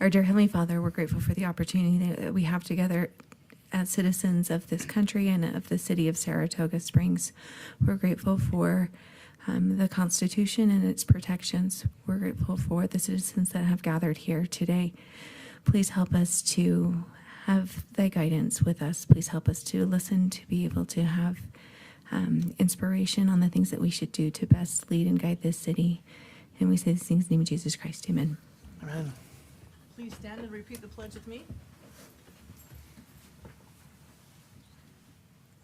Our dear Heavenly Father, we're grateful for the opportunity that we have together as citizens of this country and of the city of Saratoga Springs. We're grateful for the Constitution and its protections. We're grateful for the citizens that have gathered here today. Please help us to have thy guidance with us. Please help us to listen, to be able to have inspiration on the things that we should do to best lead and guide this city. And we say these things in the name of Jesus Christ. Amen. Amen. Please stand and repeat the pledge with me.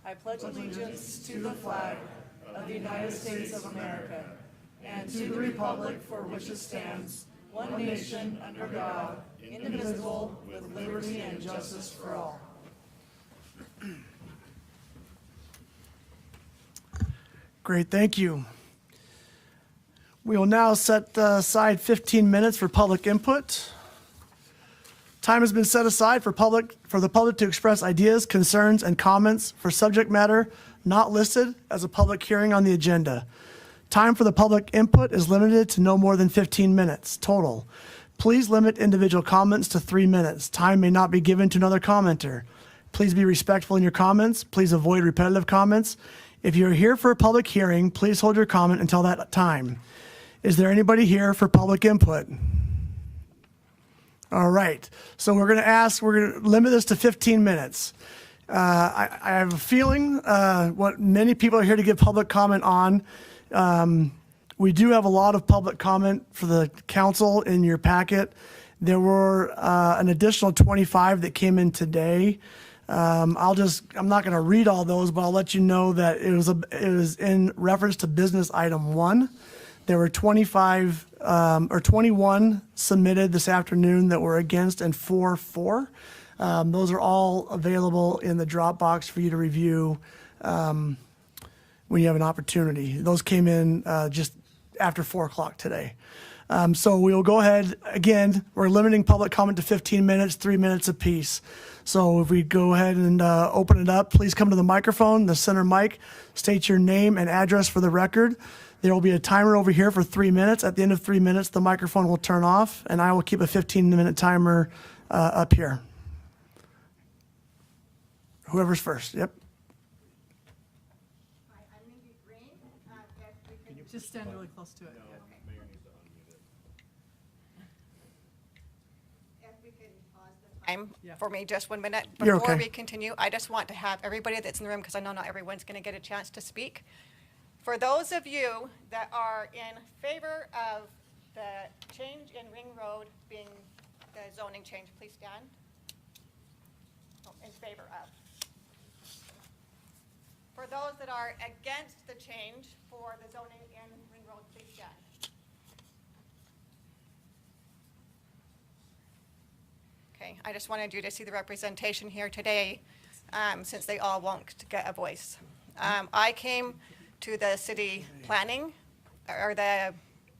I pledge allegiance to the flag of the United States of America and to the republic for which it stands, one nation under God, indivisible, with liberty and justice for all. Great, thank you. We will now set aside 15 minutes for public input. Time has been set aside for the public to express ideas, concerns, and comments for subject matter not listed as a public hearing on the agenda. Time for the public input is limited to no more than 15 minutes total. Please limit individual comments to 3 minutes. Time may not be given to another commenter. Please be respectful in your comments. Please avoid repetitive comments. If you're here for a public hearing, please hold your comment until that time. Is there anybody here for public input? All right, so we're going to limit this to 15 minutes. I have a feeling what many people are here to give public comment on. We do have a lot of public comment for the council in your packet. There were an additional 25 that came in today. I'm not going to read all those, but I'll let you know that it was in reference to business item 1. There were 21 submitted this afternoon that were against and 4 for. Those are all available in the Dropbox for you to review when you have an opportunity. Those came in just after 4 o'clock today. So we will go ahead. Again, we're limiting public comment to 15 minutes, 3 minutes apiece. So if we go ahead and open it up, please come to the microphone, the center mic, state your name and address for the record. There will be a timer over here for 3 minutes. At the end of 3 minutes, the microphone will turn off, and I will keep a 15-minute timer up here. Whoever's first. Yep. Hi, I'm Mindy Green. If we could Just stand really close to it. If we can pause the time Yeah. for me just 1 minute You're before okay. we continue, I just want to have everybody that's in the room, because I know not everyone's going to get a chance to speak. For those of you that are in favor of the change in Ring Road being the zoning change, please stand. Oh, in favor of. For those that are against the change for the zoning in Ring Road, please stand. Okay, I just wanted you to see the representation here today, since they all won't get a voice. I came to the city planning, or the,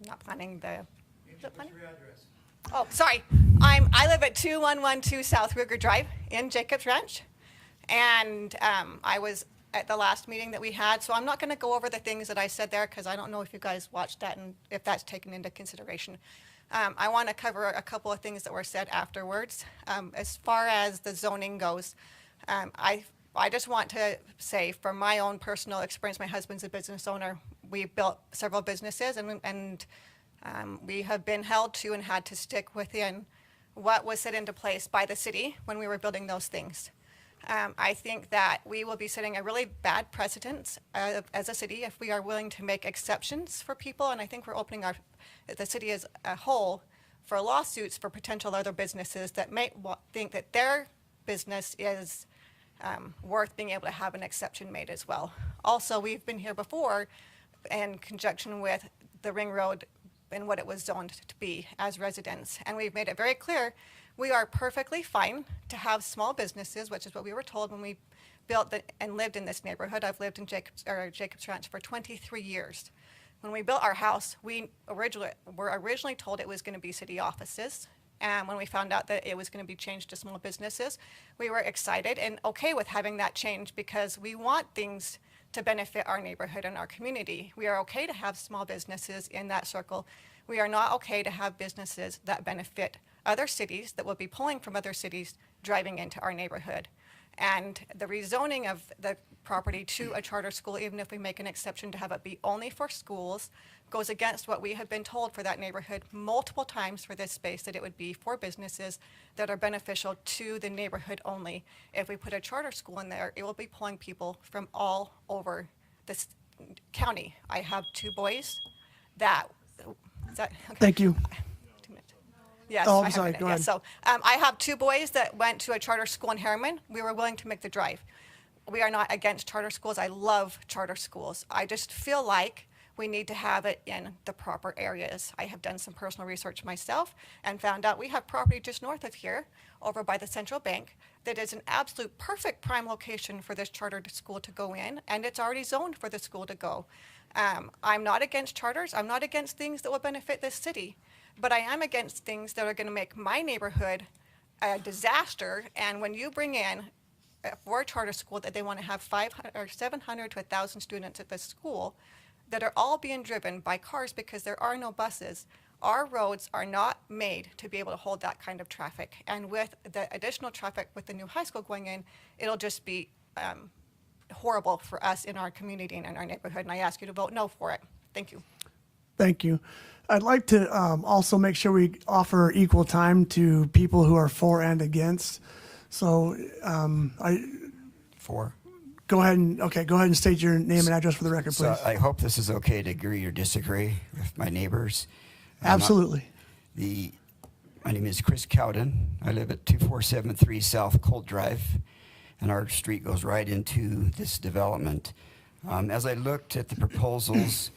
not planning, the, is it planning? Oh, sorry. I live at 2112 South Ruger Drive in Jacobs Ranch. And I was at the last meeting that we had, so I'm not going to go over the things that I said there, because I don't know if you guys watched that and if that's taken into consideration. I want to cover a couple of things that were said afterwards. As far as the zoning goes, I just want to say, from my own personal experience, my husband's a business owner. We've built several businesses, and we have been held to and had to stick within what was set into place by the city when we were building those things. I think that we will be setting a really bad precedent as a city if we are willing to make exceptions for people, and I think we're opening the city as a whole for lawsuits for potential other businesses that may think that their business is worth being able to have an exception made as well. Also, we've been here before in conjunction with the Ring Road and what it was zoned to be as residents. And we've made it very clear we are perfectly fine to have small businesses, which is what we were told when we built and lived in this neighborhood. I've lived in Jacobs Ranch for 23 years. When we built our house, we were originally told it was going to be city offices. And when we found out that it was going to be changed to small businesses, we were excited and okay with having that change, because we want things to benefit our neighborhood and our community. We are okay to have small businesses in that circle. We are not okay to have businesses that benefit other cities that will be pulling from other cities driving into our neighborhood. And the rezoning of the property to a charter school, even if we make an exception to have it be only for schools, goes against what we have been told for that neighborhood multiple times for this space, that it would be for businesses that are beneficial to the neighborhood only. If we put a charter school in there, it will be pulling people from all over this county. I have 2 boys that, is that, okay. Thank you. 2 minutes. Yes, Oh, I I'm have sorry, a minute. go Yes. ahead. So I have 2 boys that went to a charter school in Harriman. We were willing to make the drive. We are not against charter schools. I love charter schools. I just feel like we need to have it in the proper areas. I have done some personal research myself and found out we have property just north of here, over by the central bank, that is an absolute perfect prime location for this charter school to go in, and it's already zoned for the school to go. I'm not against charters. I'm not against things that will benefit this city, but I am against things that are going to make my neighborhood a disaster. And when you bring in for a charter school that they want to have 500 or 700 to 1,000 students at this school that are all being driven by cars because there are no buses, our roads are not made to be able to hold that kind of traffic. And with the additional traffic with the new high school going in, it'll just be horrible for us in our community and in our neighborhood. And I ask you to vote no for it. Thank you. Thank you. I'd like to also make sure we offer equal time to people who are for and against. So For. go ahead and state your name and address for the record, So please. I hope this is okay to agree or disagree with my neighbors. Absolutely. My name is Chris Cowden. I live at 2473 South Colt Drive, and our street goes right into this development. As I looked at the proposals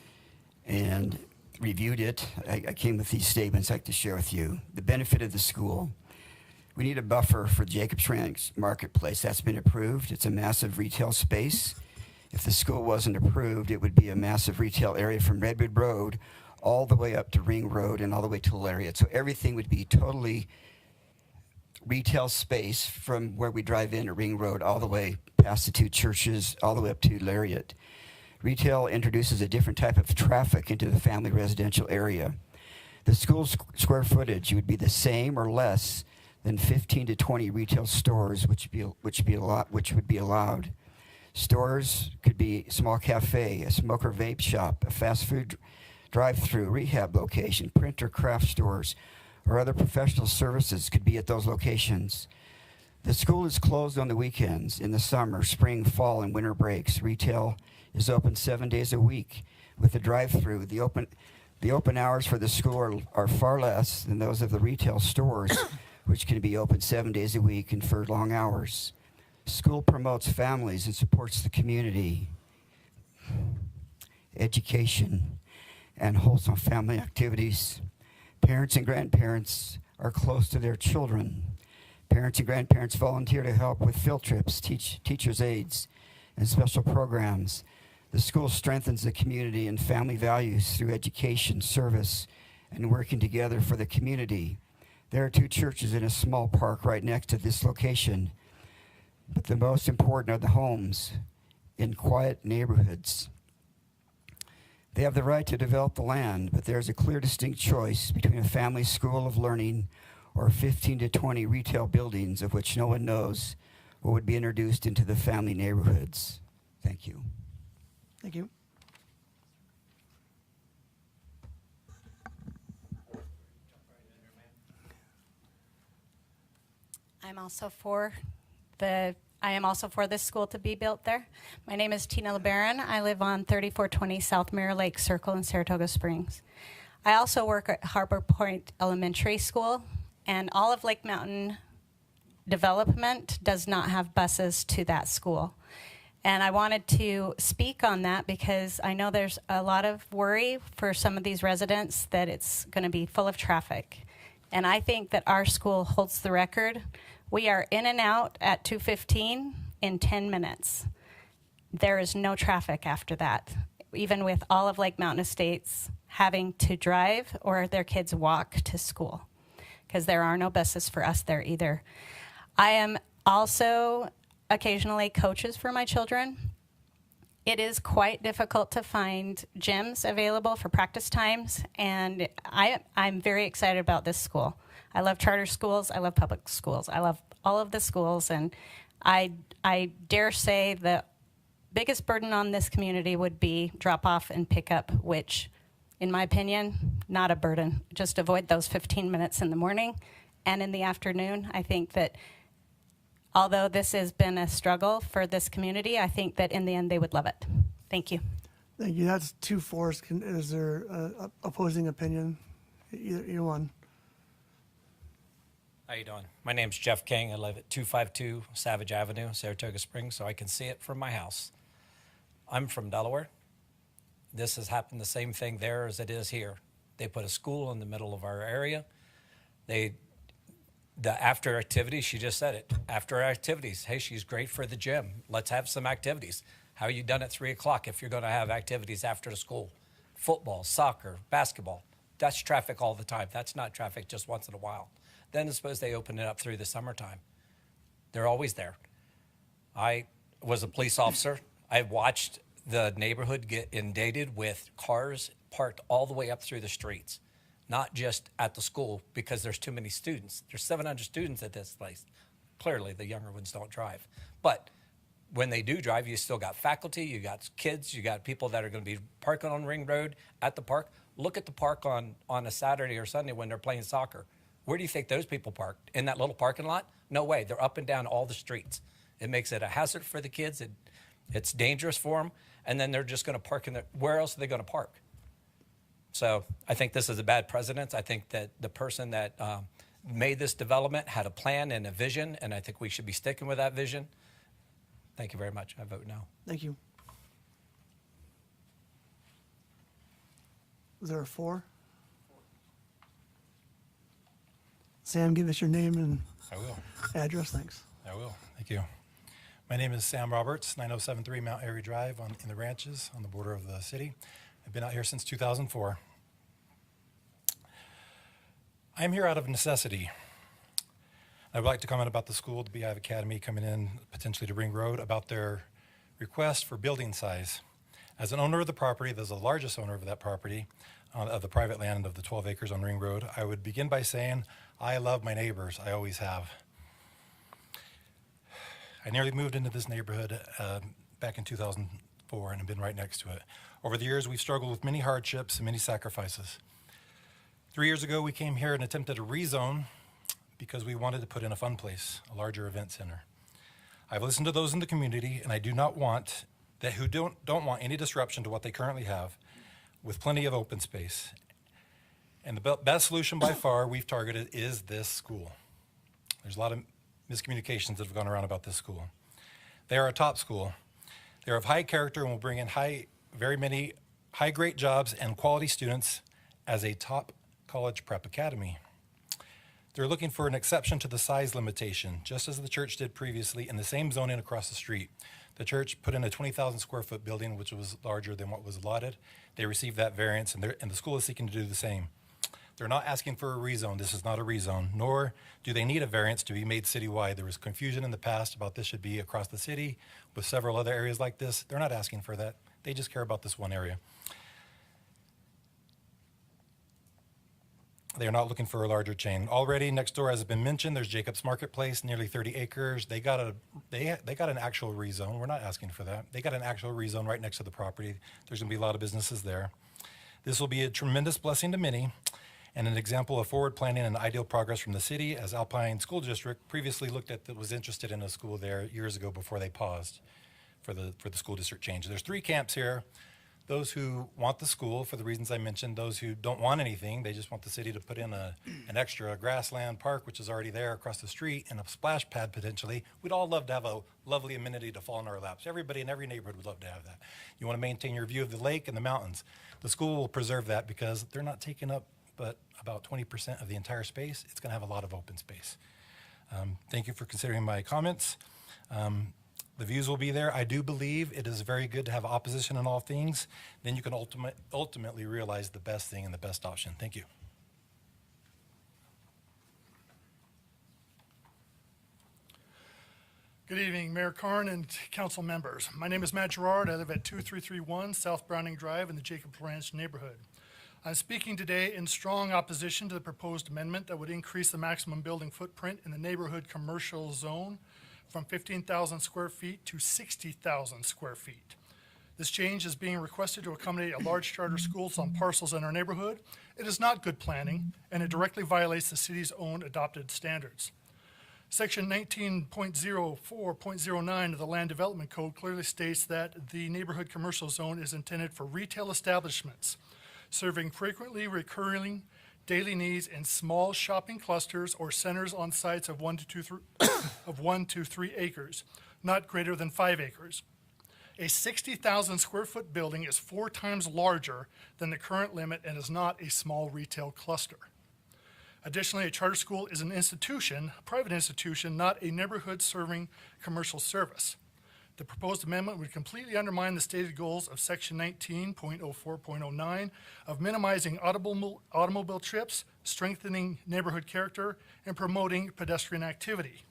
and reviewed it, I came with these statements I'd like to share with you. The benefit of the school. We need a buffer for Jacobs Ranch Marketplace. That's been approved. It's a massive retail space. If the school wasn't approved, it would be a massive retail area from Redwood Road all the way up to Ring Road and all the way to Lariat. So everything would be totally retail space from where we drive in to Ring Road all the way past the 2 churches, all the way up to Lariat. Retail introduces a different type of traffic into the family residential area. The school's square footage would be the same or less than 15 to 20 retail stores, which would be allowed. Stores could be a small cafe, a smoker vape shop, a fast food drive-through, rehab location, printer craft stores, or other professional services could be at those locations. The school is closed on the weekends in the summer, spring, fall, and winter breaks. Retail is open 7 days a week with the drive-through. The open hours for the school are far less than those of the retail stores, which can be open 7 days a week and for long hours. School promotes families and supports the community, education, and wholesome family activities. Parents and grandparents are close to their children. Parents and grandparents volunteer to help with field trips, teachers' aides, and special programs. The school strengthens the community and family values through education, service, and working together for the community. There are 2 churches in a small park right next to this location, but the most important are the homes in quiet neighborhoods. They have the right to develop the land, but there's a clear, distinct choice between a family school of learning or 15 to 20 retail buildings of which no one knows what would be introduced into the family neighborhoods. Thank you. Thank you. I am also for this school to be built there. My name is Tina LeBaron. I live on 3420 South Mirror Lake Circle in Saratoga Springs. I also work at Harbor Point Elementary School, and all of Lake Mountain development does not have buses to that school. And I wanted to speak on that because I know there's a lot of worry for some of these residents that it's going to be full of traffic. And I think that our school holds the record. We are in and out at 2:15 in 10 minutes. There is no traffic after that, even with all of Lake Mountain Estates having to drive or their kids walk to school, because there are no buses for us there either. I am also occasionally coaches for my children. It is quite difficult to find gyms available for practice times, and I'm very excited about this school. I love charter schools. I love public schools. I love all of the schools, and I dare say the biggest burden on this community would be drop off and pick up, which, in my opinion, not a burden. Just avoid those 15 minutes in the morning and in the afternoon. I think that although this has been a struggle for this community, I think that in the end they would love it. Thank you. Thank you. That's 2-4. Is there a opposing opinion? Either one. How you doing? My name's Jeff King. I live at 252 Savage Avenue, Saratoga Springs, so I can see it from my house. I'm from Delaware. This has happened the same thing there as it is here. They put a school in the middle of our area. The after activities, she just said it, after activities, hey, she's great for the gym. Let's have some activities. How are you done at 3 o'clock if you're going to have activities after the school? Football, soccer, basketball. That's traffic all the time. That's not traffic just once in a while. Then I suppose they open it up through the summertime. They're always there. I was a police officer. I watched the neighborhood get inundated with cars parked all the way up through the streets, not just at the school because there's too many students. There's 700 students at this place. Clearly, the younger ones don't drive. But when they do drive, you still got faculty, you got kids, you got people that are going to be parking on Ring Road at the park. Look at the park on a Saturday or Sunday when they're playing soccer. Where do you think those people park? In that little parking lot? No way. They're up and down all the streets. It makes it a hazard for the kids. It's dangerous for them. And then they're just going to park in there. Where else are they going to park? So I think this is a bad precedent. I think that the person that made this development had a plan and a vision, and I think we should be sticking with that vision. Thank you very much. I vote no. Thank you. Is there a 4? Sam, give us your name and I will. address. Thanks. I will. Thank you. My name is Sam Roberts, 9073 Mount Airy Drive in the Ranches on the border of the city. I've been out here since 2004. I'm here out of necessity. I would like to comment about the school, the Beehive Academy, coming in potentially to Ring Road, about their request for building size. As an owner of the property, as the largest owner of that property, of the private land of the 12 acres on Ring Road, I would begin by saying I love my neighbors. I always have. I nearly moved into this neighborhood back in 2004 and have been right next to it. Over the years, we've struggled with many hardships and many sacrifices. 3 years ago, we came here and attempted a rezone because we wanted to put in a fun place, a larger event center. I've listened to those in the community, and I do not want that who don't want any disruption to what they currently have, with plenty of open space. And the best solution by far we've targeted is this school. There's a lot of miscommunications that have gone around about this school. They are a top school. They're of high character and will bring in very many high-grade jobs and quality students as a top college prep academy. They're looking for an exception to the size limitation, just as the church did previously in the same zoning across the street. The church put in a 20,000 square foot building, which was larger than what was allotted. They received that variance, and the school is seeking to do the same. They're not asking for a rezone. This is not a rezone, nor do they need a variance to be made citywide. There was confusion in the past about this should be across the city with several other areas like this. They're not asking for that. They just care about this one area. They are not looking for a larger chain. Already next door, as has been mentioned, there's Jacob's Marketplace, nearly 30 acres. They got an actual rezone. We're not asking for that. They got an actual rezone right next to the property. There's going to be a lot of businesses there. This will be a tremendous blessing to many and an example of forward planning and ideal progress from the city, as Alpine School District previously was interested in a school there years ago before they paused for the school district change. There's 3 camps here. Those who want the school for the reasons I mentioned, those who don't want anything, they just want the city to put in an extra grassland park, which is already there across the street, and a splash pad potentially. We'd all love to have a lovely amenity to fall in our laps. Everybody in every neighborhood would love to have that. You want to maintain your view of the lake and the mountains. The school will preserve that because they're not taking up but about 20% of the entire space. It's going to have a lot of open space. Thank you for considering my comments. The views will be there. I do believe it is very good to have opposition in all things. Then you can ultimately realize the best thing and the best option. Thank you. Good evening, Mayor Karn and council members. My name is Matt Gerard. I live at 2331 South Browning Drive in the Jacob Ranch neighborhood. I'm speaking today in strong opposition to the proposed amendment that would increase the maximum building footprint in the neighborhood commercial zone from 15,000 square feet to 60,000 square feet. This change is being requested to accommodate a large charter schools on parcels in our neighborhood. It is not good planning, and it directly violates the city's own adopted standards. Section 19.04.09 of the Land Development Code clearly states that the neighborhood commercial zone is intended for retail establishments serving frequently recurring daily needs in small shopping clusters or centers on sites of 1 to 3 acres, not greater than 5 acres. A 60,000 square foot building is 4 times larger than the current limit and is not a small retail cluster. Additionally, a charter school is an institution, a private institution, not a neighborhood serving commercial service. The proposed amendment would completely undermine the stated goals of Section 19.04.09 of minimizing automobile trips, strengthening neighborhood character, and promoting pedestrian activity.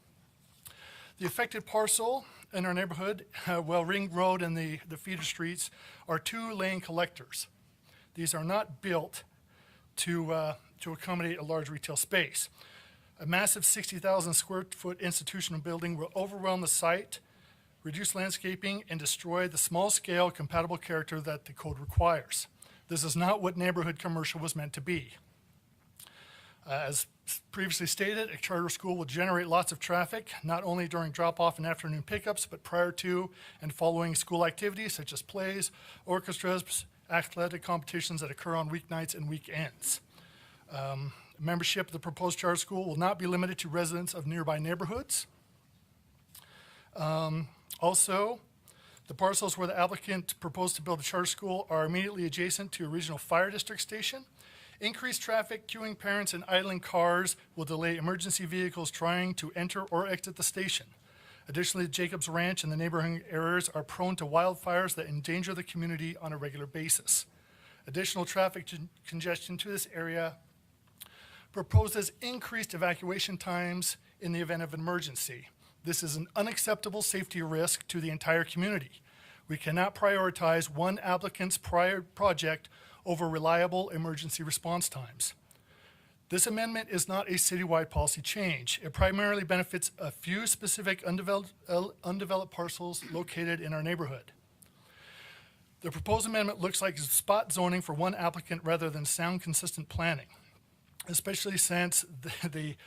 The affected parcel in our neighborhood, Ring Road and the feeder streets, are 2-lane collectors. These are not built to accommodate a large retail space. A massive 60,000 square foot institutional building will overwhelm the site, reduce landscaping, and destroy the small-scale compatible character that the code requires. This is not what neighborhood commercial was meant to be. As previously stated, a charter school will generate lots of traffic, not only during drop-off and afternoon pickups, but prior to and following school activities such as plays, orchestras, athletic competitions that occur on weeknights and weekends. Membership of the proposed charter school will not be limited to residents of nearby neighborhoods. Also, the parcels where the applicant proposed to build a charter school are immediately adjacent to a regional fire district station. Increased traffic, queuing parents, and idling cars will delay emergency vehicles trying to enter or exit the station. Additionally, Jacobs Ranch and the neighboring areas are prone to wildfires that endanger the community on a regular basis. Additional traffic congestion to this area proposes increased evacuation times in the event of an emergency. This is an unacceptable safety risk to the entire community. We cannot prioritize one applicant's prior project over reliable emergency response times. This amendment is not a citywide policy change. It primarily benefits a few specific undeveloped parcels located in our neighborhood. The proposed amendment looks like spot zoning for one applicant rather than sound, consistent planning, especially since the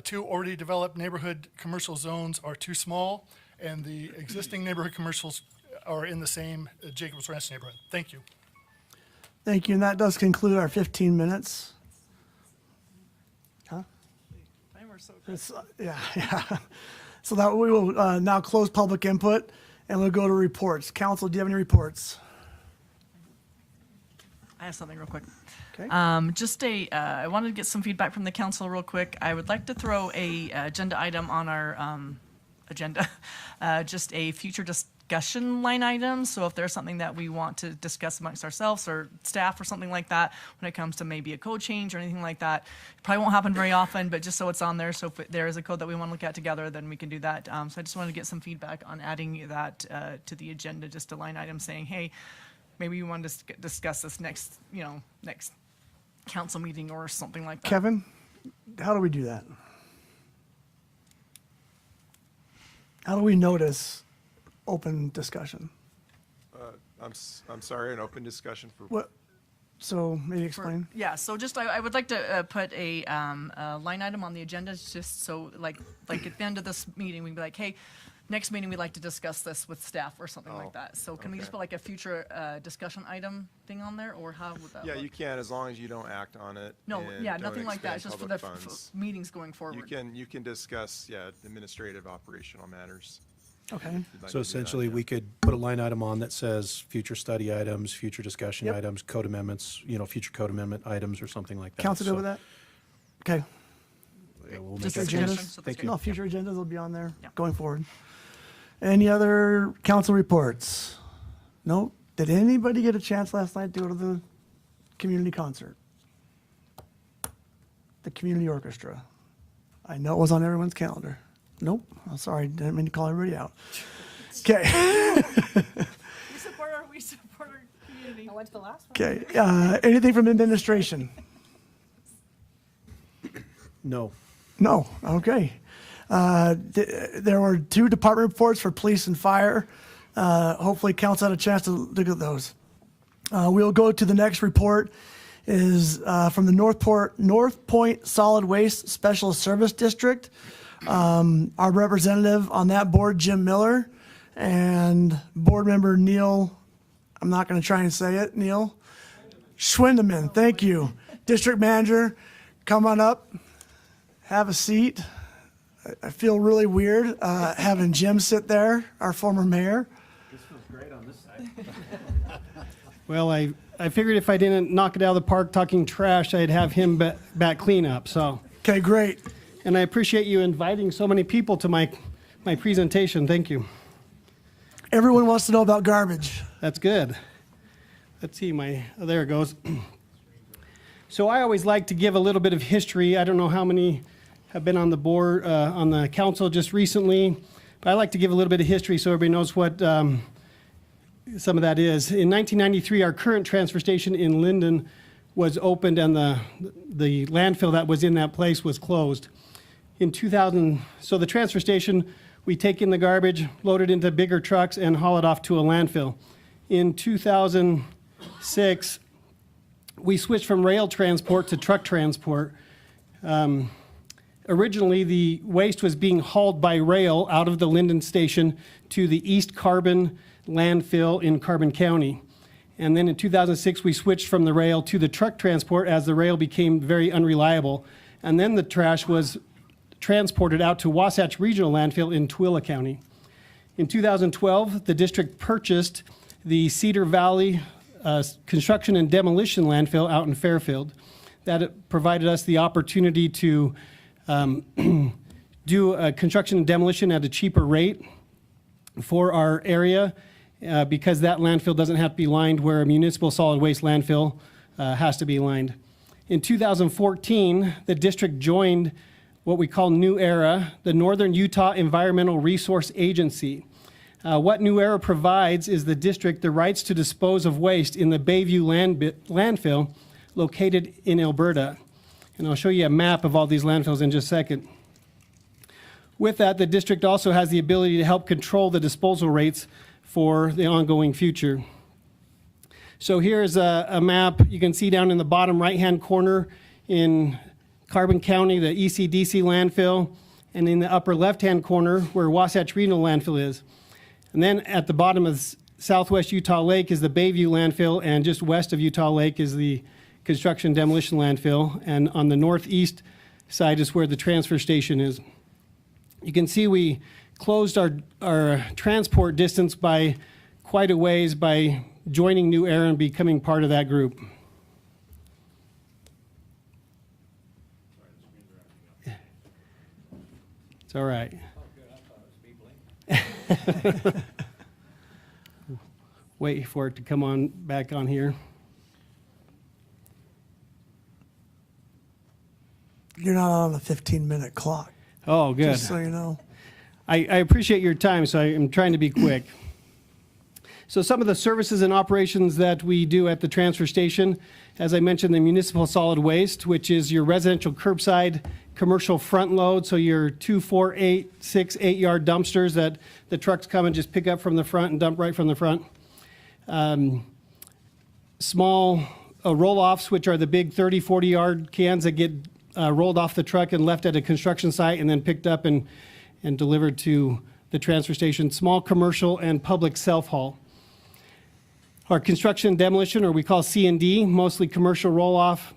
2 already developed neighborhood commercial zones are too small, and the existing neighborhood commercials are in the same Jacobs Ranch neighborhood. Thank you. Thank you, and that does conclude our 15 minutes. Huh? Yeah. So that we will now close public input, and we'll go to reports. Council, do you have any reports? I have something real quick. Okay. I wanted to get some feedback from the council real quick. I would like to throw a agenda item on our agenda, just a future discussion line item. So if there's something that we want to discuss amongst ourselves or staff or something like that, when it comes to maybe a code change or anything like that, it probably won't happen very often, but just so it's on there. So if there is a code that we want to look at together, then we can do that. So I just wanted to get some feedback on adding that to the agenda, just a line item saying, hey, maybe you want to discuss this next council meeting or something like that. Kevin, how do we do that? How do we notice open discussion? I'm sorry, an open discussion for What? So maybe explain. Yeah, so just I would like to put a line item on the agenda, just so like at the end of this meeting, we'd be like, hey, next meeting we'd like to discuss this with staff or something like that. So can we just okay. put like a future discussion item thing on there, or how would that Yeah, look? you can, as long as you don't act on it. No, and yeah, don't nothing like that. It's expend just for the public funds. meetings going forward. You can discuss, administrative operational matters. Okay. if you'd like to So do essentially, that, we could put a line item on that says future study items, future discussion Yep. items, code amendments, future code amendment items or something like that. Council good So, with that? Okay. yeah, we'll Just make a that change. discussion, so that's Thank good. you. No, future agendas will be on there Yeah. going forward. Any other council reports? No? Did anybody get a chance last night to go to the community concert? The community orchestra? I know it was on everyone's calendar. Nope. I'm sorry, didn't mean to call everybody out. Okay. We support our community I went to the last one. Okay, anything from administration? No. No, okay. There were 2 department reports for police and fire. Hopefully council had a chance to look at those. We'll go to the next report is from the North Point Solid Waste Special Service District. Our representative on that board, Jim Miller, and board member Neil, I'm not going to try and say it, Neil Schwindeman, thank you. District manager, come on up, have a seat. I feel really weird having Jim sit there, our former mayor. This feels great on this side. Well, I figured if I didn't knock it out of the park talking trash, I'd have him back clean up, so. Okay, great. And I appreciate you inviting so many people to my presentation. Thank you. Everyone wants to know about garbage. That's good. Let's see, there it goes. So I always like to give a little bit of history. I don't know how many have been on the board, on the council just recently, but I like to give a little bit of history so everybody knows what some of that is. In 1993, our current transfer station in Linden was opened and the landfill that was in that place was closed. In 2000, so the transfer station, we take in the garbage, load it into bigger trucks, and haul it off to a landfill. In 2006, we switched from rail transport to truck transport. Originally, the waste was being hauled by rail out of the Linden station to the East Carbon landfill in Carbon County. And then in 2006, we switched from the rail to the truck transport as the rail became very unreliable. And then the trash was transported out to Wasatch Regional Landfill in Tooele County. In 2012, the district purchased the Cedar Valley Construction and Demolition Landfill out in Fairfield. That provided us the opportunity to do a construction and demolition at a cheaper rate for our area because that landfill doesn't have to be lined where a municipal solid waste landfill has to be lined. In 2014, the district joined what we call New Era, the Northern Utah Environmental Resource Agency. What New Era provides is the district the rights to dispose of waste in the Bayview landfill located in Alberta. And I'll show you a map of all these landfills in just a second. With that, the district also has the ability to help control the disposal rates for the ongoing future. So here's a map you can see down in the bottom right-hand corner in Carbon County, the ECDC landfill, and in the upper left-hand corner where Wasatch Regional landfill is. And then at the bottom of southwest Utah Lake is the Bayview landfill, and just west of Utah Lake is the construction demolition landfill, and on the northeast side is where the transfer station is. You can see we closed our transport distance by quite a ways by joining New Era and becoming part of that group. It's all right. Wait for it to come on back on here. You're not on a 15-minute clock, Oh, good. just so you know. I appreciate your time, so I'm trying to be quick. So some of the services and operations that we do at the transfer station, as I mentioned, the municipal solid waste, which is your residential curbside, commercial front load, so your 2, 4, 8, 6, 8-yard dumpsters that the trucks come and just pick up from the front and dump right from the front. Small roll-offs, which are the big 30, 40-yard cans that get rolled off the truck and left at a construction site and then picked up and delivered to the transfer station. Small commercial and public self-haul. Our construction and demolition, or we call C&D, mostly commercial roll-off,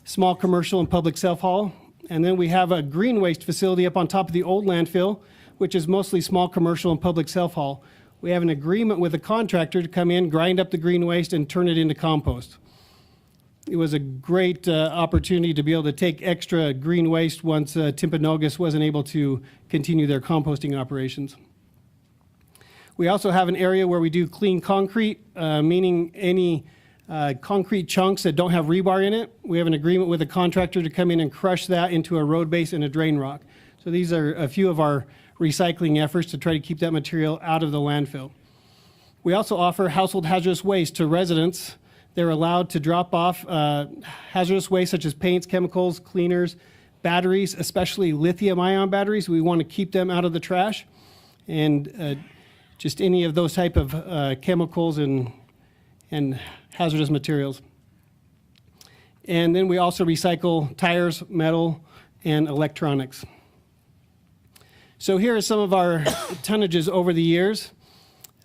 small commercial and public self-haul. And then we have a green waste facility up on top of the old landfill, which is mostly small commercial and public self-haul. We have an agreement with a contractor to come in, grind up the green waste, and turn it into compost. It was a great opportunity to be able to take extra green waste once Timpanogos wasn't able to continue their composting operations. We also have an area where we do clean concrete, meaning any concrete chunks that don't have rebar in it. We have an agreement with a contractor to come in and crush that into a road base and a drain rock. So these are a few of our recycling efforts to try to keep that material out of the landfill. We also offer household hazardous waste to residents. They're allowed to drop off hazardous waste such as paints, chemicals, cleaners, batteries, especially lithium-ion batteries. We want to keep them out of the trash, and just any of those type of chemicals and hazardous materials. And then we also recycle tires, metal, and electronics. So here are some of our tonnages over the years.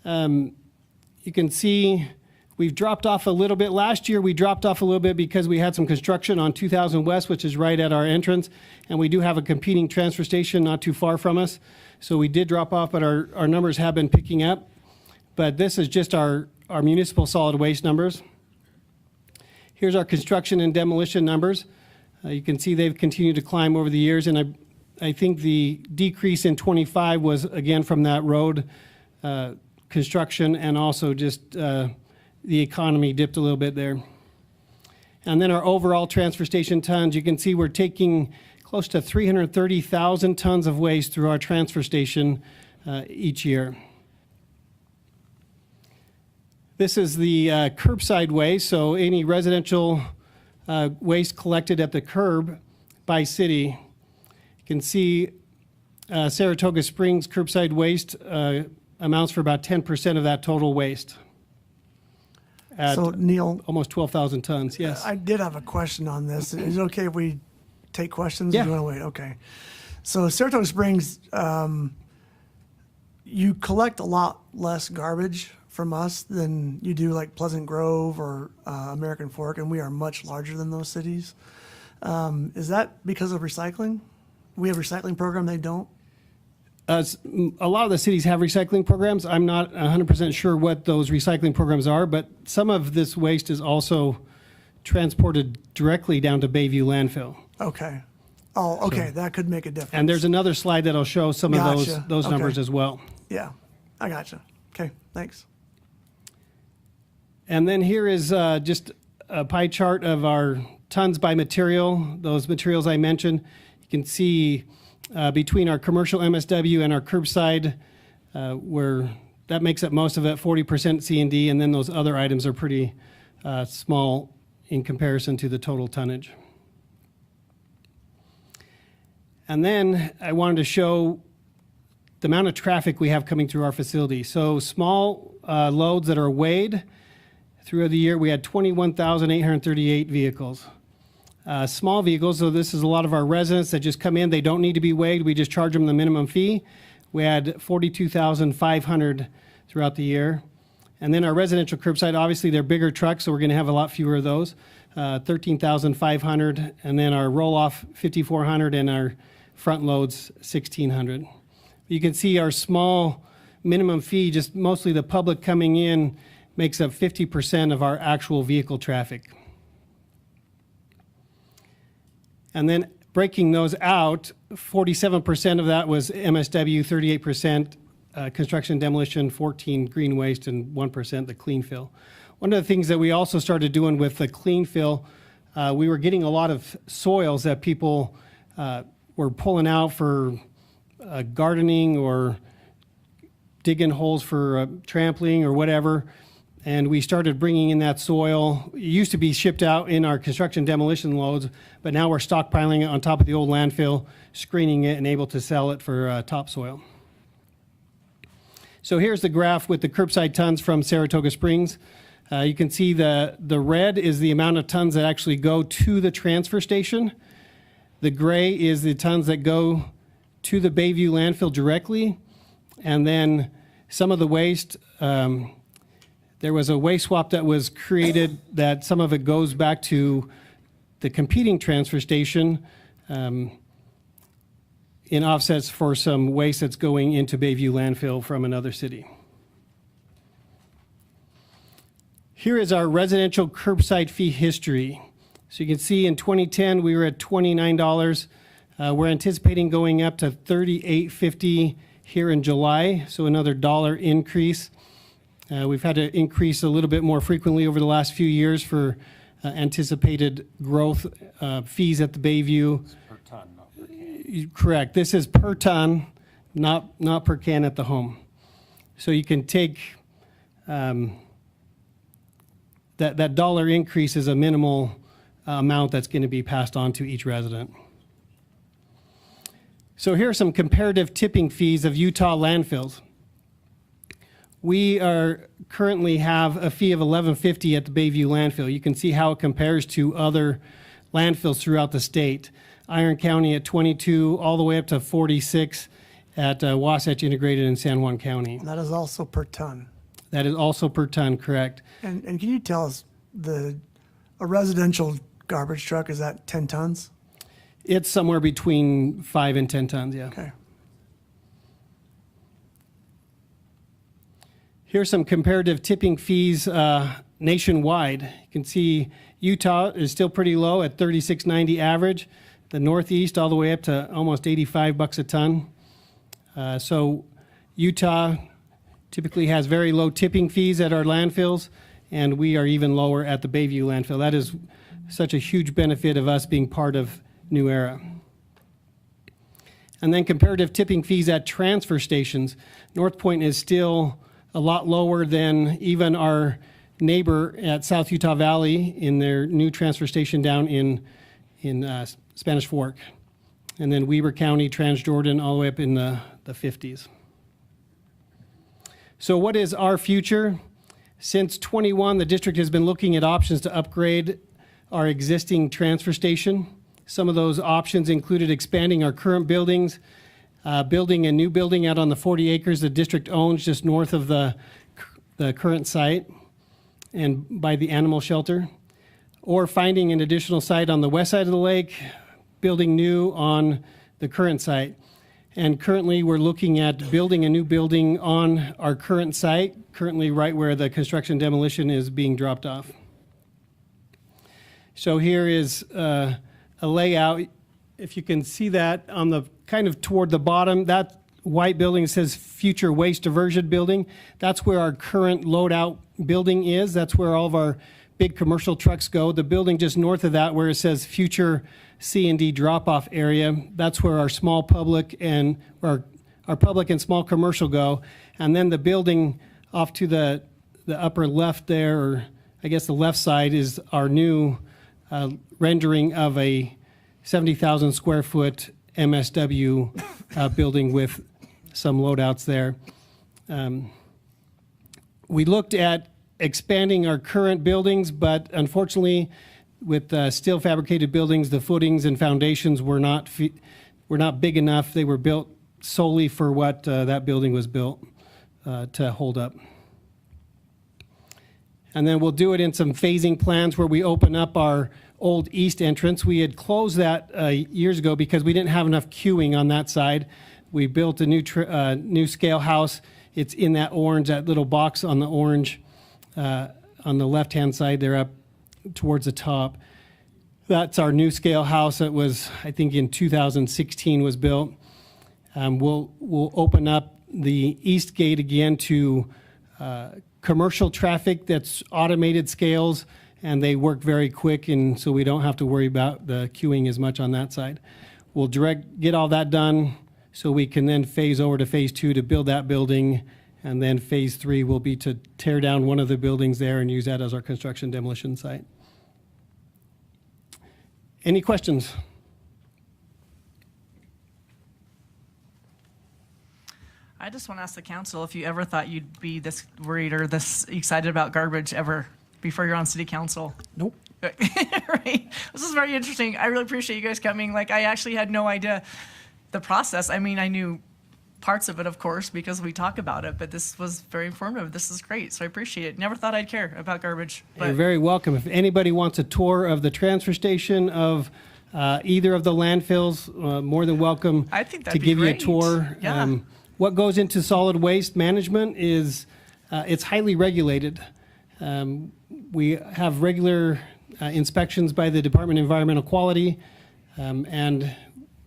You can see we've dropped off a little bit. Last year we dropped off a little bit because we had some construction on 2000 West, which is right at our entrance, and we do have a competing transfer station not too far from us. So we did drop off, but our numbers have been picking up. But this is just our municipal solid waste numbers. Here's our construction and demolition numbers. You can see they've continued to climb over the years, and I think the decrease in 25 was, again, from that road construction, and also just the economy dipped a little bit there. And then our overall transfer station tons, you can see we're taking close to 330,000 tons of waste through our transfer station each year. This is the curbside waste, so any residential waste collected at the curb by city. You can see Saratoga Springs curbside waste amounts for about 10% of that total waste. At So, Neil, almost 12,000 tons, yes. I did have a question on this. Is it okay if we take questions? Yeah. Or do you want to wait? Okay. So Saratoga Springs, you collect a lot less garbage from us than you do like Pleasant Grove or American Fork, and we are much larger than those cities. Is that because of recycling? We have a recycling program, they don't? A lot of the cities have recycling programs. I'm not 100% sure what those recycling programs are, but some of this waste is also transported directly down to Bayview landfill. Okay. Oh, okay, that could make a difference. And there's another slide that'll show some of Gotcha. those Okay. numbers as well. Yeah, I gotcha. Okay, thanks. And then here is just a pie chart of our tons by material, those materials I mentioned. You can see between our commercial MSW and our curbside, where that makes up most of it, 40% C&D, and then those other items are pretty small in comparison to the total tonnage. And then I wanted to show the amount of traffic we have coming through our facility. So small loads that are weighed, through the year we had 21,838 vehicles. Small vehicles, so this is a lot of our residents that just come in, they don't need to be weighed, we just charge them the minimum fee. We had 42,500 throughout the year. And then our residential curbside, obviously they're bigger trucks, so we're gonna have a lot fewer of those, 13,500. And then our roll-off, 5,400, and our front loads, 1,600. You can see our small minimum fee, just mostly the public coming in, makes up 50% of our actual vehicle traffic. And then breaking those out, 47% of that was MSW, 38% construction demolition, 14 green waste, and 1% the clean fill. One of the things that we also started doing with the clean fill, we were getting a lot of soils that people were pulling out for gardening or digging holes for trampling or whatever. And we started bringing in that soil. It used to be shipped out in our construction demolition loads, but now we're stockpiling it on top of the old landfill, screening it, and able to sell it for topsoil. So here's the graph with the curbside tons from Saratoga Springs. You can see the red is the amount of tons that actually go to the transfer station. The gray is the tons that go to the Bayview landfill directly. And then some of the waste, there was a waste swap that was created that some of it goes back to the competing transfer station in offsets for some waste that's going into Bayview landfill from another city. Here is our residential curbside fee history. So you can see in 2010 we were at $29. We're anticipating going up to $38.50 here in July, so another $1 increase. We've had to increase a little bit more frequently over the last few years for anticipated growth fees at the Bayview. Per ton, not per can. Correct. This is per ton, not per can at the home. So you can take that dollar increase is a minimal amount that's going to be passed on to each resident. So here are some comparative tipping fees of Utah landfills. We currently have a fee of $11.50 at the Bayview landfill. You can see how it compares to other landfills throughout the state. Iron County at 22, all the way up to 46 at Wasatch Integrated in San Juan County. That is also per ton. That is also per ton, correct? And can you tell us, a residential garbage truck, is that 10 tons? It's somewhere between 5 and 10 tons, yeah. Okay. Here's some comparative tipping fees nationwide. You can see Utah is still pretty low at $36.90 average. The Northeast all the way up to almost $85 a ton. So Utah typically has very low tipping fees at our landfills, and we are even lower at the Bayview landfill. That is such a huge benefit of us being part of New Era. And then comparative tipping fees at transfer stations. North Point is still a lot lower than even our neighbor at South Utah Valley in their new transfer station down in Spanish Fork. And then Weber County, Transjordan, all the way up in the 50s. So what is our future? Since 21, the district has been looking at options to upgrade our existing transfer station. Some of those options included expanding our current buildings, building a new building out on the 40 acres the district owns just north of the current site and by the animal shelter, or finding an additional site on the west side of the lake, building new on the current site. And currently we're looking at building a new building on our current site, currently right where the construction demolition is being dropped off. So here is a layout. If you can see that on the kind of toward the bottom, that white building says future waste diversion building. That's where our current loadout building is. That's where all of our big commercial trucks go. The building just north of that where it says future C&D drop-off area, that's where our small public and our public and small commercial go. And then the building off to the upper left there, or I guess the left side, is our new rendering of a 70,000 square foot MSW building with some loadouts there. We looked at expanding our current buildings, but unfortunately, with steel fabricated buildings, the footings and foundations were not big enough. They were built solely for what that building was built to hold up. And then we'll do it in some phasing plans where we open up our old east entrance. We had closed that years ago because we didn't have enough queuing on that side. We built a new scale house. It's in that orange, that little box on the orange on the left-hand side there up towards the top. That's our new scale house that was, I think, in 2016 was built. We'll open up the east gate again to commercial traffic that's automated scales, and they work very quick, and so we don't have to worry about the queuing as much on that side. We'll get all that done so we can then phase over to phase 2 to build that building, and then phase 3 will be to tear down one of the buildings there and use that as our construction demolition site. Any questions? I just want to ask the council if you ever thought you'd be this worried or this excited about garbage ever before you're on city council. Nope. Right. This is very interesting. I really appreciate you guys coming. Like, I actually had no idea the process. I mean, I knew parts of it, of course, because we talk about it, but this was very informative. This is great, so I appreciate it. Never thought I'd care about garbage. But You're very welcome. If anybody wants a tour of the transfer station, of either of the landfills, more than welcome I think to that'd be give you a great. tour. Yeah. What goes into solid waste management is it's highly regulated. We have regular inspections by the Department of Environmental Quality. And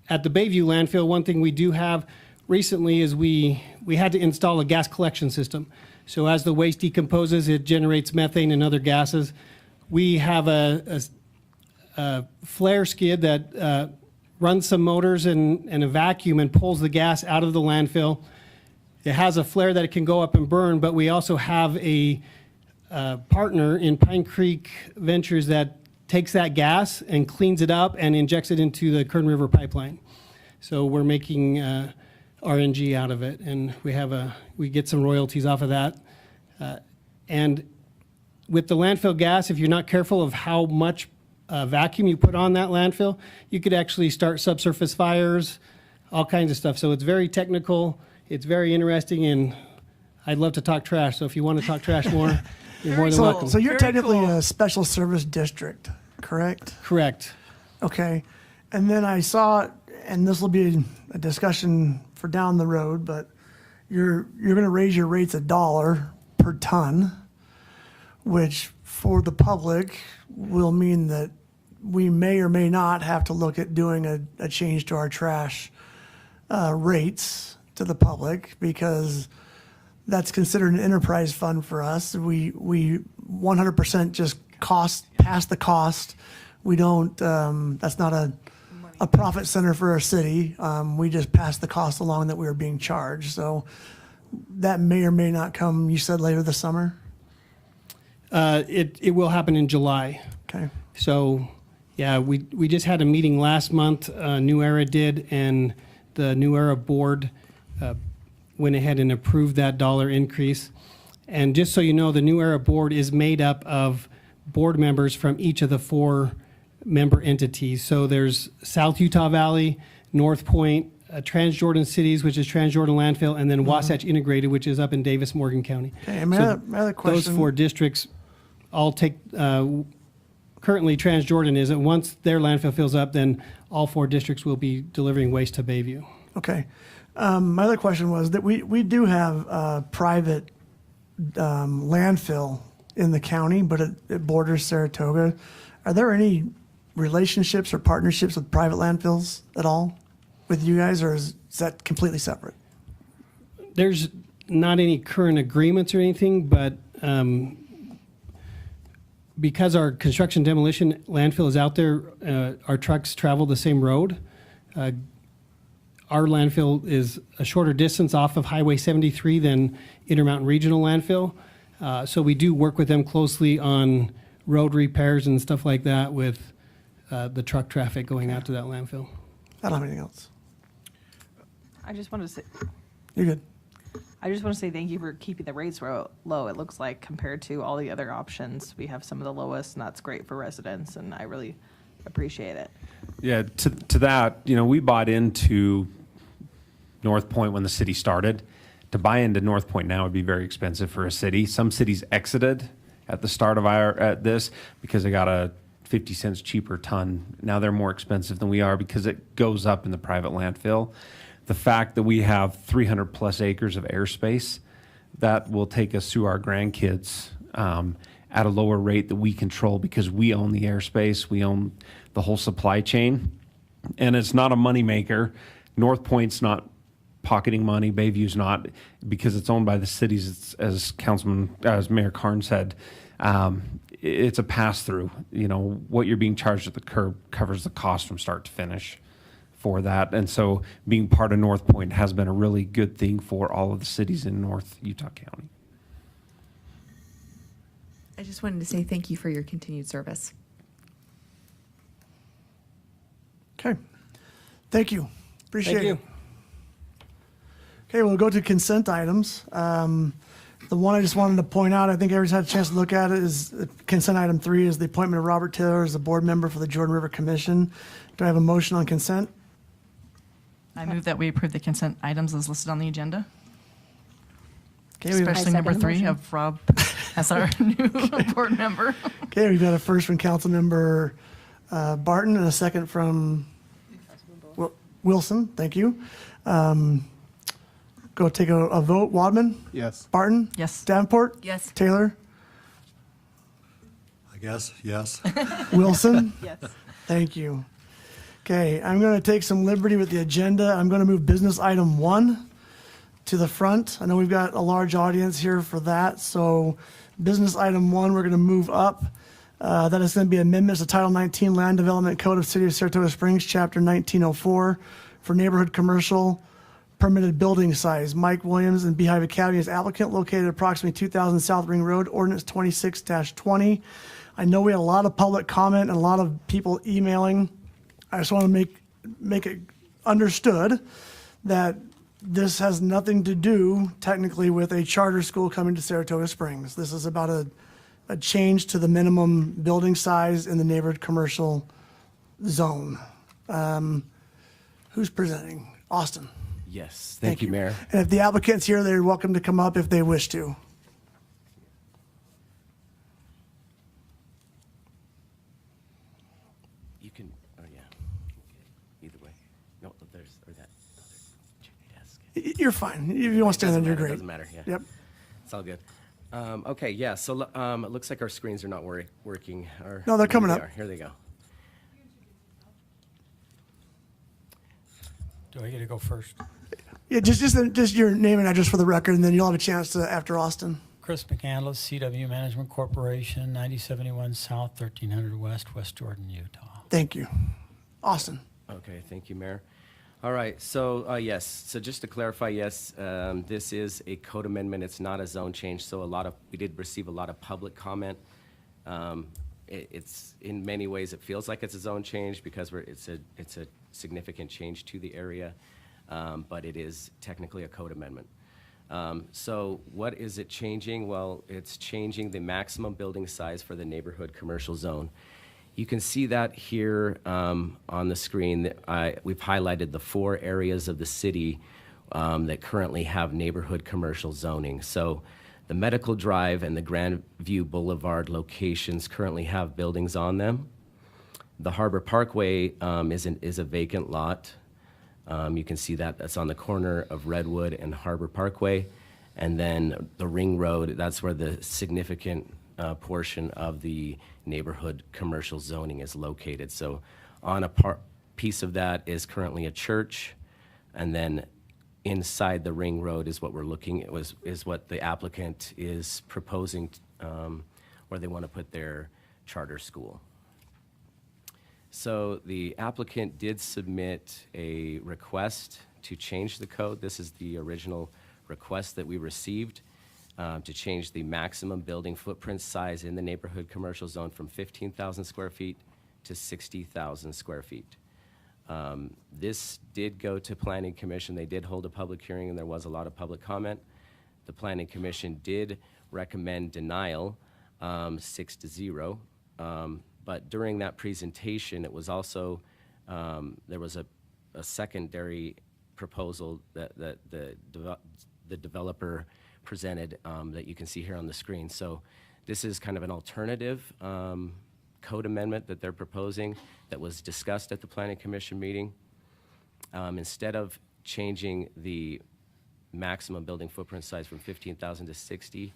at the Bayview landfill, one thing we do have recently is we had to install a gas collection system. So as the waste decomposes, it generates methane and other gases. We have a flare skid that runs some motors and a vacuum and pulls the gas out of the landfill. It has a flare that it can go up and burn, but we also have a partner in Pine Creek Ventures that takes that gas and cleans it up and injects it into the Kern River pipeline. So we're making RNG out of it, and we get some royalties off of that. And with the landfill gas, if you're not careful of how much vacuum you put on that landfill, you could actually start subsurface fires, all kinds of stuff. So it's very technical, it's very interesting, and I'd love to talk trash. So if you want to talk trash more, you're more than welcome. So you're Very technically cool. a special service district, correct? Correct. Okay. And then I saw, and this will be a discussion for down the road, but you're going to raise your rates $1 per ton, which for the public will mean that we may or may not have to look at doing a change to our trash rates to the public, because that's considered an enterprise fund for us. We 100% just pass the cost. We don't, that's not a profit center for our city. We just pass the cost along that we are being charged. So that may or may not come, you said later this summer? It will happen in July. Okay. So, yeah, we just had a meeting last month, New Era did, and the New Era board went ahead and approved that dollar increase. And just so you know, the New Era board is made up of board members from each of the 4 member entities. So there's South Utah Valley, North Point, Transjordan Cities, which is Transjordan Landfill, and then Wasatch Integrated, which is up in Davis, Morgan County. Okay, and my other Those question. 4 districts all take, currently Transjordan is that once their landfill fills up, then all 4 districts will be delivering waste to Bayview. Okay. My other question was that we do have private landfill in the county, but it borders Saratoga. Are there any relationships or partnerships with private landfills at all with you guys, or is that completely separate? There's not any current agreements or anything, but because our construction demolition landfill is out there, our trucks travel the same road. Our landfill is a shorter distance off of Highway 73 than Intermountain Regional Landfill. So we do work with them closely on road repairs and stuff like that with the truck traffic going out to that landfill. I don't have anything else. I just want to say, You're good. I just want to say thank you for keeping the rates low. It looks like compared to all the other options, we have some of the lowest, and that's great for residents, and I really appreciate it. Yeah, to that, we bought into North Point when the city started. To buy into North Point now would be very expensive for a city. Some cities exited at the start of this because they got a 50 cents cheaper ton. Now they're more expensive than we are because it goes up in the private landfill. The fact that we have 300 plus acres of airspace, that will take us through our grandkids at a lower rate that we control because we own the airspace, we own the whole supply chain, and it's not a moneymaker. North Point's not pocketing money, Bayview's not, because it's owned by the cities. It's, as Mayor Karn said, it's a pass-through. What you're being charged at the curb covers the cost from start to finish for that. And so being part of North Point has been a really good thing for all of the cities in North Utah County. I just wanted to say thank you for your continued service. Okay. Thank you. Appreciate Thank you. it. Okay, we'll go to consent items. The one I just wanted to point out, I think everyone's had a chance to look at it, is consent item 3 is the appointment of Robert Taylor as a board member for the Jordan River Commission. Do I have a motion on consent? I move that we approve the consent items as listed on the agenda, Okay, we've, especially number 3 of Rob as our new board member. okay, we've got a first from Councilmember Barton and a second from Wilson. Thank you. Go take a vote. Wadman? Yes. Barton? Yes. Davenport? Yes. Taylor? I guess, yes. Wilson? Yes. Thank you. Okay, I'm going to take some liberty with the agenda. I'm going to move business item 1 to the front. I know we've got a large audience here for that. So business item 1, we're going to move up. That is going to be amendments to Title 19 Land Development Code of City of Saratoga Springs, Chapter 1904 for neighborhood commercial permitted building size. Mike Williams and Beehive Academy is applicant located approximately 2000 South Ring Road, ordinance 26-20. I know we had a lot of public comment and a lot of people emailing. I just want to make it understood that this has nothing to do technically with a charter school coming to Saratoga Springs. This is about a change to the minimum building size in the neighborhood commercial zone. Who's presenting? Austin. Yes, thank you, Mayor. And if the applicant's here, they're welcome to come up if they wish to. You can, oh yeah, either way. No, there's, or that other desk. You're fine. If you want to stand there, you're great. Doesn't matter, yeah. Yep. It's all good. Okay, yeah, so it looks like our screens are not working. No, they're coming up. Here they go. Do I get to go first? Yeah, just your name and address for the record, and then you'll have a chance to after Austin. Chris McCandless, CW Management Corporation, 9071 South, 1300 West, West Jordan, Utah. Thank you. Austin. Okay, thank you, Mayor. All right, so yes, so just to clarify, yes, this is a code amendment. It's not a zone change, so we did receive a lot of public comment. It's in many ways it feels like it's a zone change because it's a significant change to the area, but it is technically a code amendment. So what is it changing? Well, it's changing the maximum building size for the neighborhood commercial zone. You can see that here on the screen. We've highlighted the 4 areas of the city that currently have neighborhood commercial zoning. So the Medical Drive and the Grandview Boulevard locations currently have buildings on them. The Harbor Parkway is a vacant lot. You can see that's on the corner of Redwood and Harbor Parkway. And then the Ring Road, that's where the significant portion of the neighborhood commercial zoning is located. So on a piece of that is currently a church, and then inside the Ring Road is what we're looking at, is what the applicant is proposing, where they want to put their charter school. So the applicant did submit a request to change the code. This is the original request that we received to change the maximum building footprint size in the neighborhood commercial zone from 15,000 square feet to 60,000 square feet. This did go to Planning Commission. They did hold a public hearing, and there was a lot of public comment. The Planning Commission did recommend denial, 6-0. But during that presentation, it was also, there was a secondary proposal that the developer presented that you can see here on the screen. So this is kind of an alternative code amendment that they're proposing that was discussed at the Planning Commission meeting. Instead of changing the maximum building footprint size from 15,000 to 60,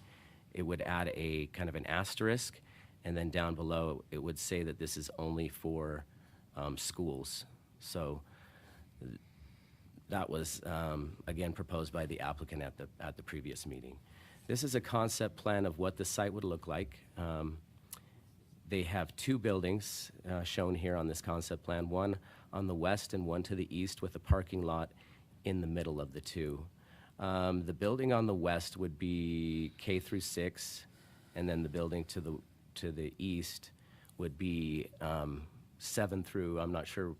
it would add a kind of an asterisk, and then down below it would say that this is only for schools. So that was, again, proposed by the applicant at the previous meeting. This is a concept plan of what the site would look like. They have 2 buildings shown here on this concept plan, one on the west and one to the east, with a parking lot in the middle of the 2. The building on the west would be K through 6, and then the building to the east would be 7 through, I'm not sure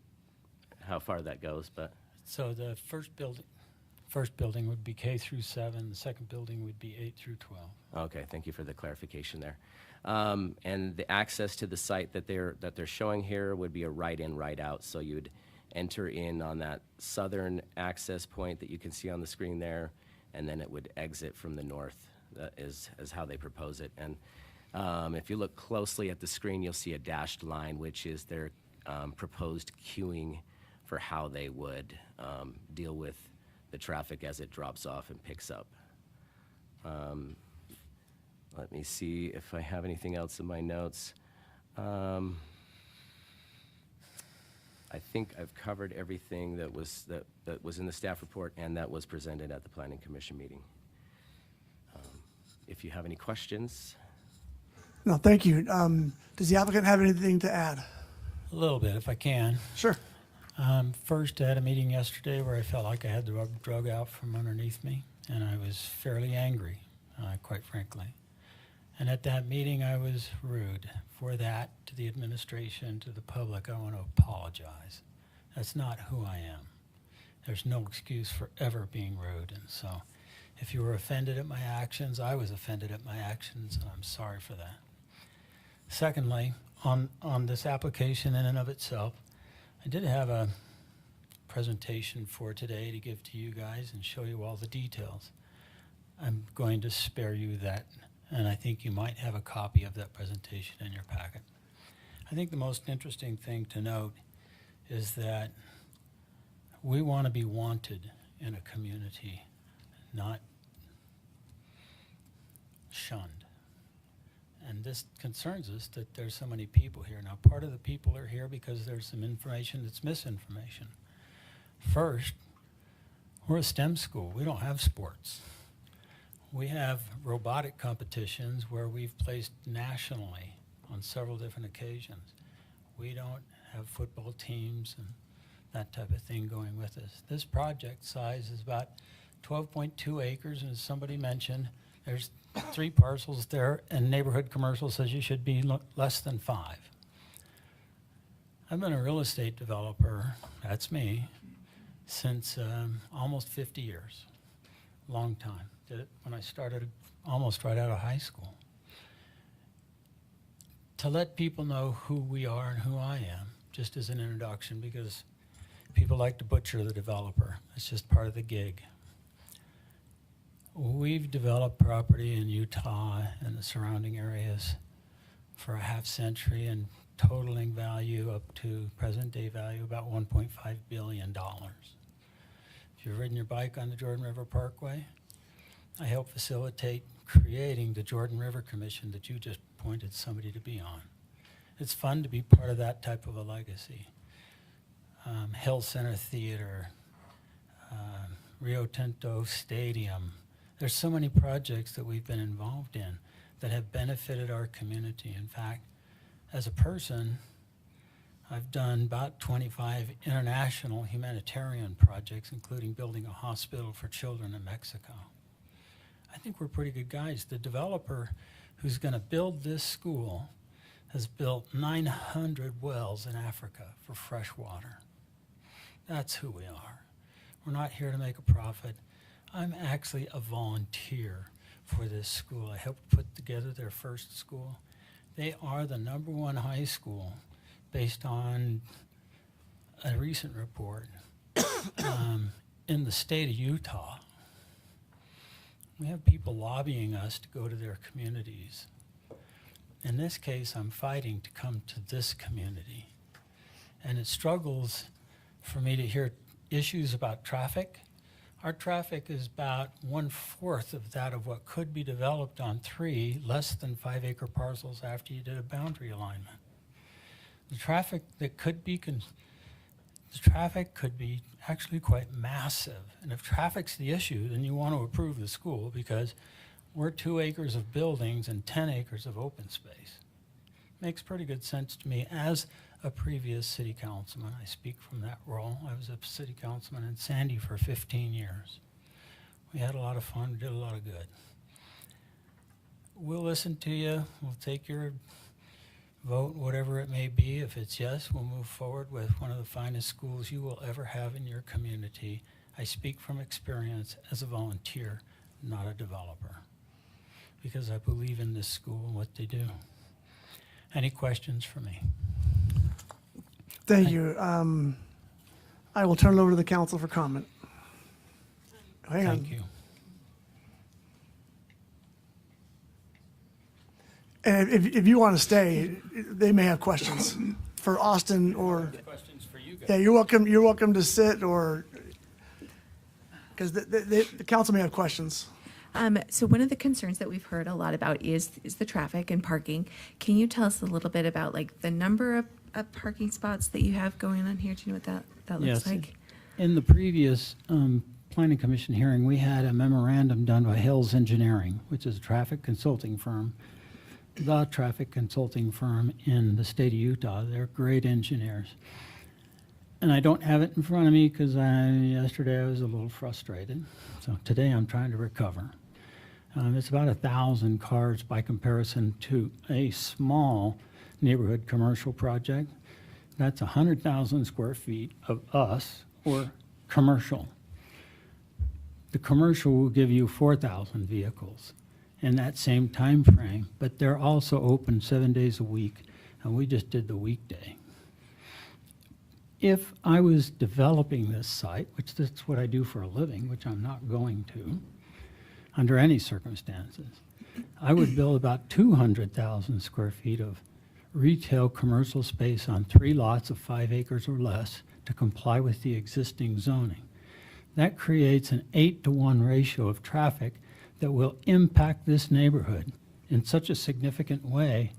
how far that goes, but. So the first building would be K through 7. The second building would be 8 through 12. Okay, thank you for the clarification there. And the access to the site that they're showing here would be a right-in, right-out. So you'd enter in on that southern access point that you can see on the screen there, and then it would exit from the north. That is how they propose it. And if you look closely at the screen, you'll see a dashed line, which is their proposed queuing for how they would deal with the traffic as it drops off and picks up. Let me see if I have anything else in my notes. I think I've covered everything that was in the staff report and that was presented at the Planning Commission meeting. If you have any questions. No, thank you. Does the applicant have anything to add? A little bit, if I can. Sure. First, I had a meeting yesterday where I felt like I had the rug drug out from underneath me, and I was fairly angry, quite frankly. And at that meeting, I was rude. For that, to the administration, to the public, I want to apologize. That's not who I am. There's no excuse for ever being rude. And so if you were offended at my actions, I was offended at my actions, and I'm sorry for that. Secondly, on this application in and of itself, I did have a presentation for today to give to you guys and show you all the details. I'm going to spare you that, and I think you might have a copy of that presentation in your packet. I think the most interesting thing to note is that we want to be wanted in a community, not shunned. And this concerns us that there's so many people here. Now, part of the people are here because there's some information that's misinformation. First, we're a STEM school. We don't have sports. We have robotic competitions where we've placed nationally on several different occasions. We don't have football teams and that type of thing going with us. This project size is about 12.2 acres, and as somebody mentioned, there's 3 parcels there, and neighborhood commercial says you should be less than 5. I've been a real estate developer, that's me, since almost 50 years. Long time. Did it when I started almost right out of high school. To let people know who we are and who I am, just as an introduction, because people like to butcher the developer. It's just part of the gig. We've developed property in Utah and the surrounding areas for a half century, and totaling value up to present day value about $1.5 billion. If you've ridden your bike on the Jordan River Parkway, I helped facilitate creating the Jordan River Commission that you just appointed somebody to be on. It's fun to be part of that type of a legacy. Hill Center Theater, Rio Tinto Stadium. There's so many projects that we've been involved in that have benefited our community. In fact, as a person, I've done about 25 international humanitarian projects, including building a hospital for children in Mexico. I think we're pretty good guys. The developer who's going to build this school has built 900 wells in Africa for fresh water. That's who we are. We're not here to make a profit. I'm actually a volunteer for this school. I helped put together their first school. They are the #1 high school based on a recent report in the state of Utah. We have people lobbying us to go to their communities. In this case, I'm fighting to come to this community. And it struggles for me to hear issues about traffic. Our traffic is about 1/4 of that of what could be developed on 3 less than 5 acre parcels after you did a boundary alignment. The traffic that could be actually quite massive. And if traffic's the issue, then you want to approve the school because we're 2 acres of buildings and 10 acres of open space. Makes pretty good sense to me as a previous city councilman. I speak from that role. I was a city councilman in Sandy for 15 years. We had a lot of fun, we did a lot of good. We'll listen to you, we'll take your vote, whatever it may be. If it's yes, we'll move forward with one of the finest schools you will ever have in your community. I speak from experience as a volunteer, not a developer, because I believe in this school and what they do. Any questions for me? Thank you. I will turn it over to the council for comment. Hang on. Thank you. And if you want to stay, they may have questions for Austin or. Questions for you guys. Yeah, you're welcome. You're welcome to sit or because the council may have questions. So one of the concerns that we've heard a lot about is the traffic and parking. Can you tell us a little bit about like the number of parking spots that you have going on here? Do you know what that looks Yes. like? In the previous Planning Commission hearing, we had a memorandum done by Hills Engineering, which is a traffic consulting firm, the traffic consulting firm in the state of Utah. They're great engineers. And I don't have it in front of me because yesterday I was a little frustrated. So today I'm trying to recover. It's about 1,000 cars by comparison to a small neighborhood commercial project. That's 100,000 square feet of us or commercial. The commercial will give you 4,000 vehicles in that same time frame, but they're also open 7 days a week, and we just did the weekday. If I was developing this site, which that's what I do for a living, which I'm not going to, under any circumstances, I would build about 200,000 square feet of retail commercial space on 3 lots of 5 acres or less to comply with the existing zoning. That creates an 8-to-1 ratio of traffic that will impact this neighborhood in such a significant way.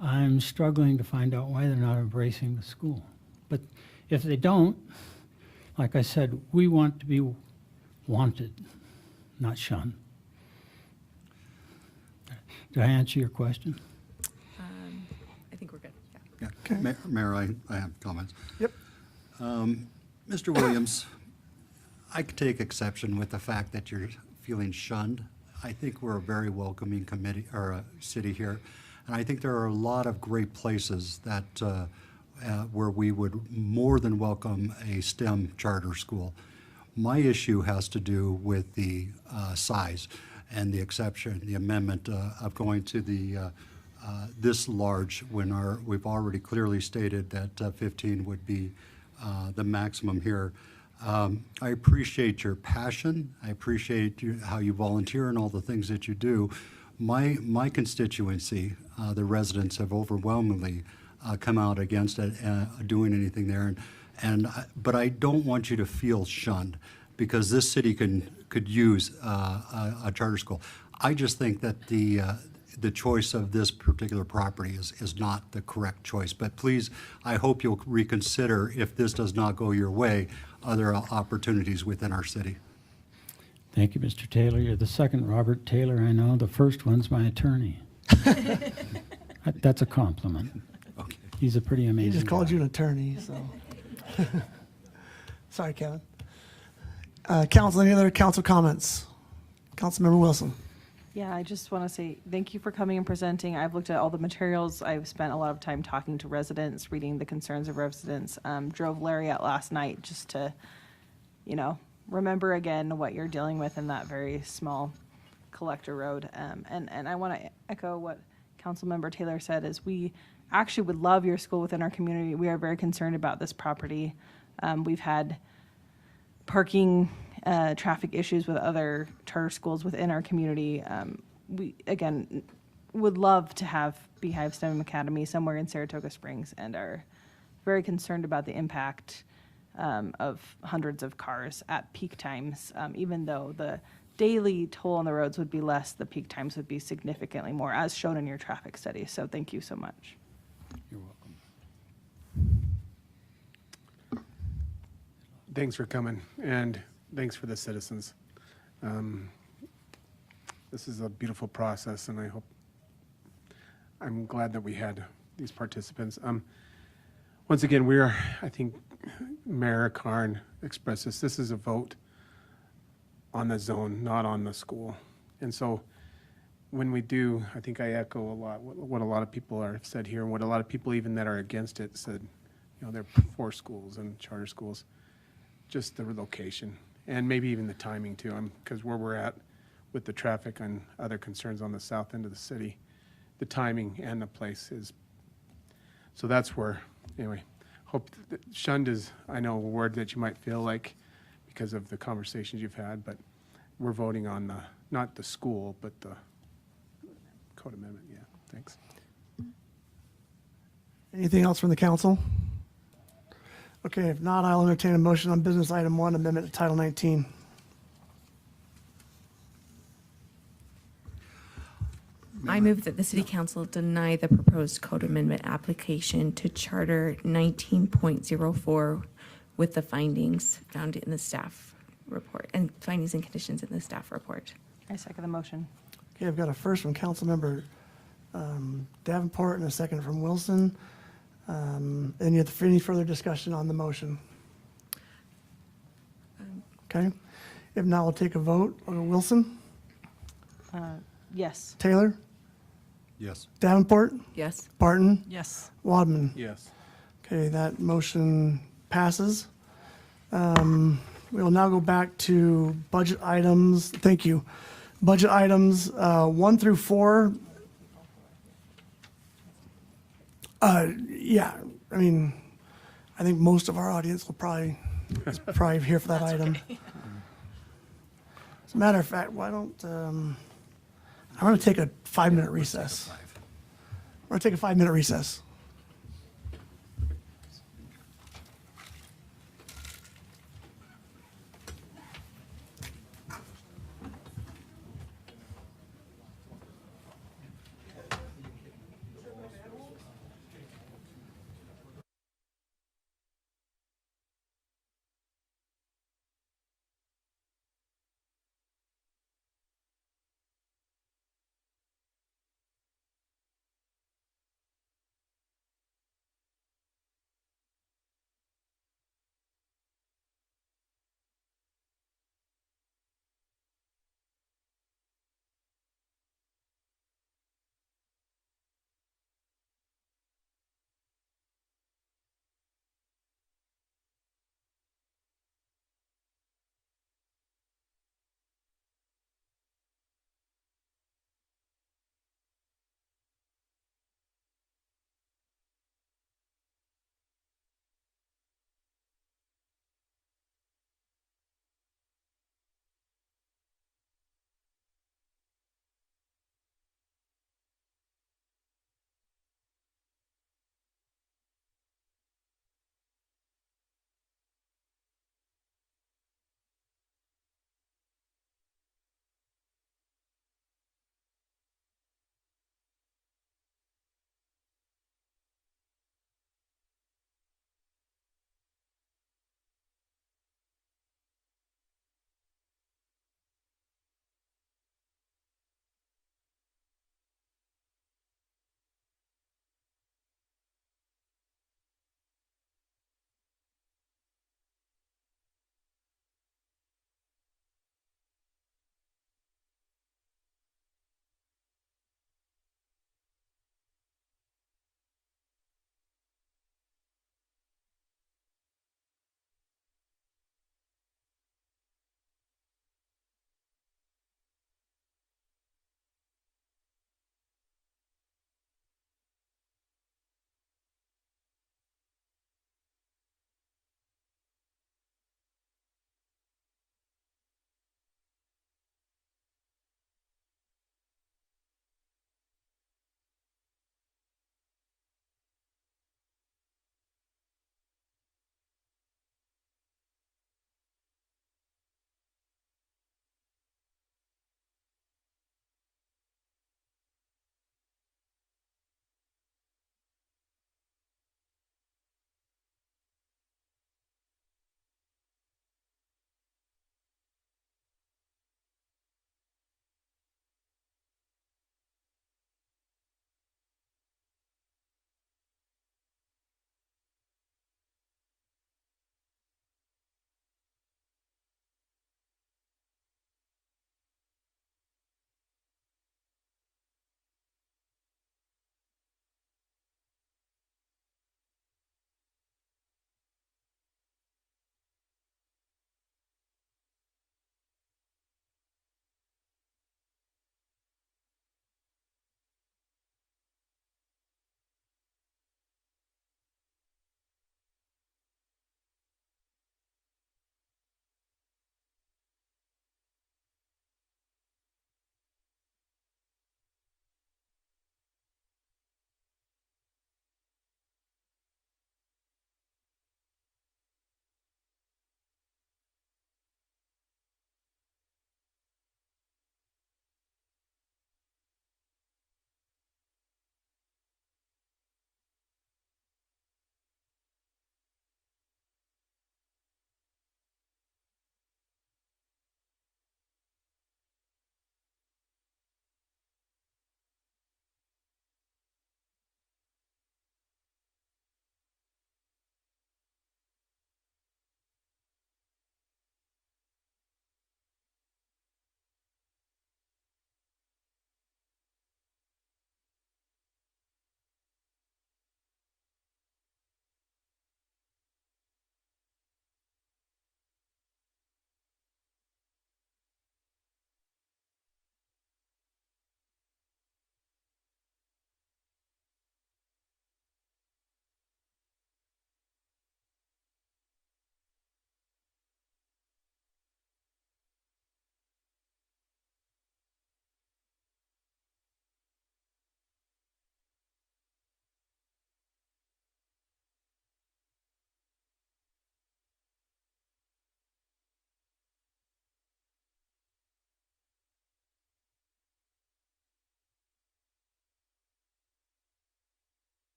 I'm struggling to find out why they're not embracing the school. But if they don't, like I said, we want to be wanted, not shunned. Did I answer your question? I think we're good. Yeah. Okay. Mayor, I have comments. Yep. Mr. Williams, I could take exception with the fact that you're feeling shunned. I think we're a very welcoming committee or a city here, and I think there are a lot of great places that where we would more than welcome a STEM charter school. My issue has to do with the size and the exception, the amendment of going to the this large when we've already clearly stated that 15 would be the maximum here. I appreciate your passion. I appreciate how you volunteer and all the things that you do. My constituency, the residents have overwhelmingly come out against it, doing anything there. But I don't want you to feel shunned because this city could use a charter school. I just think that the choice of this particular property is not the correct choice. But please, I hope you'll reconsider if this does not go your way, other opportunities within our city. Thank you, Mr. Taylor. You're the second Robert Taylor I know. The first one's my attorney. That's a compliment. Okay. He's a pretty amazing He just called guy. you an attorney, so. Sorry, Kevin. Council, any other council comments? Councilmember Wilson. Yeah, I just want to say thank you for coming and presenting. I've looked at all the materials. I've spent a lot of time talking to residents, reading the concerns of residents. Drove Larry out last night just to, remember again what you're dealing with in that very small collector road. And I want to echo what Councilmember Taylor said is we actually would love your school within our community. We are very concerned about this property. We've had parking traffic issues with other charter schools within our community. We, again, would love to have Beehive STEM Academy somewhere in Saratoga Springs and are very concerned about the impact of hundreds of cars at peak times. Even though the daily toll on the roads would be less, the peak times would be significantly more, as shown in your traffic study. So thank you so much. You're welcome. Thanks for coming, and thanks for the citizens. This is a beautiful process, and I'm glad that we had these participants. Once again, I think Mayor Karn expressed this is a vote on the zone, not on the school. And so when we do, I think I echo a lot what a lot of people have said here, and what a lot of people even that are against it said, they're for schools and charter schools. Just the location and maybe even the timing too, because where we're at with the traffic and other concerns on the south end of the city, the timing and the place is, so that's where, anyway, hope that shunned is, I know, a word that you might feel like because of the conversations you've had, but we're voting on not the school, but the code amendment. Yeah, thanks. Anything else from the council? Okay, if not, I'll entertain a motion on business item 1, amendment to Title 19. I move that the city council deny the proposed code amendment application to Charter 19.04 with the findings found in the staff report and findings and conditions in the staff report. I second the motion. Okay, I've got a first from Councilmember Davenport and a second from Wilson. Any further discussion on the motion? Okay. If not, we'll take a vote. Wilson? Yes. Taylor? Yes. Davenport? Yes. Barton? Yes. Wadman? Yes. Okay, that motion passes. We will now go back to budget items. Thank you. Budget items 1 through 4. Yeah, I mean, I think most of our audience will probably here for that item. As a matter of fact, why don't I'm going to take a 5-minute recess. We're going to take a 5-minute recess.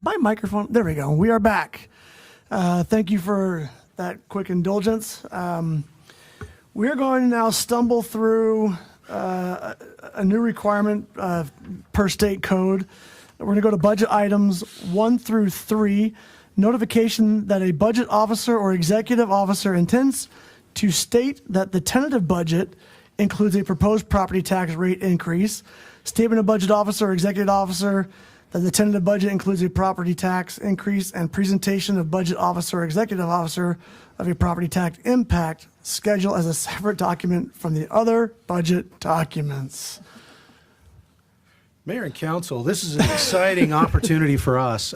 My microphone, there we go. We are back. Thank you for that quick indulgence. We're going to now stumble through a new requirement per state code. We're going to go to budget items 1 through 3. Notification that a budget officer or executive officer intends to state that the tentative budget includes a proposed property tax rate increase. Statement of budget officer or executive officer that the tentative budget includes a property tax increase, and presentation of budget officer or executive officer of a property tax impact schedule as a separate document from the other budget documents. Mayor and council, this is an exciting opportunity for us.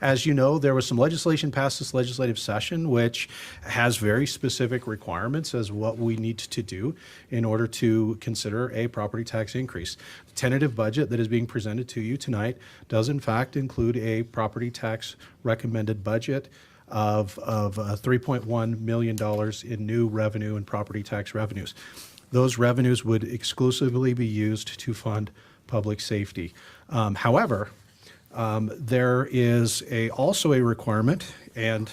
As you know, there was some legislation passed this legislative session, which has very specific requirements as what we need to do in order to consider a property tax increase. The tentative budget that is being presented to you tonight does in fact include a property tax recommended budget of $3.1 million in new revenue and property tax revenues. Those revenues would exclusively be used to fund public safety. However, there is also a requirement, and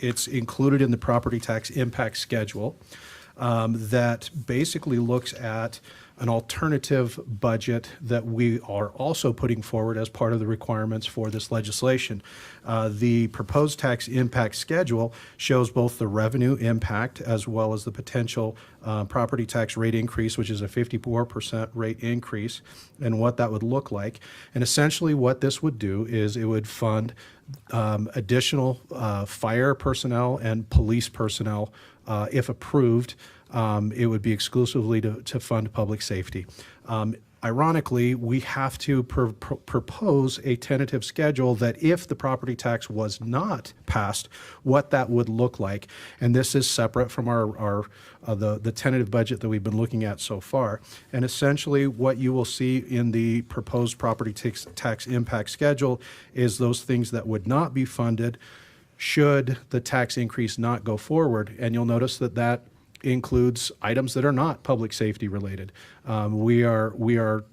it's included in the property tax impact schedule, that basically looks at an alternative budget that we are also putting forward as part of the requirements for this legislation. The proposed tax impact schedule shows both the revenue impact as well as the potential property tax rate increase, which is a 54% rate increase, and what that would look like. And essentially what this would do is it would fund additional fire personnel and police personnel if approved. It would be exclusively to fund public safety. Ironically, we have to propose a tentative schedule that if the property tax was not passed, what that would look like. And this is separate from the tentative budget that we've been looking at so far. And essentially what you will see in the proposed property tax impact schedule is those things that would not be funded should the tax increase not go forward. And you'll notice that includes items that are not public safety related. We are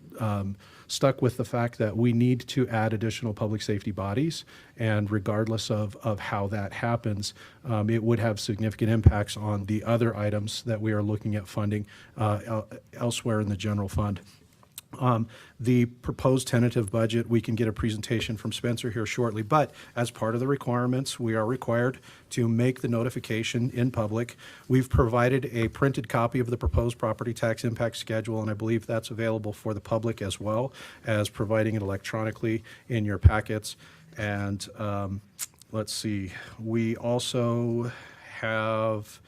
stuck with the fact that we need to add additional public safety bodies, and regardless of how that happens, it would have significant impacts on the other items that we are looking at funding elsewhere in the general fund. The proposed tentative budget, we can get a presentation from Spencer here shortly, but as part of the requirements, we are required to make the notification in public. We've provided a printed copy of the proposed property tax impact schedule, and I believe that's available for the public as well as providing it electronically in your packets. And let's see, we also have,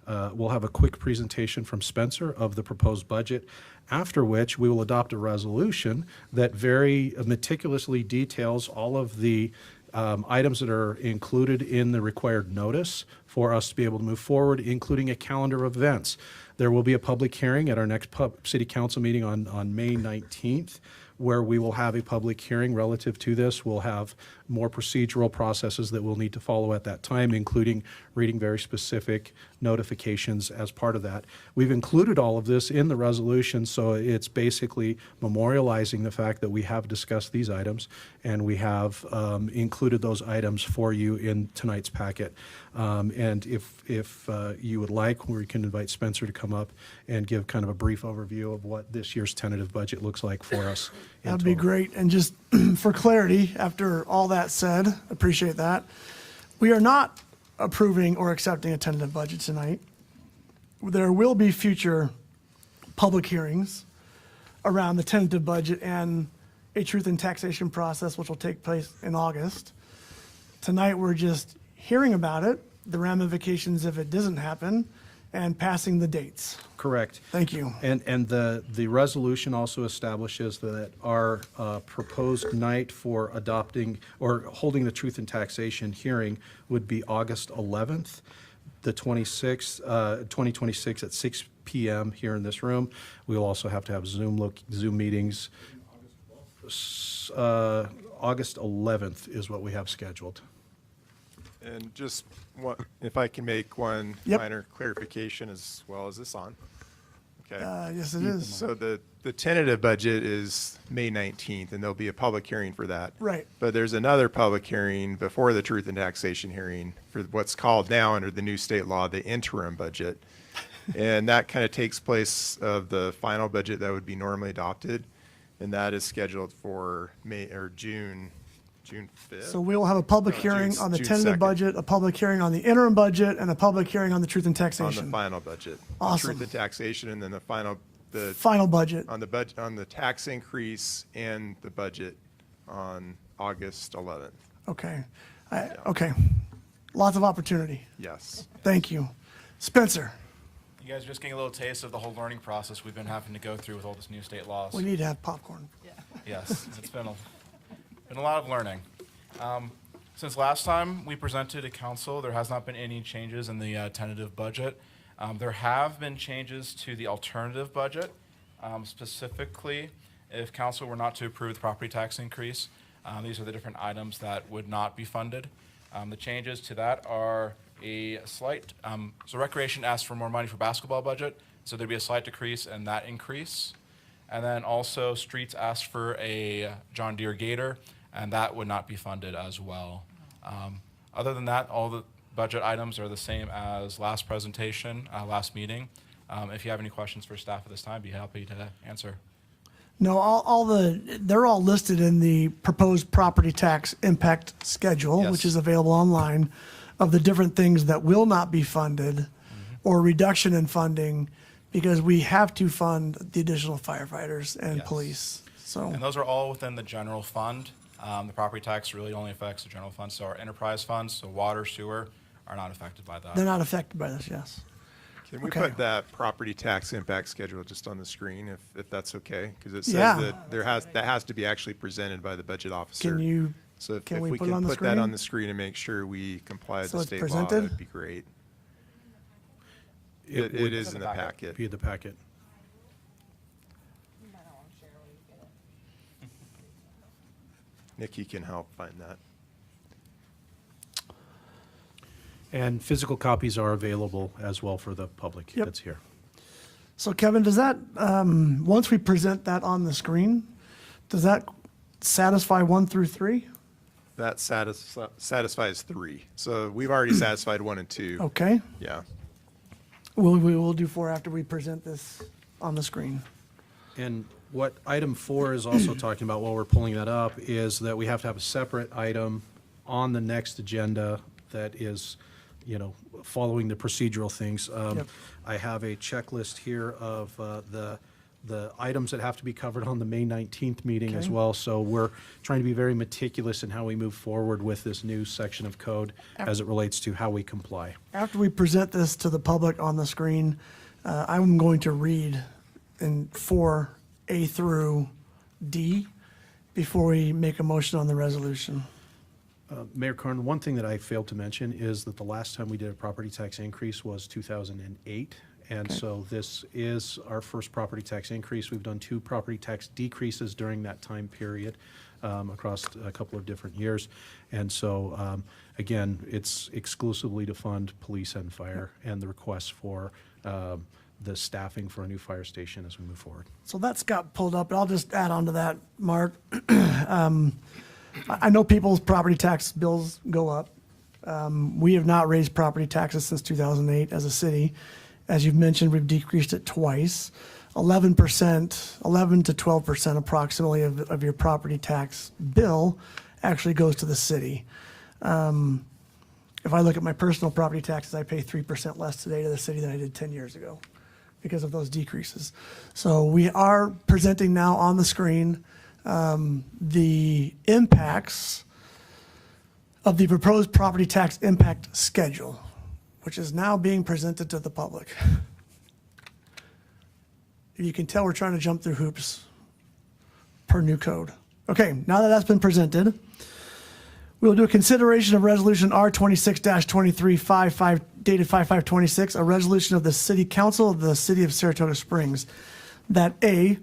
we'll have a quick presentation from Spencer of the proposed budget, after which we will adopt a resolution that very meticulously details all of the items that are included in the required notice for us to be able to move forward, including a calendar of events. There will be a public hearing at our next city council meeting on May 19th, where we will have a public hearing relative to this. We'll have more procedural processes that we'll need to follow at that time, including reading very specific notifications as part of that. We've included all of this in the resolution, so it's basically memorializing the fact that we have discussed these items, and we have included those items for you in tonight's packet. And if you would like, we can invite Spencer to come up and give kind of a brief overview of what this year's tentative budget looks like for us. That'd be great. And just for clarity, after all that said, appreciate that. We are not approving or accepting a tentative budget tonight. There will be future public hearings around the tentative budget and a truth in taxation process, which will take place in August. Tonight, we're just hearing about it, the ramifications if it doesn't happen, and passing the dates. Correct. Thank you. And the resolution also establishes that our proposed night for adopting or holding the truth in taxation hearing would be August 11th, the 26th, 2026 at 6 p.m. here in this room. We will also have to have Zoom meetings. August 11th is what we have scheduled. And just one, if I can make one Yep. minor clarification as well. Is this on? Okay. Yes, it is. So the tentative budget is May 19th, and there'll be a public hearing for that. Right. But there's another public hearing before the truth and taxation hearing for what's called now under the new state law, the interim budget. And that kind of takes place of the final budget that would be normally adopted. And that is scheduled for June 5th. So we will have a public No, hearing June- on the June tentative 2nd. budget, a public hearing on the interim budget, and a public hearing on the truth and On taxation. the final budget. Awesome. Truth and taxation, and then the Final budget. on the budget, on the tax increase and the budget on August 11th. Okay. Okay. Lots of opportunity. Yes. Thank you. Spencer, You guys are just getting a little taste of the whole learning process we've been having to go through with all this new state laws. we need to have popcorn. Yes, it's been a lot of learning. Since last time we presented to council, there has not been any changes in the tentative budget. There have been changes to the alternative budget. Specifically, if council were not to approve the property tax increase, these are the different items that would not be funded. The changes to that are a slight, so recreation asked for more money for basketball budget, so there'd be a slight decrease in that increase. And then also streets asked for a John Deere Gator, and that would not be funded as well. Other than that, all the budget items are the same as last presentation, last meeting. If you have any questions for staff at this time, I'd be happy to answer. No, they're all listed in the proposed property tax impact schedule, Yes. which is available online, of the different things that will not be funded or reduction in funding because we have to fund the additional firefighters and Yes. police. So, And those are all within the general fund. The property tax really only affects the general fund, so our enterprise funds, so water, sewer, are not affected by that. they're not affected by this, yes. Can we Okay. put that property tax impact schedule just on the screen if that's okay? Because it says Yeah. that that has to be actually presented by the budget officer. Can you, So if can if we we put it on can the put that screen? on the screen and make sure we comply with So the it's state law, presented? that'd be great. It is in the packet. Be in the packet. Nikki can help find that. And physical copies are available as well for the public Yep. that's here. so Kevin, does that, once we present that on the screen, does that satisfy 1 through 3? That satisfies 3. So we've already satisfied 1 and 2. Okay. Yeah. We will do 4 after we present this on the screen. And what item 4 is also talking about while we're pulling that up is that we have to have a separate item on the next agenda that is, following the procedural things. Yep. I have a checklist here of the items that have to be covered on the May 19th meeting as Okay. well. So we're trying to be very meticulous in how we move forward with this new section of code as it relates to how we comply. After we present this to the public on the screen, I'm going to read in 4A through D before we make a motion on the resolution. Mayor Karn, one thing that I failed to mention is that the last time we did a property tax increase was 2008. And Okay. so this is our first property tax increase. We've done 2 property tax decreases during that time period across a couple of different years. And so, again, it's exclusively to fund police and fire and the requests for the staffing for a new fire station as we move forward. So that's got pulled up, but I'll just add on to that, Mark. I know people's property tax bills go up. We have not raised property taxes since 2008 as a city. As you've mentioned, we've decreased it twice. 11%, 11 to 12% approximately of your property tax bill actually goes to the city. If I look at my personal property taxes, I pay 3% less today to the city than I did 10 years ago because of those decreases. So we are presenting now on the screen the impacts of the proposed property tax impact schedule, which is now being presented to the public. You can tell we're trying to jump through hoops per new code. Okay, now that that's been presented, we'll do a consideration of resolution R26-2355 dated 5/5/26, a resolution of the City Council of the City of Saratoga Springs that a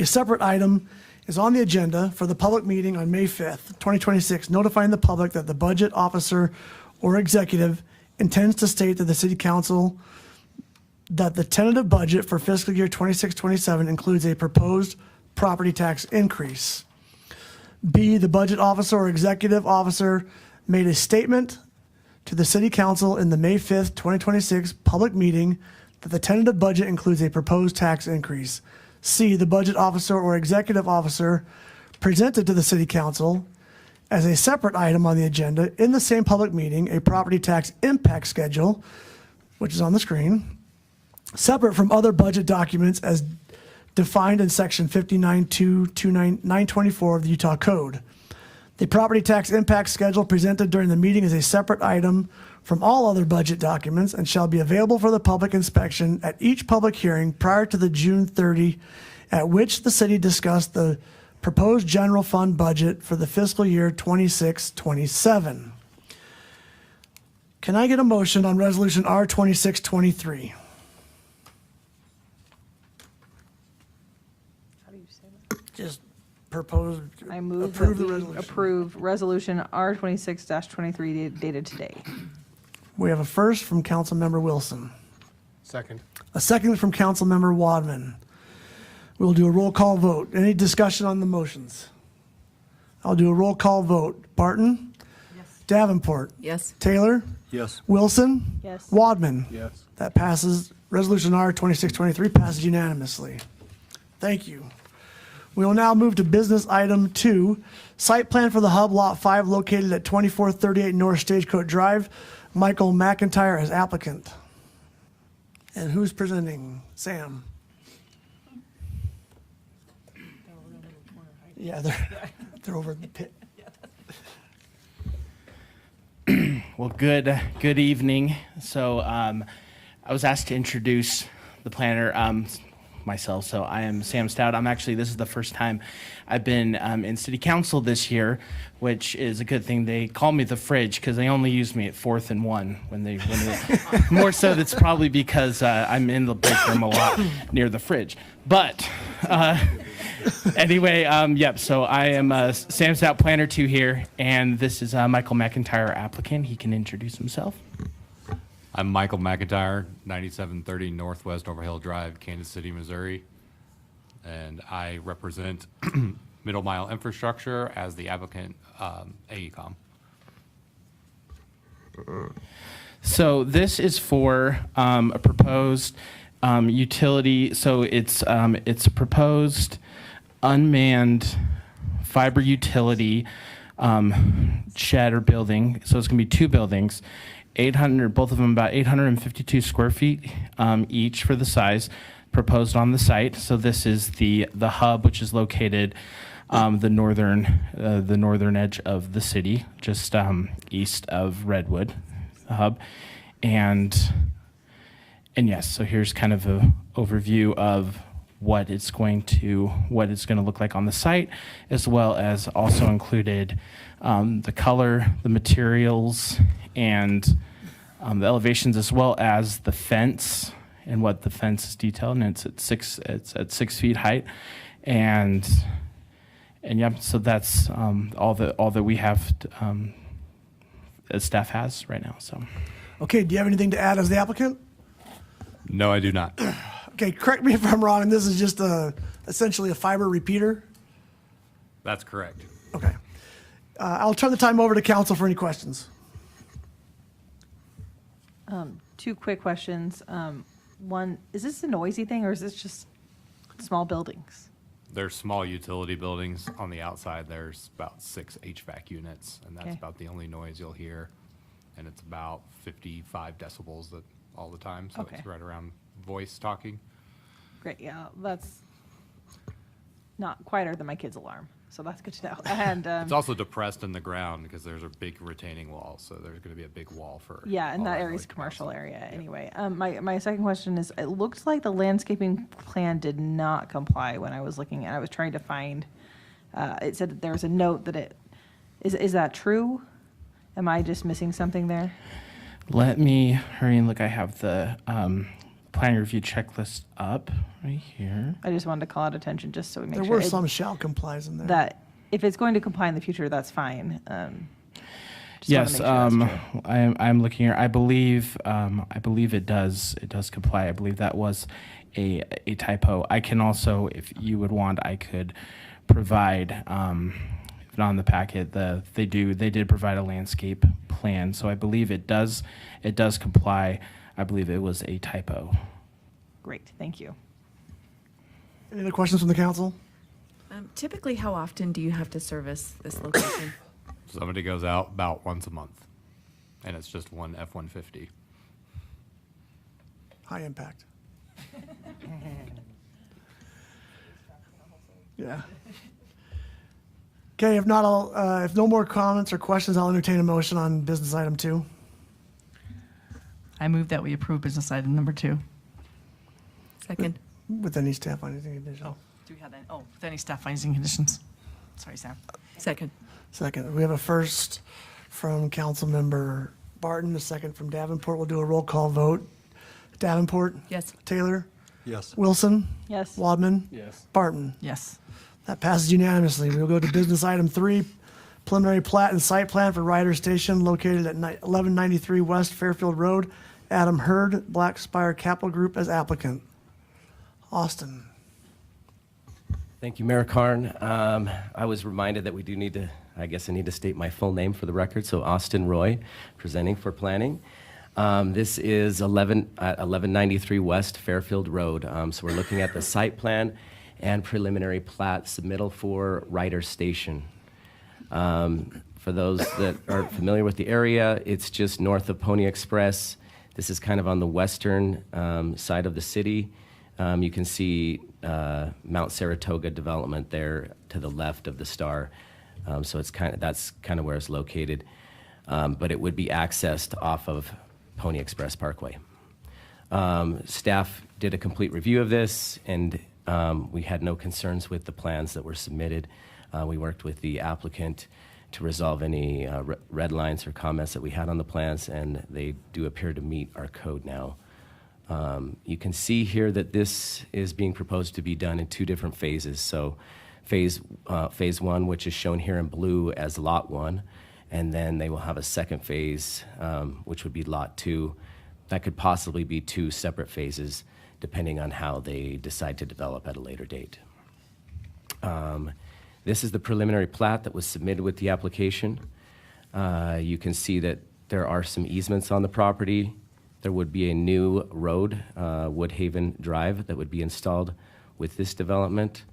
separate item is on the agenda for the public meeting on May 5th, 2026, notifying the public that the budget officer or executive intends to state that the City Council that the tentative budget for fiscal year 26-27 includes a proposed property tax increase. B, the budget officer or executive officer made a statement to the city council in the May 5th, 2026 public meeting that the tentative budget includes a proposed tax increase. C, the budget officer or executive officer presented to the city council as a separate item on the agenda in the same public meeting, a property tax impact schedule, which is on the screen, separate from other budget documents as defined in section 59.2.924 of the Utah Code. The property tax impact schedule presented during the meeting is a separate item from all other budget documents and shall be available for the public inspection at each public hearing prior to the June 30, at which the city discussed the proposed general fund budget for the fiscal year 26-27. Can I get a motion on resolution R 2623? How do you say that? Just propose, I move approve that the we resolution. approve resolution R 26-23 dated today. We have a first from Councilmember Wilson. Second. A second from Councilmember Wadman. We'll do a roll call vote. Any discussion on the motions? I'll do a roll call vote. Barton? Yes. Davenport? Yes. Taylor? Yes. Wilson? Yes. Wadman? Yes. That passes. Resolution R 2623 passes unanimously. Thank you. We will now move to business item 2, site plan for the hub lot 5 located at 2438 North Stagecoach Drive. Michael McIntyre as applicant. And who's presenting? Sam. Yeah, they're over in the pit. Well, good evening. So I was asked to introduce the planner myself. So I am Sam Stout. This is the first time I've been in city council this year, which is a good thing. They call me the fridge because they only use me at 4th and 1 when they more so that's probably because I'm in the break room a lot near the fridge. But anyway, yep, so I am Sam Stout, Planner 2 here, and this is Michael McIntyre, applicant. He can introduce himself. I'm Michael McIntyre, 9730 Northwest Overhill Drive, Kansas City, Missouri, and I represent Middle Mile Infrastructure as the applicant, AECOM. So this is for a proposed utility. So it's a proposed unmanned fiber utility shed or building. So it's going to be 2 buildings, 800, both of them about 852 square feet each for the size proposed on the site. So this is the hub, which is located the northern edge of the city, just east of Redwood, the hub, and yes. So here's kind of an overview of what it's going to look like on the site, as well as also included the color, the materials, and the elevations, as well as the fence and what the fence is detailed. And it's at 6 feet height, and yep. So that's all that we have as staff has right now. So. Okay, do you have anything to add as the applicant? No, I do not. Okay, correct me if I'm wrong, and this is just essentially a fiber repeater? That's correct. Okay. I'll turn the time over to council for any questions. 2 quick questions. One, is this a noisy thing or is this just small buildings? There's small utility buildings on the outside. There's about 6 HVAC units, and that's Okay. about the only noise you'll hear. And it's about 55 decibels all the time, so Okay. it's right around voice talking. Great, yeah, that's not quieter than my kid's alarm, so that's good to know. And It's also depressed in the ground because there's a big retaining wall, so there's going to be a big wall for. yeah, and all that that area's noise. commercial area anyway. My second question is, it looks like the landscaping plan did not comply when I was looking at. I was trying to find. It said that there was a note that it is that true? Am I just missing something there? Let me hurry and look. I have the planning review checklist up right here. I just wanted to call out attention just so we make There sure. were some shall complies in there. That if it's going to comply in the future, that's fine. Yes, wanna make sure that's true. I'm looking here. I believe it does comply. I believe that was a typo. I can also, if you would want, I could provide, if not in the packet, they did provide a landscape plan. So I believe it does comply. I believe it was a typo. Great, thank you. Any other questions from the council? Typically, how often do you have to service this location? Somebody goes out about once a month, and it's just one F-150. High impact. Yeah. Okay, if not, if no more comments or questions, I'll entertain a motion on business item 2. I move that we approve business item number 2. Second. With any staff on anything additional. Do we have that? Oh, with any staff findings and conditions? Sorry, Sam. Second. Second. We have a first from Councilmember Barton, a second from Davenport. We'll do a roll call vote. Davenport? Yes. Taylor? Yes. Wilson? Yes. Wadman? Yes. Barton? Yes. That passes unanimously. We'll go to business item 3, preliminary plat and site plan for Ryder Station located at 1193 West Fairfield Road. Adam Hurd, Black Spire Capital Group as applicant. Austin. Thank you, Mayor Karn. I was reminded that we do need to, I guess I need to state my full name for the record. So Austin Roy, presenting for planning. This is 1193 West Fairfield Road. So we're looking at the site plan and preliminary plat submittal for Ryder Station. For those that aren't familiar with the area, it's just north of Pony Express. This is kind of on the western side of the city. You can see Mount Saratoga development there to the left of the star. So that's kind of where it's located. But it would be accessed off of Pony Express Parkway. Staff did a complete review of this, and we had no concerns with the plans that were submitted. We worked with the applicant to resolve any red lines or comments that we had on the plans, and they do appear to meet our code now. You can see here that this is being proposed to be done in 2 different phases. So phase 1, which is shown here in blue as lot 1, and then they will have a second phase, which would be lot 2. That could possibly be 2 separate phases, depending on how they decide to develop at a later date. This is the preliminary plat that was submitted with the application. You can see that there are some easements on the property. There would be a new road, Woodhaven Drive, that would be installed with this development.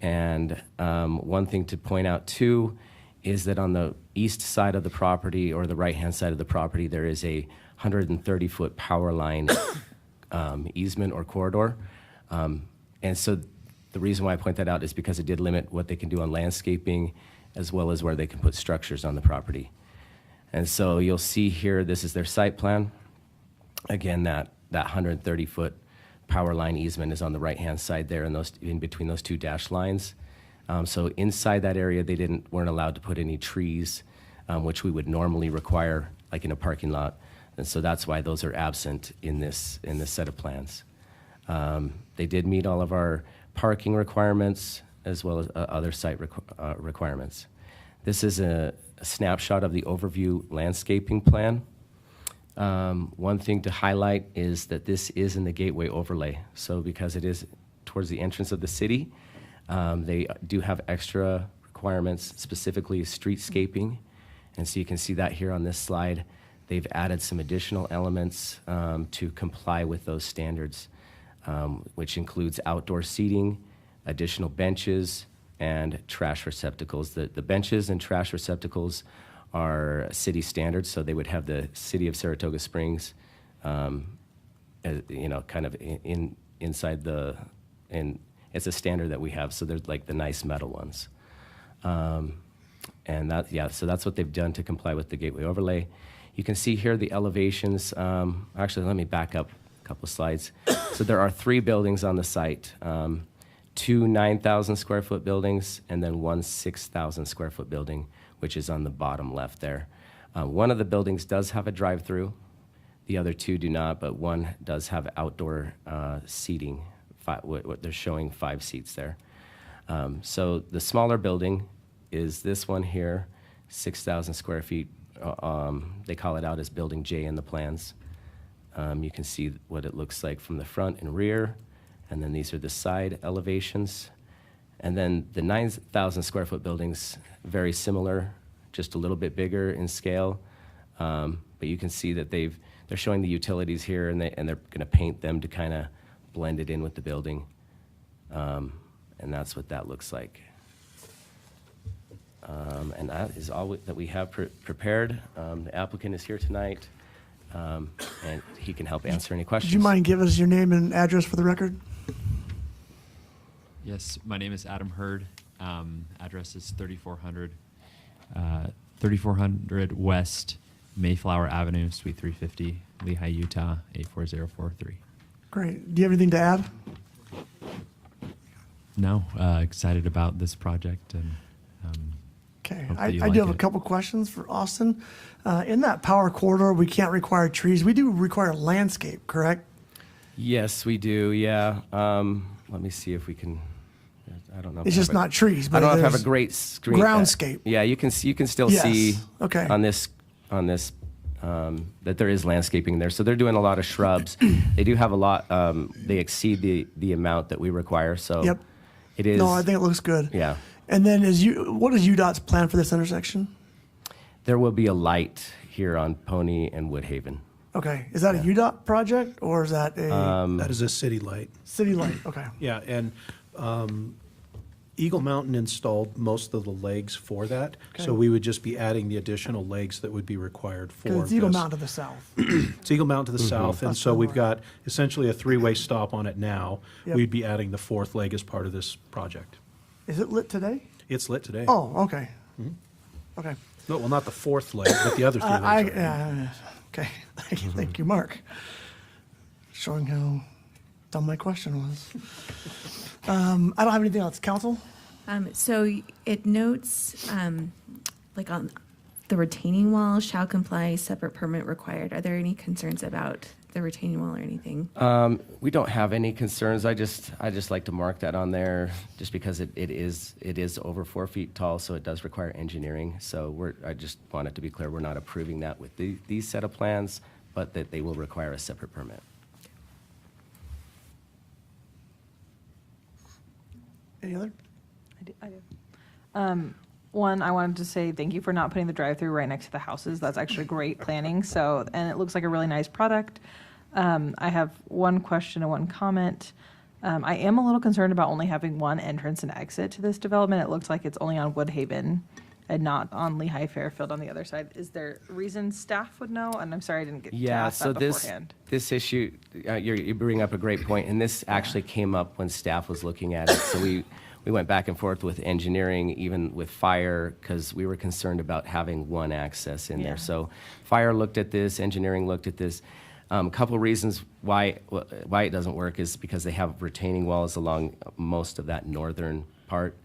And one thing to point out too is that on the east side of the property, or the right-hand side of the property, there is a 130-foot power line easement or corridor. And so the reason why I point that out is because it did limit what they can do on landscaping, as well as where they can put structures on the property. And so you'll see here, this is their site plan. Again, that 130-foot power line easement is on the right-hand side there, and in between those 2 dashed lines. So inside that area, they weren't allowed to put any trees, which we would normally require, like in a parking lot. And so that's why those are absent in this set of plans. They did meet all of our parking requirements, as well as other site requirements. This is a snapshot of the overview landscaping plan. One thing to highlight is that this is in the gateway overlay. So because it is towards the entrance of the city, they do have extra requirements, specifically streetscaping. And so you can see that here on this slide. They've added some additional elements to comply with those standards, which includes outdoor seating, additional benches, and trash receptacles. The benches and trash receptacles are city standards, so they would have the city of Saratoga Springs, kind of inside it's a standard that we have, so they're like the nice metal ones. So that's what they've done to comply with the gateway overlay. You can see here the elevations. Actually, let me back up a couple slides. So there are 3 buildings on the site, 2 9,000 square foot buildings, and then 1 6,000 square foot building, which is on the bottom left there. One of the buildings does have a drive-through. The other 2 do not, but one does have outdoor seating. They're showing 5 seats there. So the smaller building is this one here, 6,000 square feet, they call it out as Building J in the plans. You can see what it looks like from the front and rear, and then these are the side elevations. And then the 9,000 square foot building's very similar, just a little bit bigger in scale. But you can see that they're showing the utilities here, and they're going to paint them to kind of blend it in with the building. And that's what that looks like. And that is all that we have prepared. The applicant is here tonight, and he can help answer any questions. Would you mind giving us your name and address for the record? Yes, my name is Adam Hurd. Address is 3400 West Mayflower Avenue, Suite 350, Lehigh, Utah, 84043. Great. Do you have anything to add? No, excited about this project and Okay, hope that I you do like have a it. couple questions for Austin. In that power corridor, we can't require trees. We do require landscape, correct? Yes, we do, yeah. Let me see if we can, I don't know. if It's I just have a- not trees, but I don't know if I have there's a great screen. groundscape. Yeah, you can still Yes, see okay. on this, that there is landscaping there. So they're doing a lot of shrubs. They do have a lot, they exceed the amount that we require, so. Yep. It is. No, I think it looks good. Yeah. And then what is UDOT's plan for this intersection? There will be a light here on Pony and Woodhaven. Okay, is that a UDOT project or is that a That is a city light. city light? Okay. Yeah, and Eagle Mountain installed most of the legs for that. So Okay. we would just be adding the additional legs that would be required for Because it's Eagle this. Mountain to the south. It's Eagle Mountain to the south, and That's so the we've north. got essentially a three-way stop on it now. Yep. We'd be adding the fourth leg as part of this project. Is it lit today? It's lit today. Oh, okay. Okay. No, well, not the fourth leg, but the other three legs. Okay. Thank you, Mark. Showing how dumb my question was. I don't have anything else. Council? So it notes, like on the retaining wall shall comply, separate permit required. Are there any concerns about the retaining wall or anything? We don't have any concerns. I just like to mark that on there, just because it is over 4 feet tall, so it does require engineering. So I just want it to be clear, we're not approving that with these set of plans, but that they will require a separate permit. Any other? I do. One, I wanted to say thank you for not putting the drive-through right next to the houses. That's actually great planning. So, and it looks like a really nice product. I have one question and one comment. I am a little concerned about only having one entrance and exit to this development. It looks like it's only on Woodhaven and not on Lehigh Fairfield on the other side. Is there reasons staff would know? And I'm sorry I didn't get to Yeah, ask so that this beforehand. issue, you bring up a great point, and this actually came up when staff was looking at it. So we went back and forth with engineering, even with fire, because we were concerned about having one access in Yeah. there. So fire looked at this, engineering looked at this. A couple reasons why it doesn't work is because they have retaining walls along most of that northern part,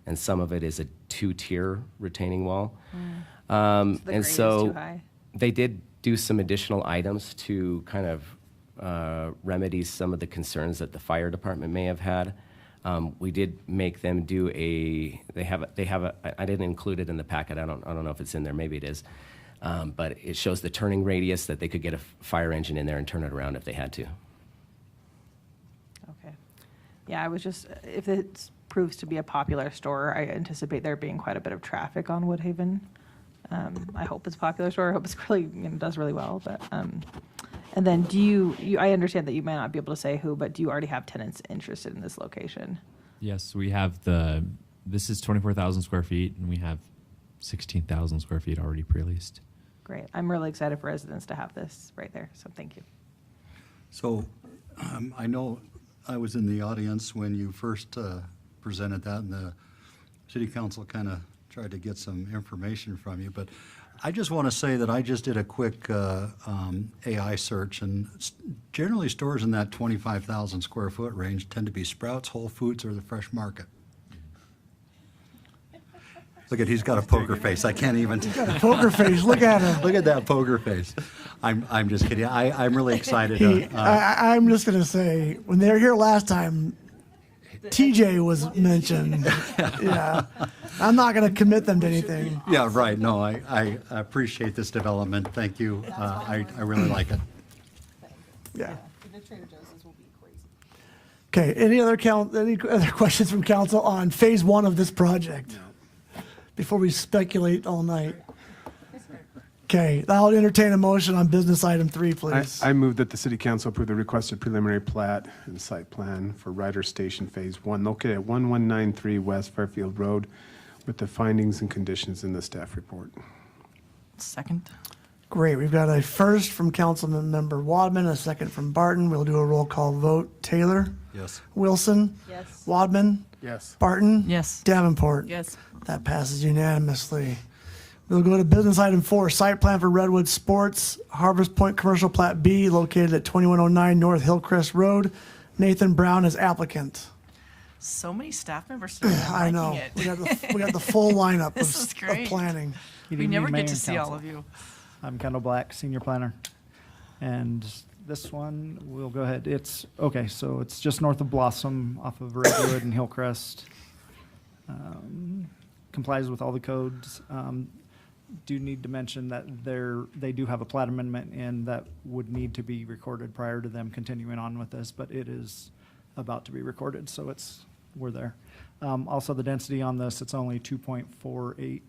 and some of it is a two-tier retaining wall. So the grade And is so too high. they did do some additional items to kind of remedy some of the concerns that the fire department may have had. We did make them do they have a, I didn't include it in the packet. I don't know if it's in there. Maybe it is. But it shows the turning radius that they could get a fire engine in there and turn it around if they had to. Okay. Yeah, I was just, if it proves to be a popular store, I anticipate there being quite a bit of traffic on Woodhaven. I hope it's a popular store. I hope it's really, does really well. But and then I understand that you may not be able to say who, but do you already have tenants interested in this location? Yes, we have this is 24,000 square feet, and we have 16,000 square feet already pre-leased. Great. I'm really excited for residents to have this right there. So thank you. So I know I was in the audience when you first presented that, and the city council kind of tried to get some information from you. But I just want to say that I just did a quick AI search, and generally stores in that 25,000 square foot range tend to be Sprouts, Whole Foods, or the Fresh Market. Look at, he's got a poker face. I can't even. He's got a poker face. Look at him. Look at that poker face. I'm just kidding. I'm really excited. I'm just going to say, when they were here last time, TJ was mentioned. Yeah. I'm not going to commit them to anything. Yeah, right. No, I appreciate this development. Thank you. I really like it. Yeah. The Trader Joe's will be crazy. Okay, any other questions from council on phase 1 of this project? Before we speculate all night. Okay, I'll entertain a motion on business item 3, please. I move that the city council approve the requested preliminary plat and site plan for Ryder Station Phase 1 located at 1193 West Fairfield Road with the findings and conditions in the staff report. Second. Great, we've got a first from Councilman Member Wadman, a second from Barton. We'll do a roll call vote. Taylor? Yes. Wilson? Yes. Wadman? Yes. Barton? Yes. Davenport? Yes. That passes unanimously. We'll go to business item 4, site plan for Redwood Sports, Harvest Point Commercial Plat B, located at 2109 North Hillcrest Road. Nathan Brown is applicant. So many staff members today. I I'm know. liking it. We got the full lineup This is of great. planning. We never get to see all of you. I'm Kendall Black, senior planner. And this one, we'll go ahead. It's, okay, so it's just north of Blossom off of Redwood and Hillcrest. Complies with all the codes. Do need to mention that they do have a plat amendment in that would need to be recorded prior to them continuing on with this, but it is about to be recorded, so we're there. Also, the density on this, it's only 2.48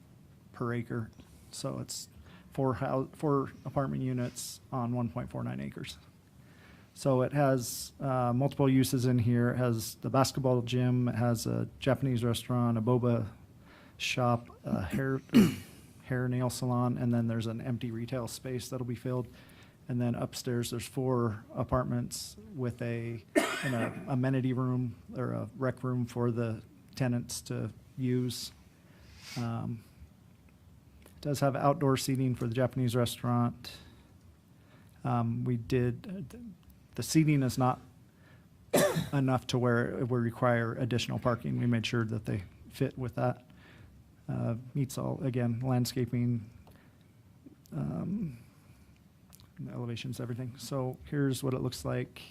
per acre, so it's four apartment units on 1.49 acres. So it has multiple uses in here. It has the basketball gym, it has a Japanese restaurant, a boba shop, a hair nail salon, and then there's an empty retail space that'll be filled. And then upstairs, there's 4 apartments with an amenity room or a rec room for the tenants to use. It does have outdoor seating for the Japanese restaurant. The seating is not enough to where it would require additional parking. We made sure that they fit with that. Meets all, again, landscaping, elevations, everything. So here's what it looks like.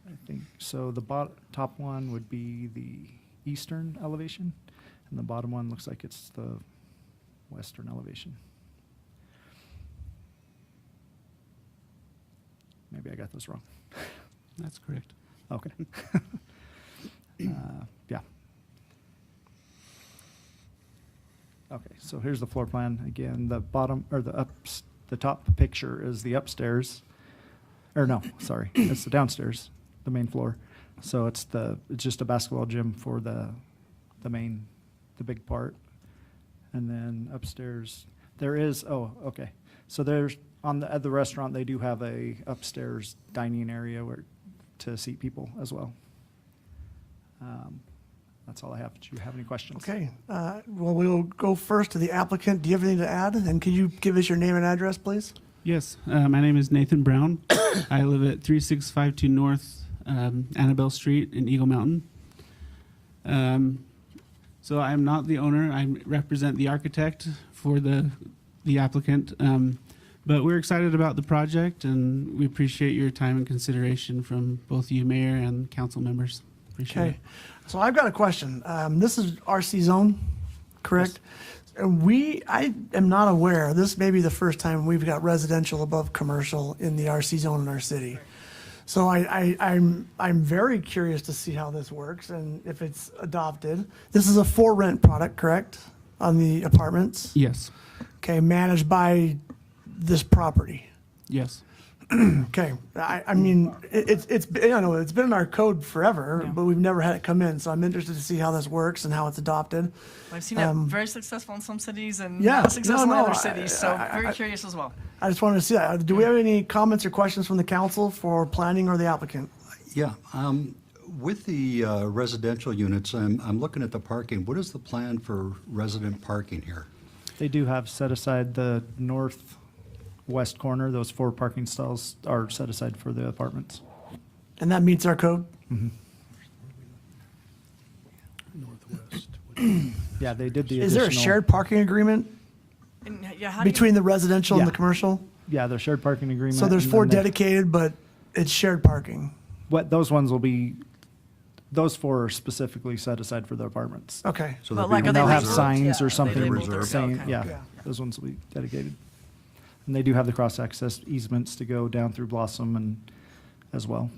I think, so the top one would be the eastern elevation, and the bottom one looks like it's the western elevation. Maybe I got this wrong. That's correct. Okay. Yeah. Okay, so here's the floor plan. Again, the bottom, or the top picture is the upstairs. Or no, sorry, it's the downstairs, the main floor. So it's just a basketball gym for the big part. And then upstairs, there is, okay. So there's, at the restaurant, they do have a upstairs dining area to seat people as well. That's all I have. Do you have any questions? Okay, well, we'll go first to the applicant. Do you have anything to add? And can you give us your name and address, please? Yes, my name is Nathan Brown. I live at 3652 North Annabelle Street in Eagle Mountain. So I'm not the owner. I represent the architect for the applicant. But we're excited about the project, and we appreciate your time and consideration from both you, Mayor, and council members. Appreciate it. So I've got a question. This is RC zone, correct? Yes. And I am not aware, this may be the first time we've got residential above commercial in the RC zone in our city. So I'm very curious to see how this works and if it's adopted. This is a for rent product, correct? On the apartments? Yes. Okay, managed by this property. Yes. Okay, I mean, it's been in our code forever, but we've never had it come in. So I'm interested to see how this works and how it's adopted. I've seen it very successful in some cities and Yeah, not successful in no, other cities. So very curious as well. I just wanted to see that. Do we have any comments or questions from the council for planning or the applicant? Yeah, with the residential units, I'm looking at the parking. What is the plan for resident parking here? They do have set aside the northwest corner. Those 4 parking stalls are set aside for the apartments. And that meets our code? Mm-hmm. Northwest. Yeah, they did the Is there a shared parking agreement between the residential and the commercial? Yeah, the shared parking agreement. So there's and 4 then dedicated, but it's shared parking. Those ones will be Those 4 are specifically set aside for the apartments. Okay. So But they'll like, be are they They'll have labeled? signs Yeah, or are they something labeled or- saying, okay. yeah, Yeah. those ones will be dedicated. And they do have the cross-access easements to go down through Blossom and as well.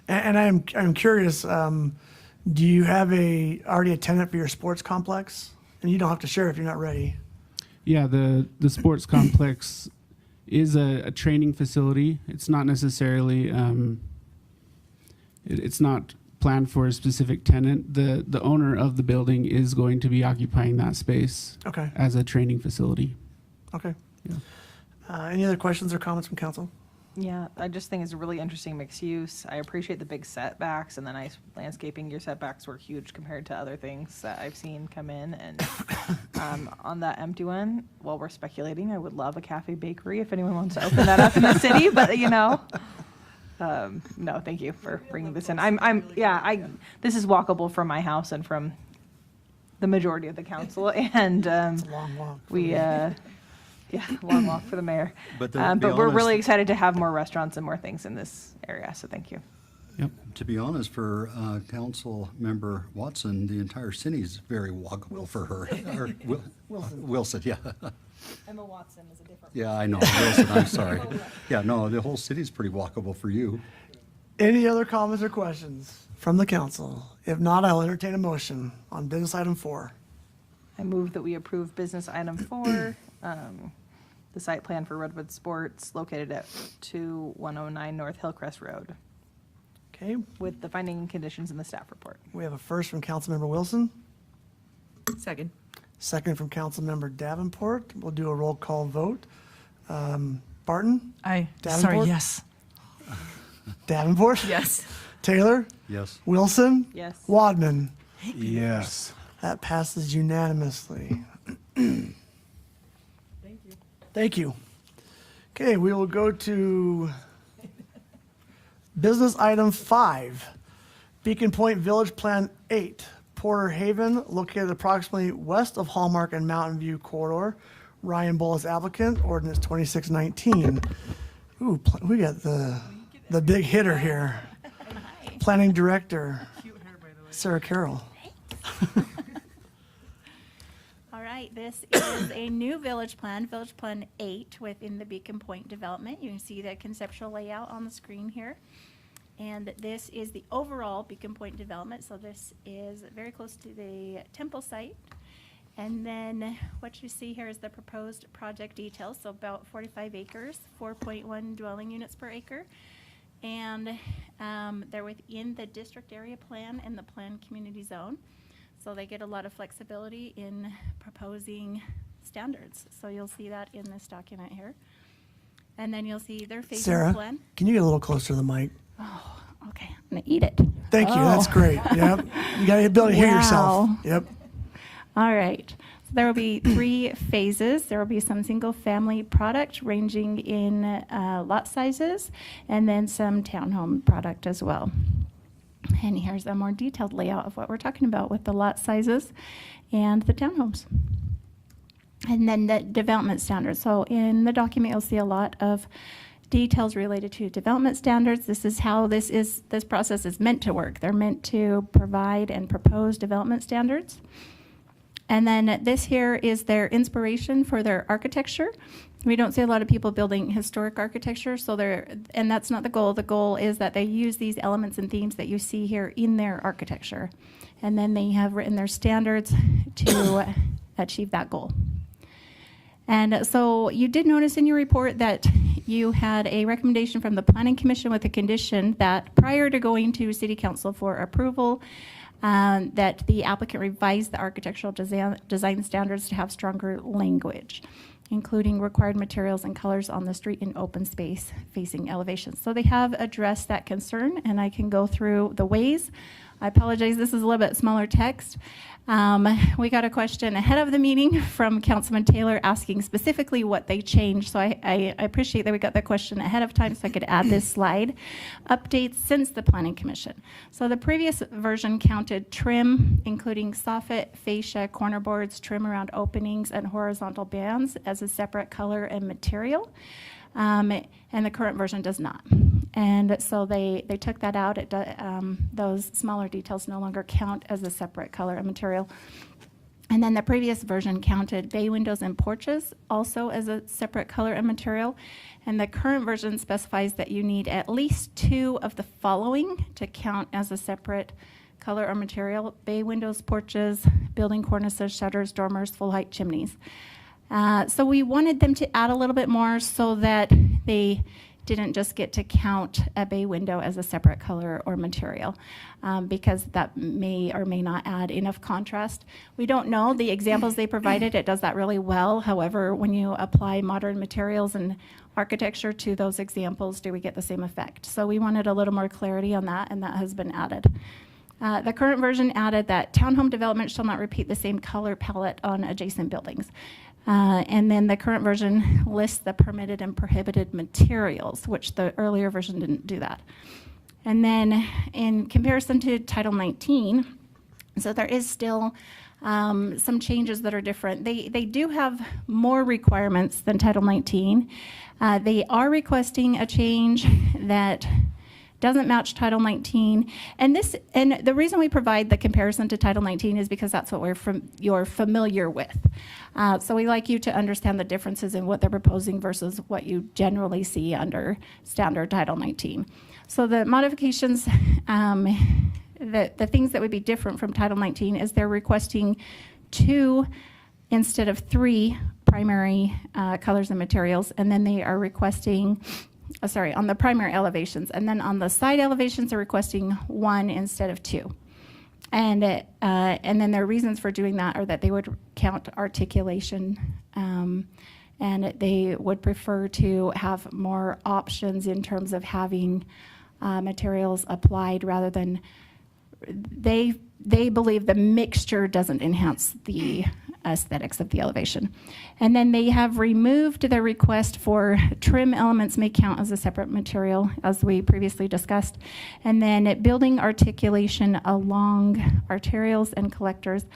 And I'm curious, do you have already a tenant for your sports complex? And you don't have to share if you're not ready. Yeah, the sports complex is a training facility. It's not necessarily it's not planned for a specific tenant. The owner of the building is going to be occupying that space Okay. as a training facility. Okay. Yeah. Any other questions or comments from council? Yeah, I just think it's a really interesting mixed use. I appreciate the big setbacks and the nice landscaping. Your setbacks were huge compared to other things that I've seen come in. And on that empty one, while we're speculating, I would love a cafe bakery if anyone wants to open that up in the city. But no, thank you for bringing this in. This is walkable from my house and from the majority of the council. And It's a long walk. long walk for the mayor. But But to be we're really honest- excited to have more restaurants and more things in this area, so thank you. To be honest, for Council Member Watson, the entire city is very walkable for her. Or Wilson, yeah. Emma Watson is a different. Yeah, I know, Wilson, I'm sorry. Yeah, no, the whole city's pretty walkable for you. Any other comments or questions from the council? If not, I'll entertain a motion on business item 4. I move that we approve business item 4, the site plan for Redwood Sports located at 2109 North Hillcrest Road, Okay, with the finding and conditions in the staff report. we have a first from Councilmember Wilson, Second. second from Councilmember Davenport. We'll do a roll call vote. Barton? Aye. Davenport? Sorry, yes. Davenport? Yes. Taylor? Yes. Wilson? Yes. Wadman? Yes. That passes unanimously. Thank you. Okay, we will go to business item 5, Beacon Point Village Plan 8, Porter Haven, located approximately west of Hallmark and Mountain View corridor. Ryan Bull is applicant, ordinance 2619. Ooh, we got the big hitter here. Planning Director, Sarah Carroll. All right, this is a new Village Plan 8, within the Beacon Point development. You can see the conceptual layout on the screen here. And this is the overall Beacon Point development. So this is very close to the temple site. And then what you see here is the proposed project details. So about 45 acres, 4.1 dwelling units per acre. And they're within the district area plan and the planned community zone. So they get a lot of flexibility in proposing standards. So you'll see that in this document here. And then you'll see their phasing Sarah, plan. can you get a little closer to the mic? Oh, okay. I'm gonna eat it. Thank you, that's great. Yep, you got the ability to hear yourself. Wow. Yep. All right. So there will be 3 phases. There will be some single-family product ranging in lot sizes, and then some townhome product as well. And here's a more detailed layout of what we're talking about with the lot sizes and the townhomes. And then the development standards. So in the document, you'll see a lot of details related to development standards. This is how this process is meant to work. They're meant to provide and propose development standards. And then this here is their inspiration for their architecture. We don't see a lot of people building historic architecture, and that's not the goal. The goal is that they use these elements and themes that you see here in their architecture. And then they have written their standards to achieve that goal. And so you did notice in your report that you had a recommendation from the Planning Commission with a condition that prior to going to City Council for approval, that the applicant revise the architectural design standards to have stronger language, including required materials and colors on the street and open space facing elevations. So they have addressed that concern, and I can go through the ways. I apologize, this is a little bit smaller text. We got a question ahead of the meeting from Councilman Taylor asking specifically what they changed. So I appreciate that we got that question ahead of time so I could add this slide. Updates since the Planning Commission. So the previous version counted trim, including soffit, fascia, corner boards, trim around openings, and horizontal bands as a separate color and material. And the current version does not. And so they took that out. Those smaller details no longer count as a separate color and material. And then the previous version counted bay windows and porches also as a separate color and material. And the current version specifies that you need at least 2 of the following to count as a separate color or material: bay windows, porches, building cornices, shutters, dormers, full height chimneys. So we wanted them to add a little bit more so that they didn't just get to count a bay window as a separate color or material, because that may or may not add enough contrast. We don't know. The examples they provided, it does that really well. However, when you apply modern materials and architecture to those examples, do we get the same effect? So we wanted a little more clarity on that, and that has been added. The current version added that townhome development shall not repeat the same color palette on adjacent buildings. And then the current version lists the permitted and prohibited materials, which the earlier version didn't do that. And then in comparison to Title 19, so there is still some changes that are different. They do have more requirements than Title 19. They are requesting a change that doesn't match Title 19. And the reason we provide the comparison to Title 19 is because that's what you're familiar with. So we like you to understand the differences in what they're proposing versus what you generally see under standard Title 19. So the modifications, the things that would be different from Title 19 is they're requesting 2 instead of 3 primary colors and materials, and then they are requesting on the primary elevations, and then on the side elevations they're requesting 1 instead of 2. And then their reasons for doing that are that they would count articulation, and they would prefer to have more options in terms of having materials applied rather than they believe the mixture doesn't enhance the aesthetics of the elevation. And then they have removed the request for trim elements may count as a separate material, as we previously discussed. And then building articulation along arterials and collectors.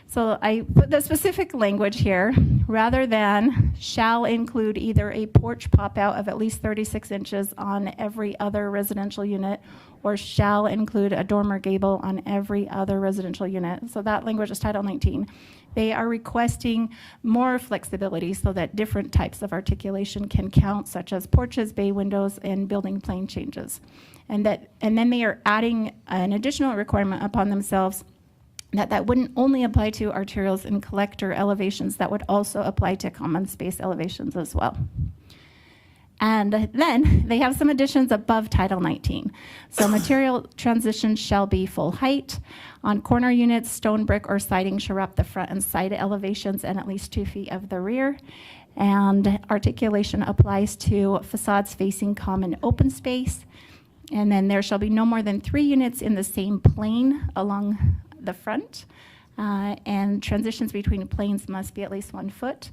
So I put the specific language here, rather than shall include either a porch pop out of at least 36 inches on every other residential unit, or shall include a dormer gable on every other residential unit. So that language is Title 19. They are requesting more flexibility so that different types of articulation can count, such as porches, bay windows, and building plane changes. And then they are adding an additional requirement upon themselves that wouldn't only apply to arterials and collector elevations, that would also apply to common space elevations as well. And then they have some additions above Title 19. So material transitions shall be full height. On corner units, stone, brick, or siding shall wrap the front and side elevations and at least 2 feet of the rear. And articulation applies to facades facing common open space. And then there shall be no more than 3 units in the same plane along the front. And transitions between planes must be at least 1 foot.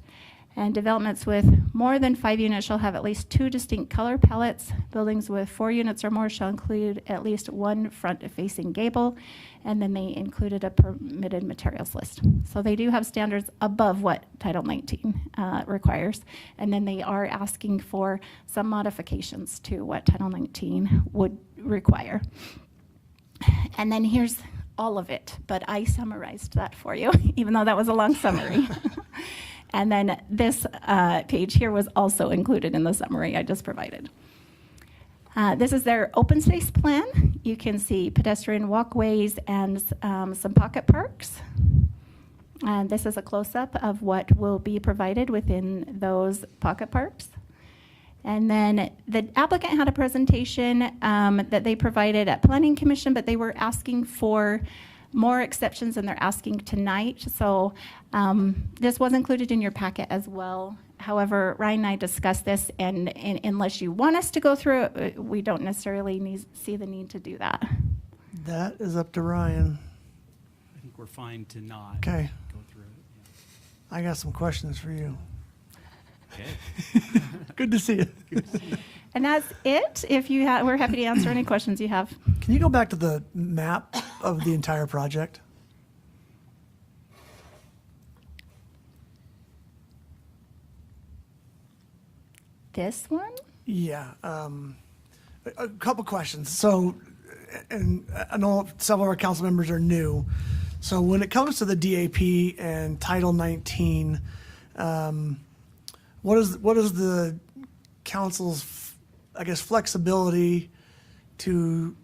And developments with more than 5 units shall have at least 2 distinct color palettes. Buildings with 4 units or more shall include at least 1 front-facing gable. And then they included a permitted materials list. So they do have standards above what Title 19 requires. And then they are asking for some modifications to what Title 19 would require. And then here's all of it, but I summarized that for you, even though that was a long summary. And then this page here was also included in the summary I just provided. This is their open space plan. You can see pedestrian walkways and some pocket parks. And this is a close-up of what will be provided within those pocket parks. And then the applicant had a presentation that they provided at Planning Commission, but they were asking for more exceptions than they're asking tonight. So this was included in your packet as well. However, Ryan and I discussed this, and unless you want us to go through it, we don't necessarily see the need to do that. That is up to Ryan. I think we're fine to not Okay. go through it. I got some questions for you. Okay. Good to see you. And that's it. If you we're happy to answer any questions you have. Can you go back to the map of the entire project? This one? Yeah. A couple questions. So, and I know several of our council members are new. So when it comes to the DAP and Title 19, what is the council's, I guess, flexibility to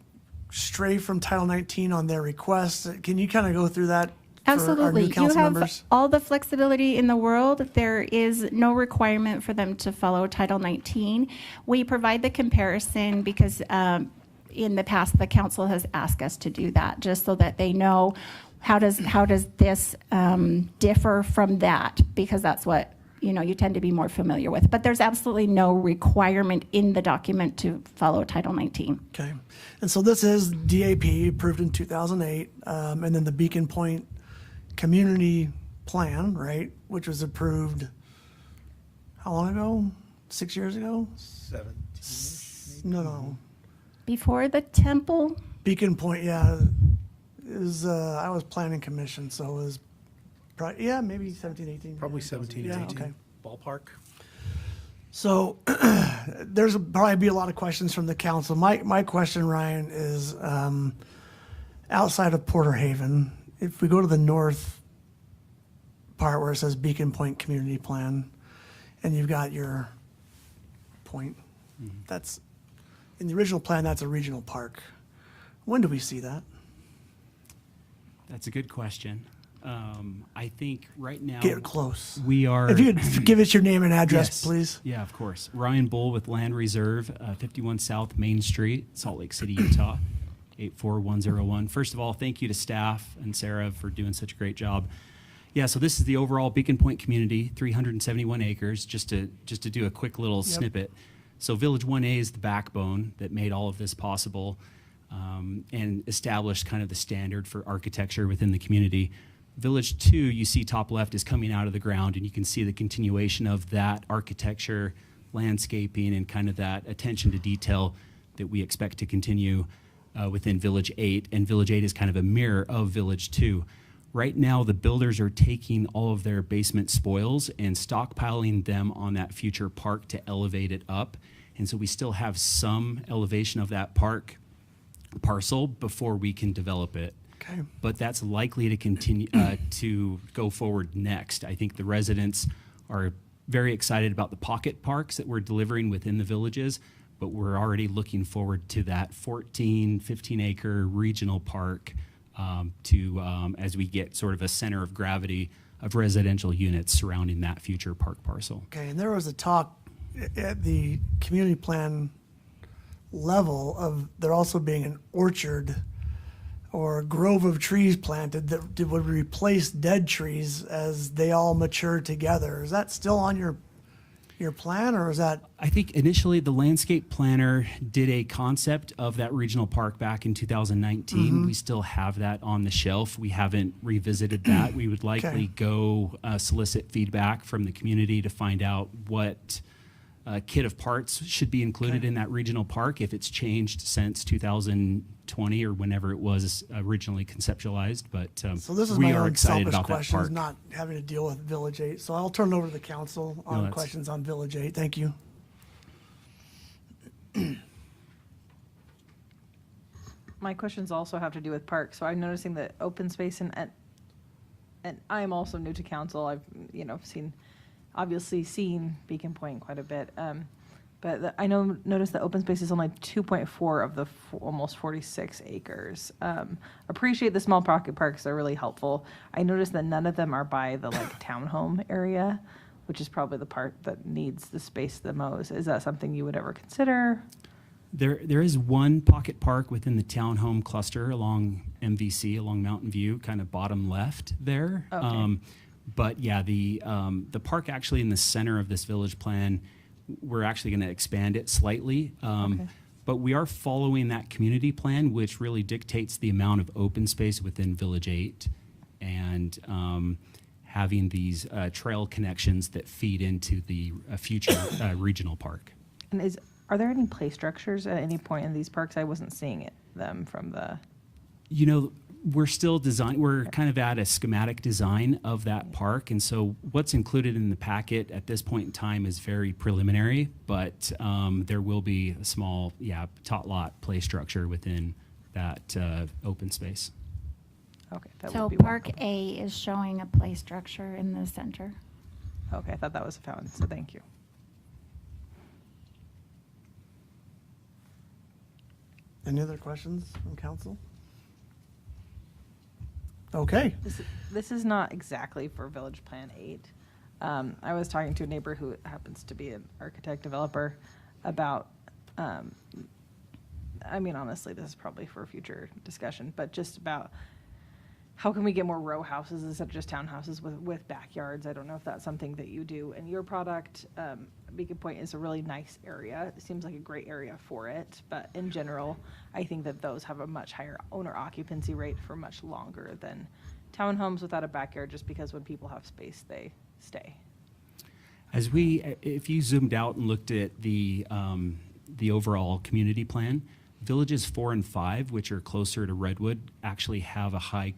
stray from Title 19 on their requests? Can you kind of go through that for our Absolutely. new You council have members? all the flexibility in the world. There is no requirement for them to follow Title 19. We provide the comparison because in the past, the council has asked us to do that, just so that they know how does this differ from that, because that's what you tend to be more familiar with. But there's absolutely no requirement in the document to follow Title 19. Okay. And so this is DAP approved in 2008, and then the Beacon Point Community Plan, right, which was approved how long ago? 6 years ago? 17-ish, No. Before the temple? Beacon Point, yeah. Is I was planning commission, so it was probably, maybe 17, 18. Probably 17, Yeah, 18. okay. Ballpark. So there's probably be a lot of questions from the council. My question, Ryan, is outside of Porter Haven, if we go to the north part where it says Beacon Point Community Plan, and you've got your point, that's in the original plan, that's a regional park. When do we see that? That's a good question. I think right now. Get close. We are. If you could give us your name and address, Yes. please. Yeah, of course. Ryan Bull with Land Reserve, 51 South Main Street, Salt Lake City, Utah, 84101. First of all, thank you to staff and Sarah for doing such a great job. Yeah, so this is the overall Beacon Point community, 371 acres. Just to do a quick little snippet. So Village 1A is the backbone that made all of this possible, and established kind of the standard for architecture within the community. Village 2, you see top left, is coming out of the ground, and you can see the continuation of that architecture, landscaping, and kind of that attention to detail that we expect to continue within Village 8. And Village 8 is kind of a mirror of Village 2. Right now, the builders are taking all of their basement spoils and stockpiling them on that future park to elevate it up. And so we still have some elevation of that park parcel before we can develop it. Okay. But that's likely to continue to go forward next. I think the residents are very excited about the pocket parks that we're delivering within the villages, but we're already looking forward to that 14, 15 acre regional park as we get sort of a center of gravity of residential units surrounding that future park parcel. Okay, and there was a talk at the community plan level of there also being an orchard or a grove of trees planted that would replace dead trees as they all mature together. Is that still on your plan, or is that? I think initially the landscape planner did a concept of that regional park back in 2019. We still have that on the shelf. We haven't revisited that. We would likely go solicit feedback from the community to find out what kit of parts should be included in that regional park if it's changed since 2020 or whenever it was originally conceptualized. But So this is we my are own excited selfish about that questions, park. not having to deal with Village 8. So I'll turn it over to the council on that's- questions on Village 8. Thank you. My questions also have to do with parks. So I'm noticing that open space and I am also new to council. I've obviously seen Beacon Point quite a bit. But I noticed that open space is only 2.4 of the almost 46 acres. Appreciate the small pocket parks; they're really helpful. I noticed that none of them are by the townhome area, which is probably the part that needs the space the most. Is that something you would ever consider? There is one pocket park within the townhome cluster along MVC, along Mountain View, kind of bottom left there. Okay. But yeah, the park actually in the center of this village plan, we're actually going to expand it slightly. Okay. But we are following that community plan, which really dictates the amount of open space within Village 8 and having these trail connections that feed into the future regional park. And are there any play structures at any point in these parks? I wasn't seeing them from the. we're still we're kind of at a schematic design of that park. And so what's included in the packet at this point in time is very preliminary, but there will be a small, tot lot play structure within that open space. Okay. So Park A is showing a play structure in the center. Okay, I thought that was a fountain, so thank you. Any other questions from council? Okay. This is not exactly for Village Plan 8. I was talking to a neighbor who happens to be an architect developer about, I mean, honestly, this is probably for a future discussion, but just about how can we get more row houses instead of just townhouses with backyards? I don't know if that's something that you do. And your product, Beacon Point, is a really nice area. It seems like a great area for it. But in general, I think that those have a much higher owner occupancy rate for much longer than townhomes without a backyard, just because when people have space, they stay. If you zoomed out and looked at the overall community plan, villages 4 and 5, which are closer to Redwood, actually have a high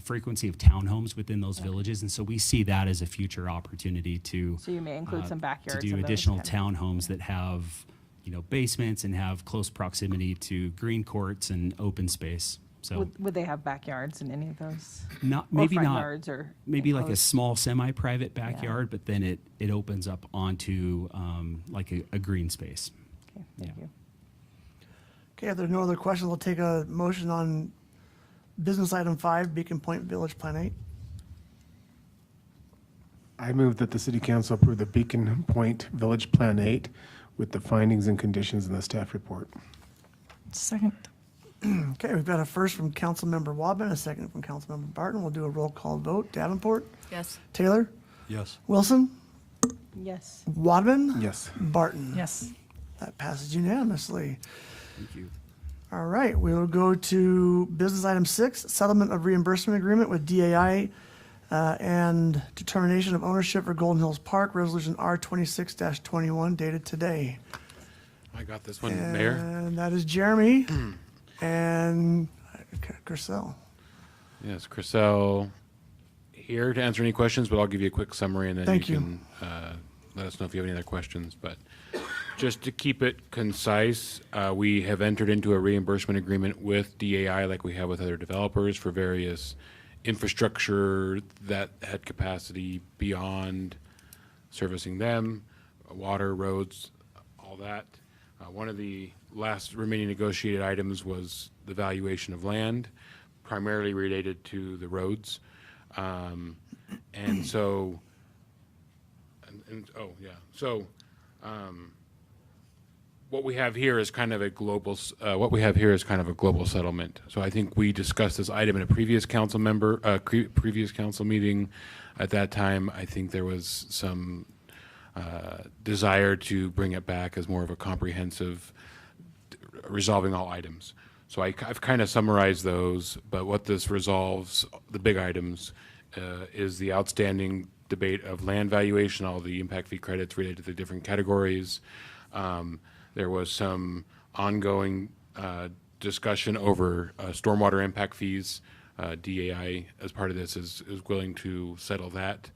frequency of townhomes within those villages, and so we see that as a future opportunity to. So you may include some backyards. To do of those additional kind of- townhomes that have, basements and have close proximity to green courts and open space. So Would they have backyards in any of those? maybe front not. yards or maybe like a enclosed? small semi-private backyard, but then it opens up onto like a green space. Okay, thank you. Okay, if there's no other questions, we'll take a motion on business item 5, Beacon Point Village Plan 8. I move that the city council approve the Beacon Point Village Plan 8 with the findings and conditions in the staff report. Second. Okay, we've got a first from Councilmember Wadman, a second from Councilmember Barton. We'll do a roll call vote. Davenport? Yes. Taylor? Yes. Wilson? Yes. Wadman? Yes. Barton? Yes. That passes unanimously. Thank you. All right, we will go to business item 6, settlement of reimbursement agreement with DAI and determination of ownership for Golden Hills Park, resolution R26-21, dated today. I got this one, Mayor. And that is Jeremy and Chriselle. Yes, Chriselle here to answer any questions, but I'll give you a quick summary and then Thank you can let us know if you have any other questions. But just to keep it concise, we have entered into a reimbursement agreement with DAI like we have with other developers for various infrastructure that had capacity beyond servicing them, water, roads, all that. One of the last remaining negotiated items was the valuation of land, primarily related to the roads. What we have here is kind of a global. Settlement. So I think we discussed this item in a previous council meeting. At that time, I think there was some desire to bring it back as more of a comprehensive, resolving all items. So I've kind of summarized those, but what this resolves, the big items, is the outstanding debate of land valuation, all the impact fee credits related to the different categories. There was some ongoing discussion over stormwater impact fees. DAI, as part of this, is willing to settle that.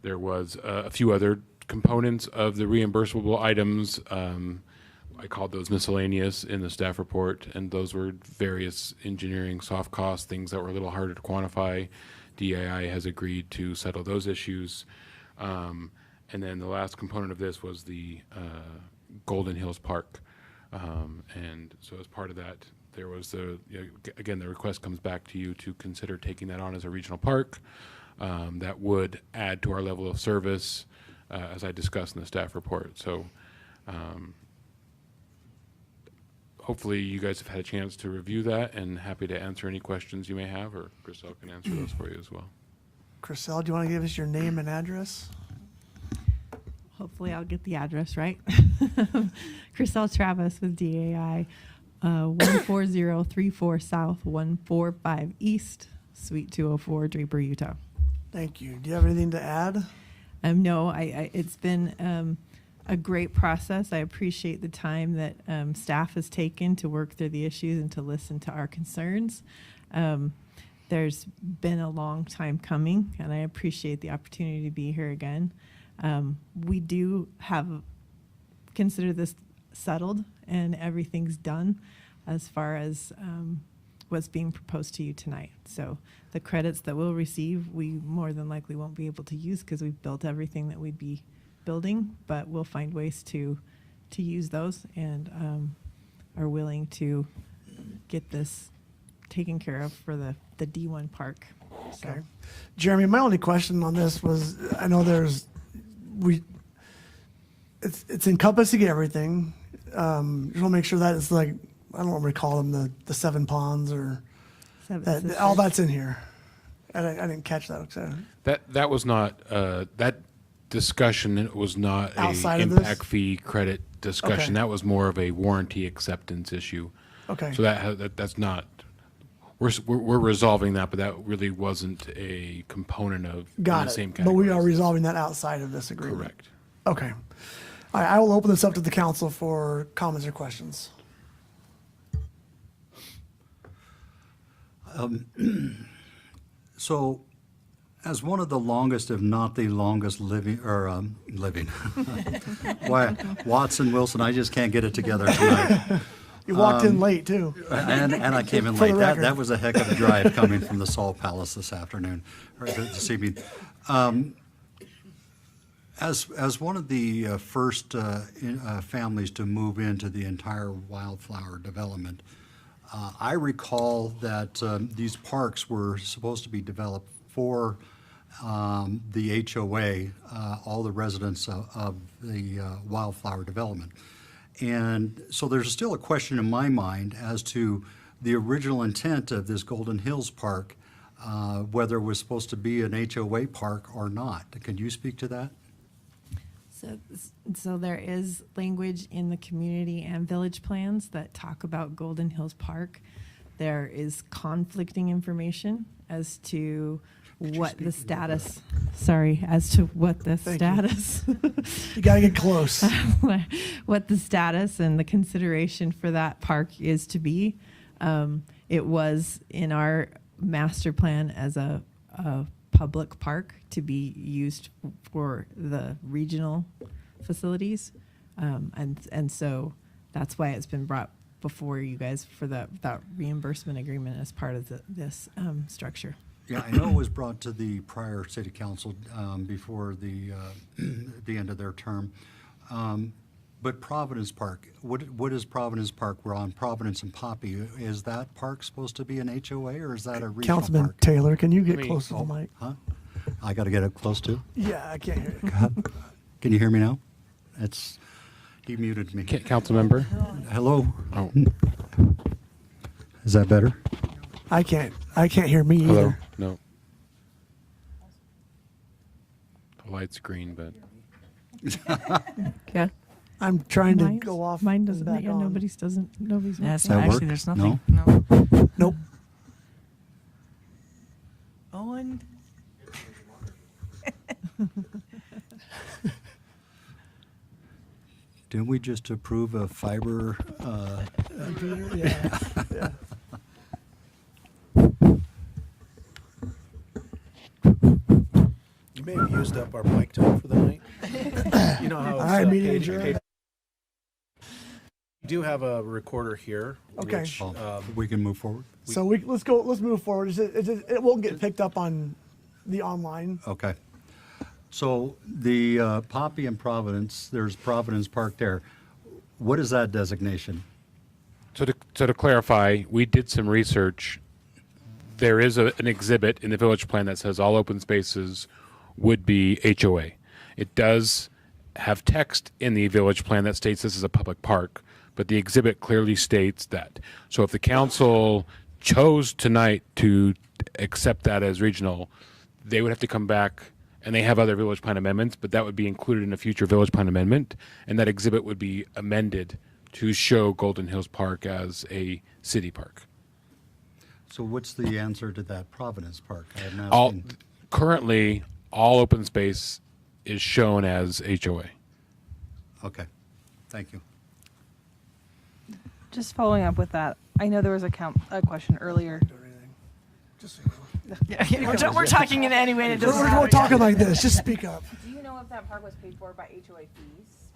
There was a few other components of the reimbursable items. I called those miscellaneous in the staff report, and those were various engineering soft costs, things that were a little harder to quantify. DAI has agreed to settle those issues. And then the last component of this was the Golden Hills Park. And so as part of that, there was again, the request comes back to you to consider taking that on as a regional park. That would add to our level of service, as I discussed in the staff report. So hopefully you guys have had a chance to review that, and happy to answer any questions you may have, or Chriselle can answer those for you as well. Chriselle, do you want to give us your name and address? Hopefully I'll get the address right. Chriselle Travis with DAI, 14034 South, 145 East, Suite 204, Draper, Utah. Thank you. Do you have anything to add? No, it's been a great process. I appreciate the time that staff has taken to work through the issues and to listen to our concerns. There's been a long time coming, and I appreciate the opportunity to be here again. We do consider this settled, and everything's done as far as what's being proposed to you tonight. So the credits that we'll receive, we more than likely won't be able to use because we've built everything that we'd be building, but we'll find ways to use those, and are willing to get this taken care of for the D1 park. So. Okay. Jeremy, my only question on this was, I know it's encompassing everything. Just want to make sure that it's like, I don't know what we call them, the seven ponds or all that's in here. I didn't catch that. So. That was not that discussion. Was not Outside a of this? impact fee credit discussion. Okay. That was more of a warranty acceptance issue. Okay. So that's not. We're resolving that, but that really wasn't a component of Got the it. same But category. we are resolving that outside of this agreement. Correct. Okay. All right, I will open this up to the council for comments or questions. So, as one of the longest, if not the longest living, why, Watson, Wilson, I just can't get it together tonight. You walked in late, too. And I came in For the late. record. That was a heck of a drive coming from the Saul Palace this afternoon, or this evening. As one of the first families to move into the entire wildflower development, I recall that these parks were supposed to be developed for the HOA, all the residents of the wildflower development. And so there's still a question in my mind as to the original intent of this Golden Hills Park, whether it was supposed to be an HOA park or not. Can you speak to that? So there is language in the community and village plans that talk about Golden Hills Park. There is conflicting information as to what the status, status. You got to get close. What the status and the consideration for that park is to be. It was in our master plan as a public park to be used for the regional facilities. And so that's why it's been brought before you guys for that reimbursement agreement as part of this structure. Yeah, I know it was brought to the prior city council before the end of their term. But Providence Park, what is Providence Park? We're on Providence and Poppy. Is that park supposed to be an HOA or is that a regional Councilman park? Taylor, can you get close to the mic? Huh? I got to get up close too? Yeah, I can't hear you. Can you hear me now? He muted me. Council member? Hello? Oh. Is that better? I can't hear me Hello? either. No. The light's green, but. Yeah. I'm trying to go off. Mine doesn't. back Yeah, on. nobody's doesn't. Nobody's. Yes, That actually, work? there's nothing. No? No. Nope. Owen. Didn't we just approve a fiber? Yeah. You may have used up our mic time for the night. You know how. All right, meeting adjourned. We do have a recorder here. Okay. Which, We can move forward? So let's move forward. It won't get picked up on the online. Okay. So the Poppy and Providence, there's Providence Park there. What is that designation? So to clarify, we did some research. There is an exhibit in the village plan that says all open spaces would be HOA. It does have text in the village plan that states this is a public park, but the exhibit clearly states that. So if the council chose tonight to accept that as regional, they would have to come back, and they have other village plan amendments, but that would be included in a future village plan amendment, and that exhibit would be amended to show Golden Hills Park as a city park. So what's the answer to that Providence Park? I'm All, asking. currently, all open space is shown as HOA. Okay, thank you. Just following up with that, I know there was a question earlier. Yeah, we're talking in any way. It doesn't We're matter. talking like this. Just speak up. Do you know if that park was paid for by HOA fees?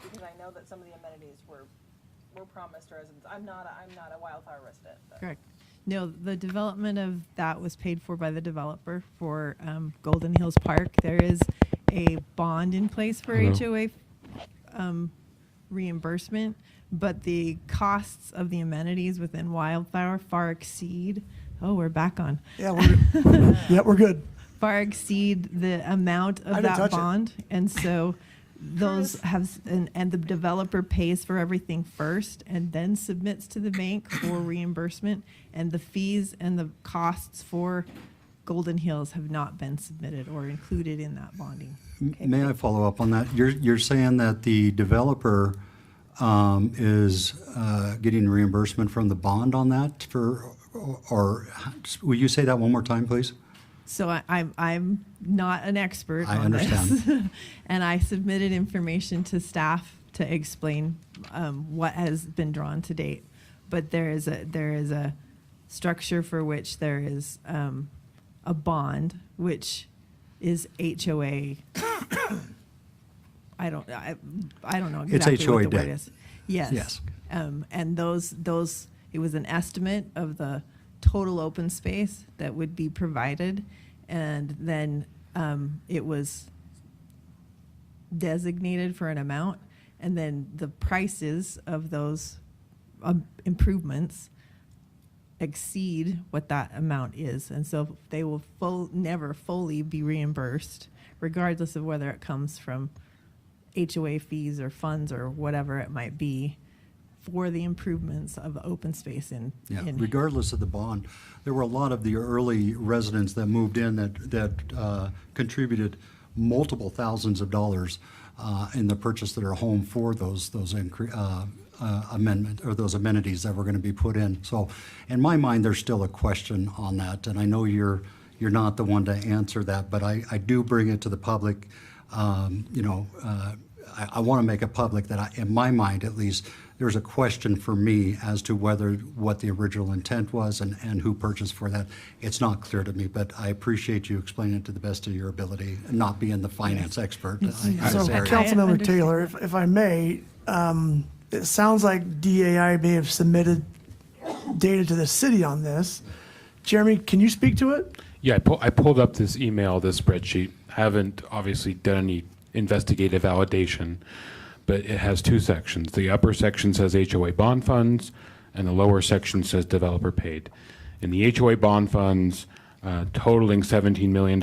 Because I know that some of the amenities were promised residents. I'm not a Wildflower resident. But. Correct. No, the development of that was paid for by the developer for Golden Hills Park. There is a bond in place for HOA reimbursement, but the costs of the amenities within Wildflower far exceed. Oh, we're back on. Yeah, we're good. Far exceed the amount of that bond, and so those have and the developer pays for everything first and then submits to the bank for reimbursement, and the fees and the costs for Golden Hills have not been submitted or included in that bonding. Okay. May I follow up on that? You're saying that the developer is getting reimbursement from the bond on that or will you say that one more time, please? So I'm not an expert I on understand. this, and I submitted information to staff to explain what has been drawn to date. But there is a structure for which there is a bond, which is HOA. I don't know exactly It's HOA what the debt. word is. Yes. Yes. And those it was an estimate of the total open space that would be provided, and then it was designated for an amount, and then the prices of those improvements exceed what that amount is, and so they will never fully be reimbursed, regardless of whether it comes from HOA fees or funds or whatever it might be, for the improvements of open space in Regardless of the bond, there were a lot of the early residents that moved in that contributed multiple thousands of dollars in the purchase of their home for those amendment or those amenities that were going to be put in. So, in my mind, there's still a question on that, and I know you're not the one to answer that, but I do bring it to the public. I want to make it public that in my mind, at least, there's a question for me as to what the original intent was and who purchased for that. It's not clear to me, but I appreciate you explaining it to the best of your ability, and not being the finance expert. So, Councilmember Taylor, if I may, it sounds like DAI may have submitted data to the city on this. Jeremy, can you speak to it? Yeah, I pulled up this email, this spreadsheet. Haven't obviously done any investigative validation, but it has two sections. The upper section says HOA bond funds, and the lower section says developer paid. In the HOA bond funds, totaling $17 million,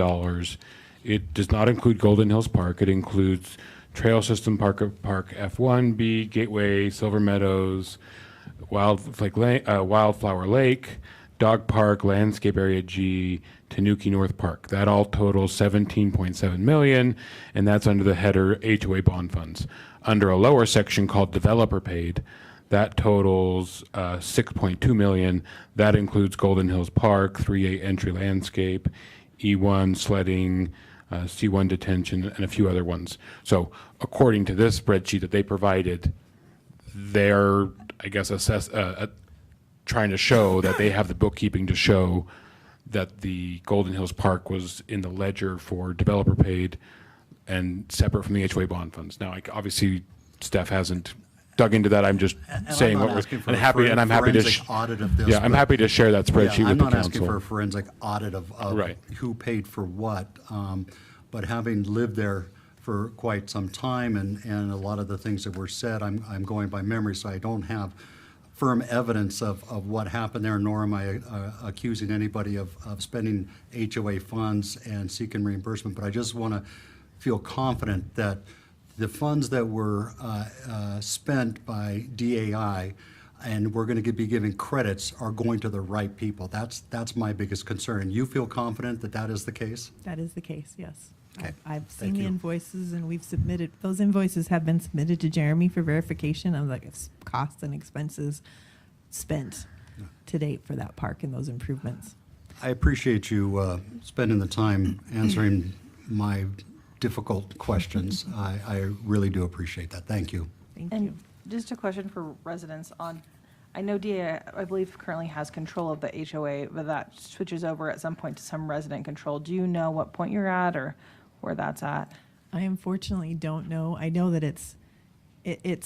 it does not include Golden Hills Park. It includes Trail System Park F1, B, Gateway, Silver Meadows, Wildflower Lake, Dog Park, Landscape Area G, Tanuki North Park. That all totals $17.7 million, and that's under the header HOA bond funds. Under a lower section called developer paid, that totals $6.2 million. That includes Golden Hills Park, 3A entry landscape, E1 sledding, C1 detention, and a few other ones. So according to this spreadsheet that they provided, they're, I guess, trying to show that they have the bookkeeping to show that the Golden Hills Park was in the ledger for developer paid and separate from the HOA bond funds. Now, obviously, Steph hasn't dug into that. I'm just saying what we're happy to audit of this. Yeah, I'm happy to share that spreadsheet with the council. I'm not asking for a forensic audit of who paid for what, but having lived there for quite some time, and a lot of the things that were said, I'm going by memory, so I don't have firm evidence of what happened there, nor am I accusing anybody of spending HOA funds and seeking reimbursement. But I just want to feel confident that the funds that were spent by DAI and we're going to be giving credits are going to the right people. That's my biggest concern. You feel confident that that is the case? That is the case, yes. Okay. I've seen the invoices, and we've submitted, those invoices have been submitted to Jeremy for verification of the costs and expenses spent to date for that park and those improvements. I appreciate you spending the time answering my difficult questions. I really do appreciate that. Thank you. Thank And you. just a question for residents on, I know DA, I believe, currently has control of the HOA, but that switches over at some point to some resident control. Do you know what point you're at or where that's at? I unfortunately don't know. I know that it's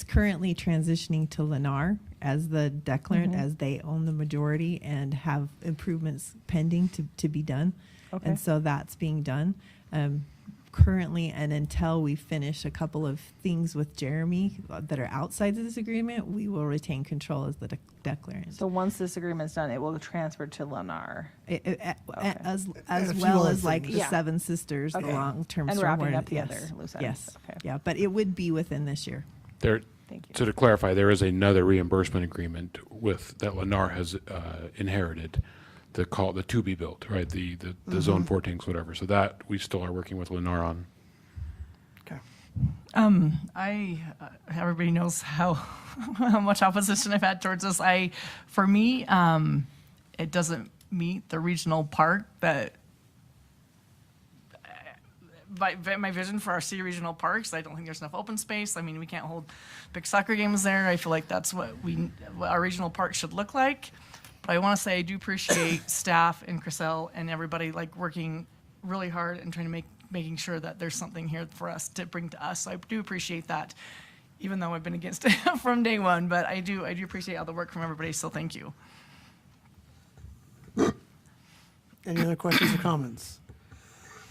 currently transitioning to Lennar as the declarant, Mhm. as they own the majority and have improvements pending to be done. Okay. And so that's being done. Currently, and until we finish a couple of things with Jeremy that are outside of this agreement, we will retain control as the declarant. So once this agreement's done, it will transfer to Lennar. As And a few well other as like things. the Yeah. Seven Sisters, the Okay. long-term And stormwater. wrapping up the yes. other loose ends. Yes, Okay. yeah, but it would be within this year. There, Thank you. so to clarify, there is another reimbursement agreement with, that Lennar has inherited, the to be built, right? The zone 4 tanks, whatever. So that we still are working with Lennar on. Everybody knows how much opposition I've had towards this. For me, it doesn't meet the regional park that my vision for our city regional parks. I don't think there's enough open space. I mean, we can't hold big soccer games there. I feel like that's what our regional park should look like. But I want to say I do appreciate staff and Chriselle and everybody like working really hard and trying to making sure that there's something here for us to bring to us. So I do appreciate that, even though I've been against it from day one. But I do appreciate all the work from everybody. So thank you. Any other questions or comments?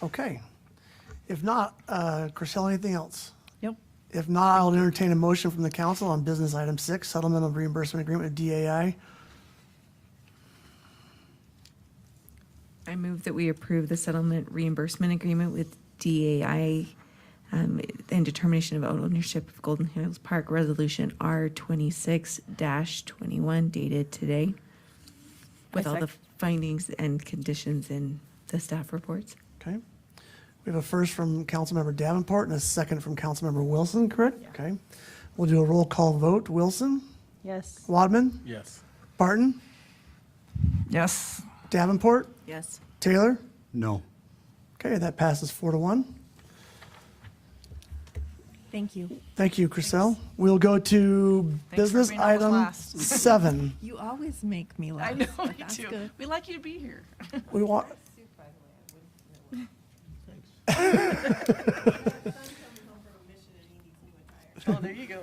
Okay. If not, Chriselle, anything else? Yep. If not, I'll entertain a motion from the council on business item 6, settlement of reimbursement agreement with DAI. I move that we approve the settlement reimbursement agreement with DAI and determination of ownership of Golden Hills Park Resolution R26-21 dated today with all the findings and conditions in the staff reports. Okay. We have a first from Councilmember Davenport and a second from Councilmember Wilson, correct? Okay. We'll do a roll call vote. Wilson? Yes. Wadman? Yes. Barton? Yes. Davenport? Yes. Taylor? No. Okay, that passes 4-1. Thank you. Thank you, Chriselle. We'll go to Thanks for business being almost item last. 7. You always make me laugh. I know, but me that's too. good. We like you to be here. We want. Oh, there you go.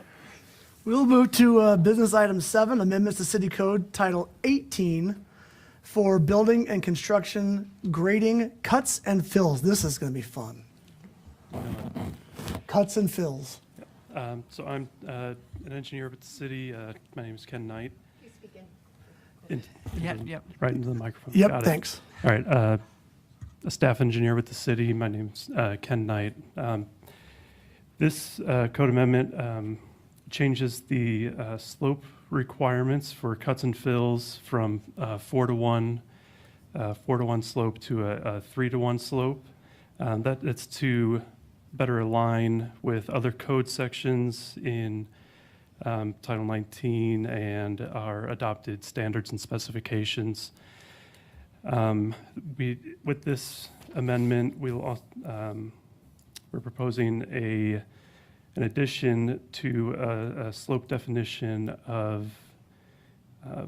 We'll move to business item 7, amendments to City Code Title 18 for building and construction grading cuts and fills. This is going to be fun. Cuts and fills. So I'm an engineer with the city. My name is Ken Knight. Yep. Right into the microphone. Yep, Got it. thanks. All right. A staff engineer with the city. My name's Ken Knight. This code amendment changes the slope requirements for cuts and fills from 4-to-1 slope to a 3-to-1 slope. It's to better align with other code sections in Title 19 and our adopted standards and specifications. With this amendment, we're proposing an addition to a slope definition of a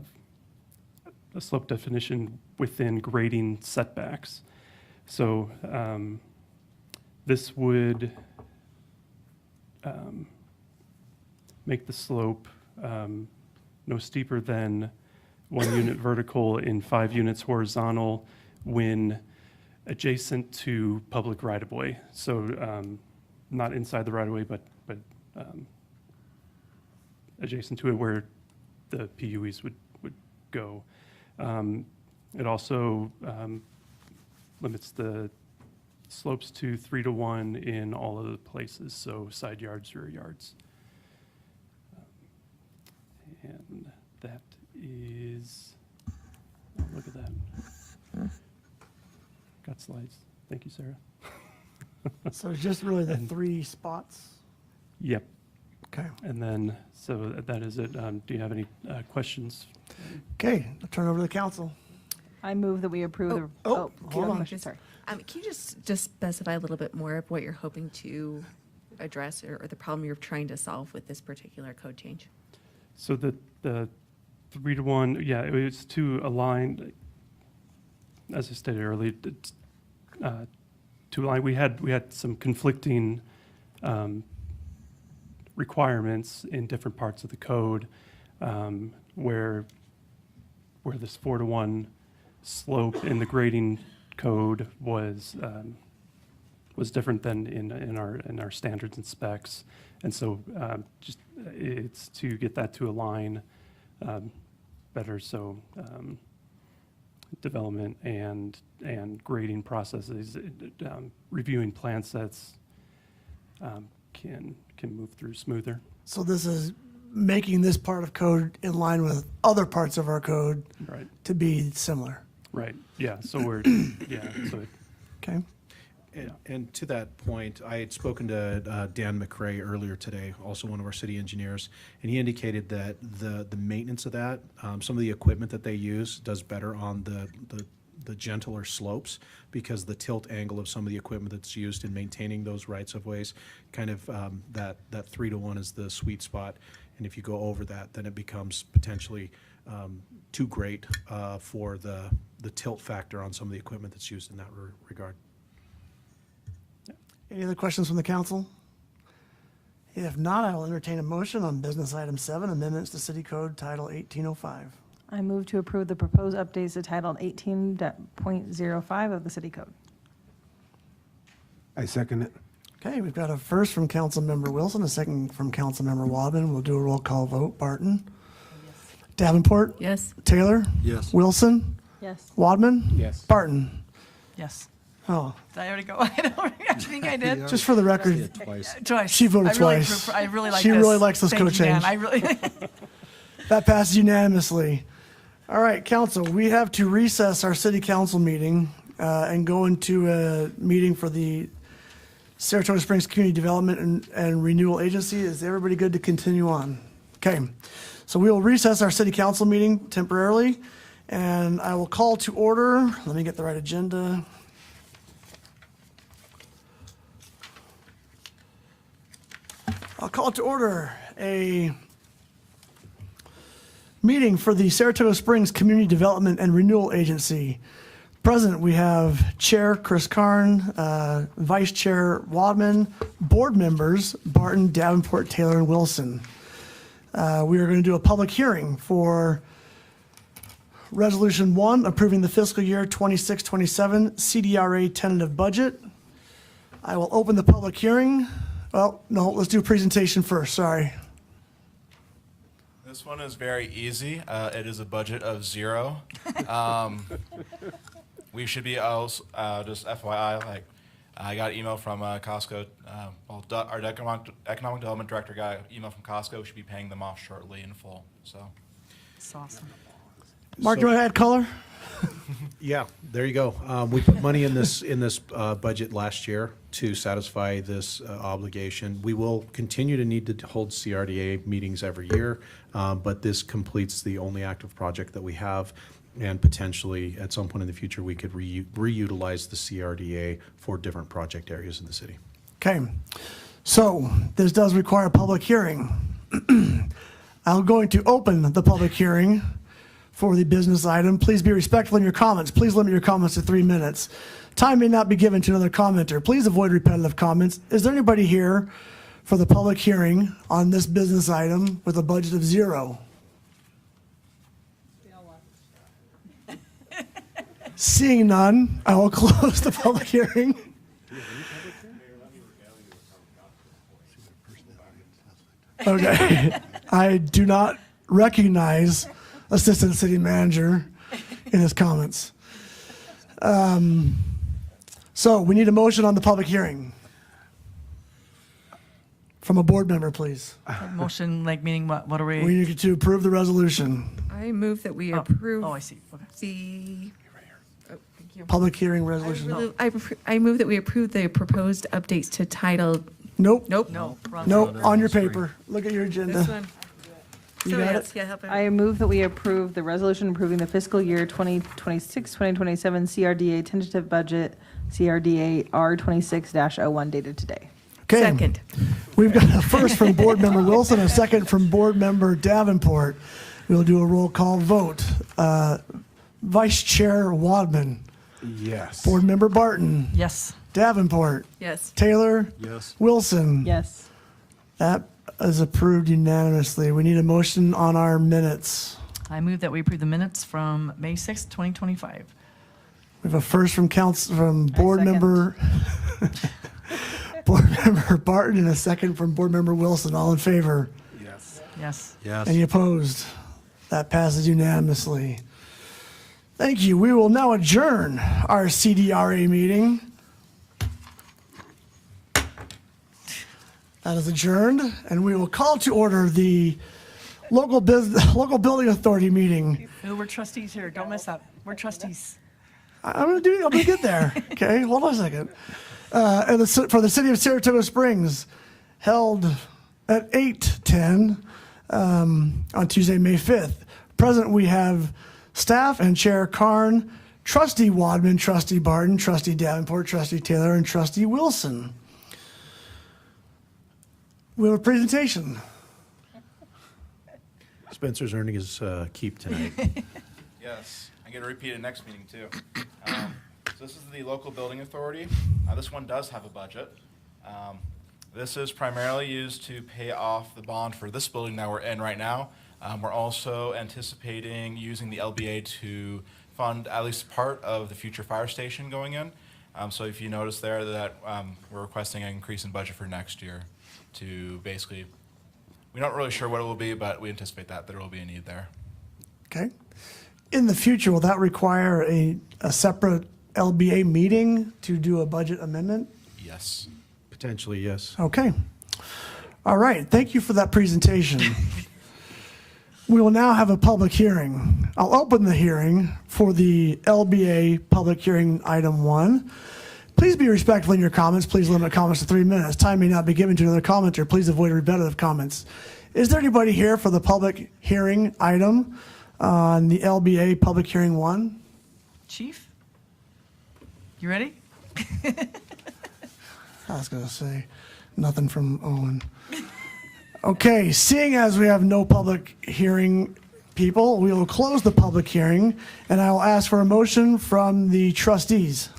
slope definition within grading setbacks. So this would make the slope no steeper than 1 unit vertical and 5 units horizontal when adjacent to public right-of-way. So not inside the right-of-way, but adjacent to it where the PUEs would go. It also limits the slopes to 3-to-1 in all of the places, so side yards, rear yards. And that is, oh, look at that. Got slides. Thank you, Sarah. So it's just really the 3 spots? Yep. Okay. And then, so that is it. Do you have any questions? Okay, I'll turn it over to the council. I move that we approve the. you hold have a on. question? Sorry. Can you just specify a little bit more of what you're hoping to address or the problem you're trying to solve with this particular code change? So the 3-to-1, yeah, it was to align, as I stated earlier, to align, we had some conflicting requirements in different parts of the code, where this 4-to-1 slope in the grading code was different than in our standards and specs. And so just it's to get that to align better, so development and grading processes, reviewing plan sets can move through smoother. So this is making this part of code in line with other parts of our code Right. to be similar. Right, yeah, so we're, yeah, so it, Okay. And to that point, I had spoken to Dan McRae earlier today, also one of our city engineers, and he indicated that the maintenance of that, some of the equipment that they use does better on the gentler slopes, because the tilt angle of some of the equipment that's used in maintaining those rights of ways, kind of that 3-to-1 is the sweet spot. And if you go over that, then it becomes potentially too great for the tilt factor on some of the equipment that's used in that regard. Any other questions from the council? If not, I will entertain a motion on business item 7, amendments to City Code Title 1805. I move to approve the proposed updates to Title 18.05 of the City Code. I second it. Okay, we've got a first from Councilmember Wilson, a second from Councilmember Wadman. We'll do a roll call vote. Barton? Davenport? Yes. Taylor? Yes. Wilson? Yes. Wadman? Yes. Barton? Yes. Oh, Did I already go? I think I did. just for the record, Twice. she voted I really twice. I really like She this. really likes this Thank code you, Dan. change. I really. That passes unanimously. All right, council, we have to recess our city council meeting and go into a meeting for the Saratoga Springs Community Development and Renewal Agency. Is everybody good to continue on? Okay, so we will recess our city council meeting temporarily, and I will call to order. Let me get the right agenda. I'll call to order a meeting for the Saratoga Springs Community Development and Renewal Agency. Present, we have Chair Chris Karn, Vice Chair Wadman, board members Barton, Davenport, Taylor, and Wilson. We are going to do a public hearing for Resolution 1, approving the fiscal year 26-27 CDRA tentative budget. I will open the public hearing. Well, no, let's do a presentation first, sorry. This one is very easy. It is a budget of 0. We should be also, just FYI, like, I got an email from Costco. Our economic development director got an email from Costco. We should be paying them off shortly in full. So, It's awesome. Mark, you want to add color? Yeah, there you go. We put money in this budget last year to satisfy this obligation. We will continue to need to hold CRDA meetings every year, but this completes the only active project that we have, and potentially at some point in the future we could reutilize the CRDA for different project areas in the city. Okay, so this does require a public hearing. I'm going to open the public hearing for the business item. Please be respectful in your comments. Please limit your comments to 3 minutes. Time may not be given to another commenter. Please avoid repetitive comments. Is there anybody here for the public hearing on this business item with a budget of 0? Seeing none, I will close the public hearing. Okay, I do not recognize Assistant City Manager in his comments. So we need a motion on the public hearing. From a board member, please. Motion, like, meaning what? What are we? We need to approve the resolution. I move that we approve Oh, I see. Okay. the. Oh, thank you. Public hearing resolution. I move that we approve the proposed updates to title. Nope. Nope. No. wrong. Nope, on your paper. Look at your agenda. This one. You So, got yes, it? yeah, help out. I move that we approve the resolution approving the fiscal year 2026-2027 CRDA tentative budget, CRDA R26-01 dated today. Okay. Second. We've got a first from Board Member Wilson, a second from Board Member Davenport. We'll do a roll call vote. Vice Chair Wadman. Yes. Board Member Barton. Yes. Davenport. Yes. Taylor. Yes. Wilson. Yes. That is approved unanimously. We need a motion on our minutes. I move that we approve the minutes from May 6th, 2025. We have a first from Board second. Member Board Member Barton and a second from Board Member Wilson. All in favor? Yes. Yes. Yes. Any opposed? That passes unanimously. Thank you. We will now adjourn our CDRA meeting. That is adjourned, and we will call to order the local building authority meeting. Ooh, we're trustees here. Don't mess up. We're trustees. I'm gonna get there. Okay, hold on a second. For the city of Saratoga Springs, held at 8:10 on Tuesday, May 5th. Present, we have staff and Chair Karn, Trustee Wadman, Trustee Barton, Trustee Davenport, Trustee Taylor, and Trustee Wilson. We have a presentation. Spencer's earning his keep tonight. Yes, I get to repeat it next meeting too. So this is the local building authority. This one does have a budget. This is primarily used to pay off the bond for this building that we're in right now. We're also anticipating using the LBA to fund at least part of the future fire station going in. So if you notice there that we're requesting an increase in budget for next year to basically, we're not really sure what it will be, but we anticipate that there will be a need there. Okay. In the future, will that require a separate LBA meeting to do a budget amendment? Yes. Potentially, yes. Okay. All right. Thank you for that presentation. We will now have a public hearing. I'll open the hearing for the LBA public hearing item 1. Please be respectful in your comments. Please limit comments to 3 minutes. Time may not be given to another commenter. Please avoid repetitive comments. Is there anybody here for the public hearing item on the LBA public hearing 1? Chief? You ready? I was going to say nothing from Owen. Okay, seeing as we have no public hearing people, we will close the public hearing, and I will ask for a motion from the trustees.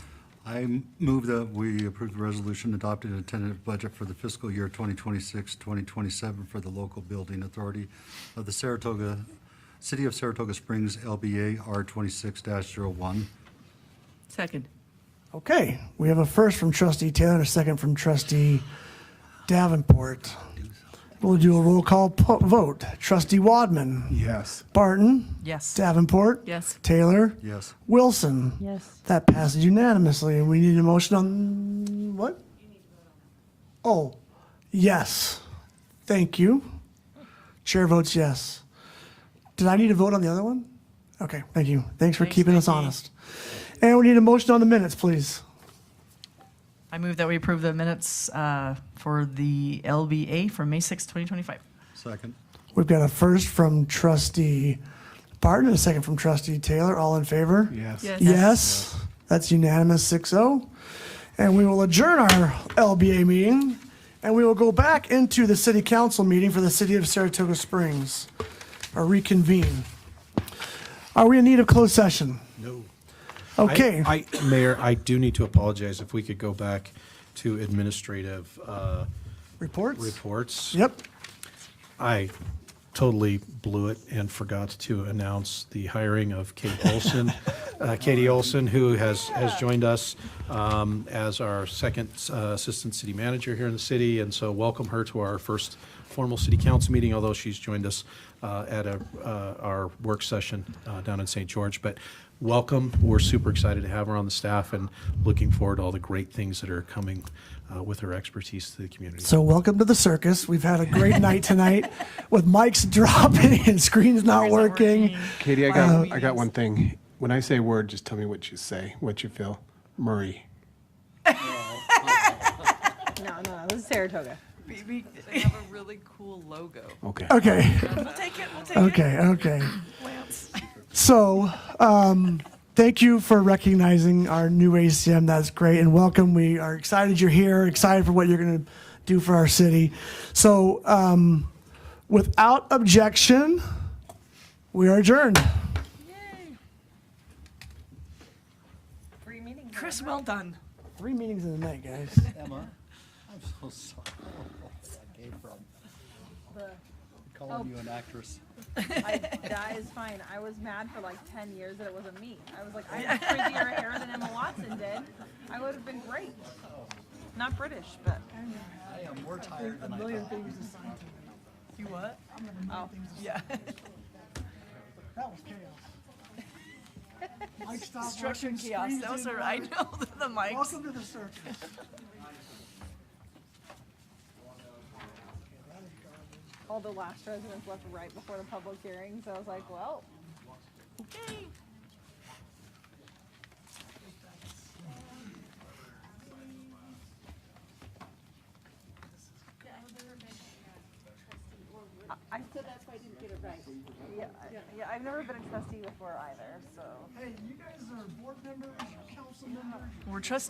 I move that we approve the resolution adopting a tentative budget for the fiscal year 2026-2027 for the local building authority of the City of Saratoga Springs, LBA R26-01. Second. Okay, we have a first from Trustee Taylor and a second from Trustee Davenport. We'll do a roll call vote. Trustee Wadman. Yes. Barton. Yes. Davenport. Yes. Taylor. Yes. Wilson. Yes. That passes unanimously, and we need a motion on what? Oh, yes. Thank you. Chair votes yes. Did I need to vote on the other one? Okay, thank you. Thanks for keeping us honest. And we need a motion on the minutes, please. I move that we approve the minutes for the LBA for May 6th, 2025. Second. We've got a first from Trustee Barton and a second from Trustee Taylor. All in favor? Yes. Yes. Yes. That's unanimous, 6-0. And we will adjourn our LBA meeting, and we will go back into the city council meeting for the city of Saratoga Springs, or reconvene. Are we in need of closed session? No. Okay. Mayor, I do need to apologize if we could go back to administrative Reports? reports. Yep. I totally blew it and forgot to announce the hiring of Katie Olson, who has joined us as our second assistant city manager here in the city. And so welcome her to our first formal city council meeting, although she's joined us at our work session down in St. George. But welcome. We're super excited to have her on the staff and looking forward to all the great things that are coming with her expertise to the community. So welcome to the circus. We've had a great night tonight with mics dropping and screens not working. Katie, I got one thing. When I say word, just tell me what you say, what you feel. Murray. No, this is Saratoga. They have a really cool logo. Okay. Okay. We'll take it. Okay. So, thank you for recognizing our new ACM. That's great, and welcome. We are excited you're here, excited for what you're going to do for our city. So without objection, we are adjourned. Chris, well done. 3 meetings in the night, guys. Emma, I'm so sorry. That came from calling you an actress. That is fine. I was mad for like 10 years that it wasn't me. I was like, I have crazier hair than Emma Watson did. I would have been great. Not British, but. I am more tired than I thought. You what? Oh, Yeah. That was chaos. Mike stopped Structured working, chaos. screens That was didn't all right. work. No, the mics. Welcome to the circus. all the last residents left right before the public hearing, so I was like, well. Okay. So that's why I didn't get it right. Yeah, I've never been a trustee before either, so. Hey, you guys are board members, council members. We're trustees.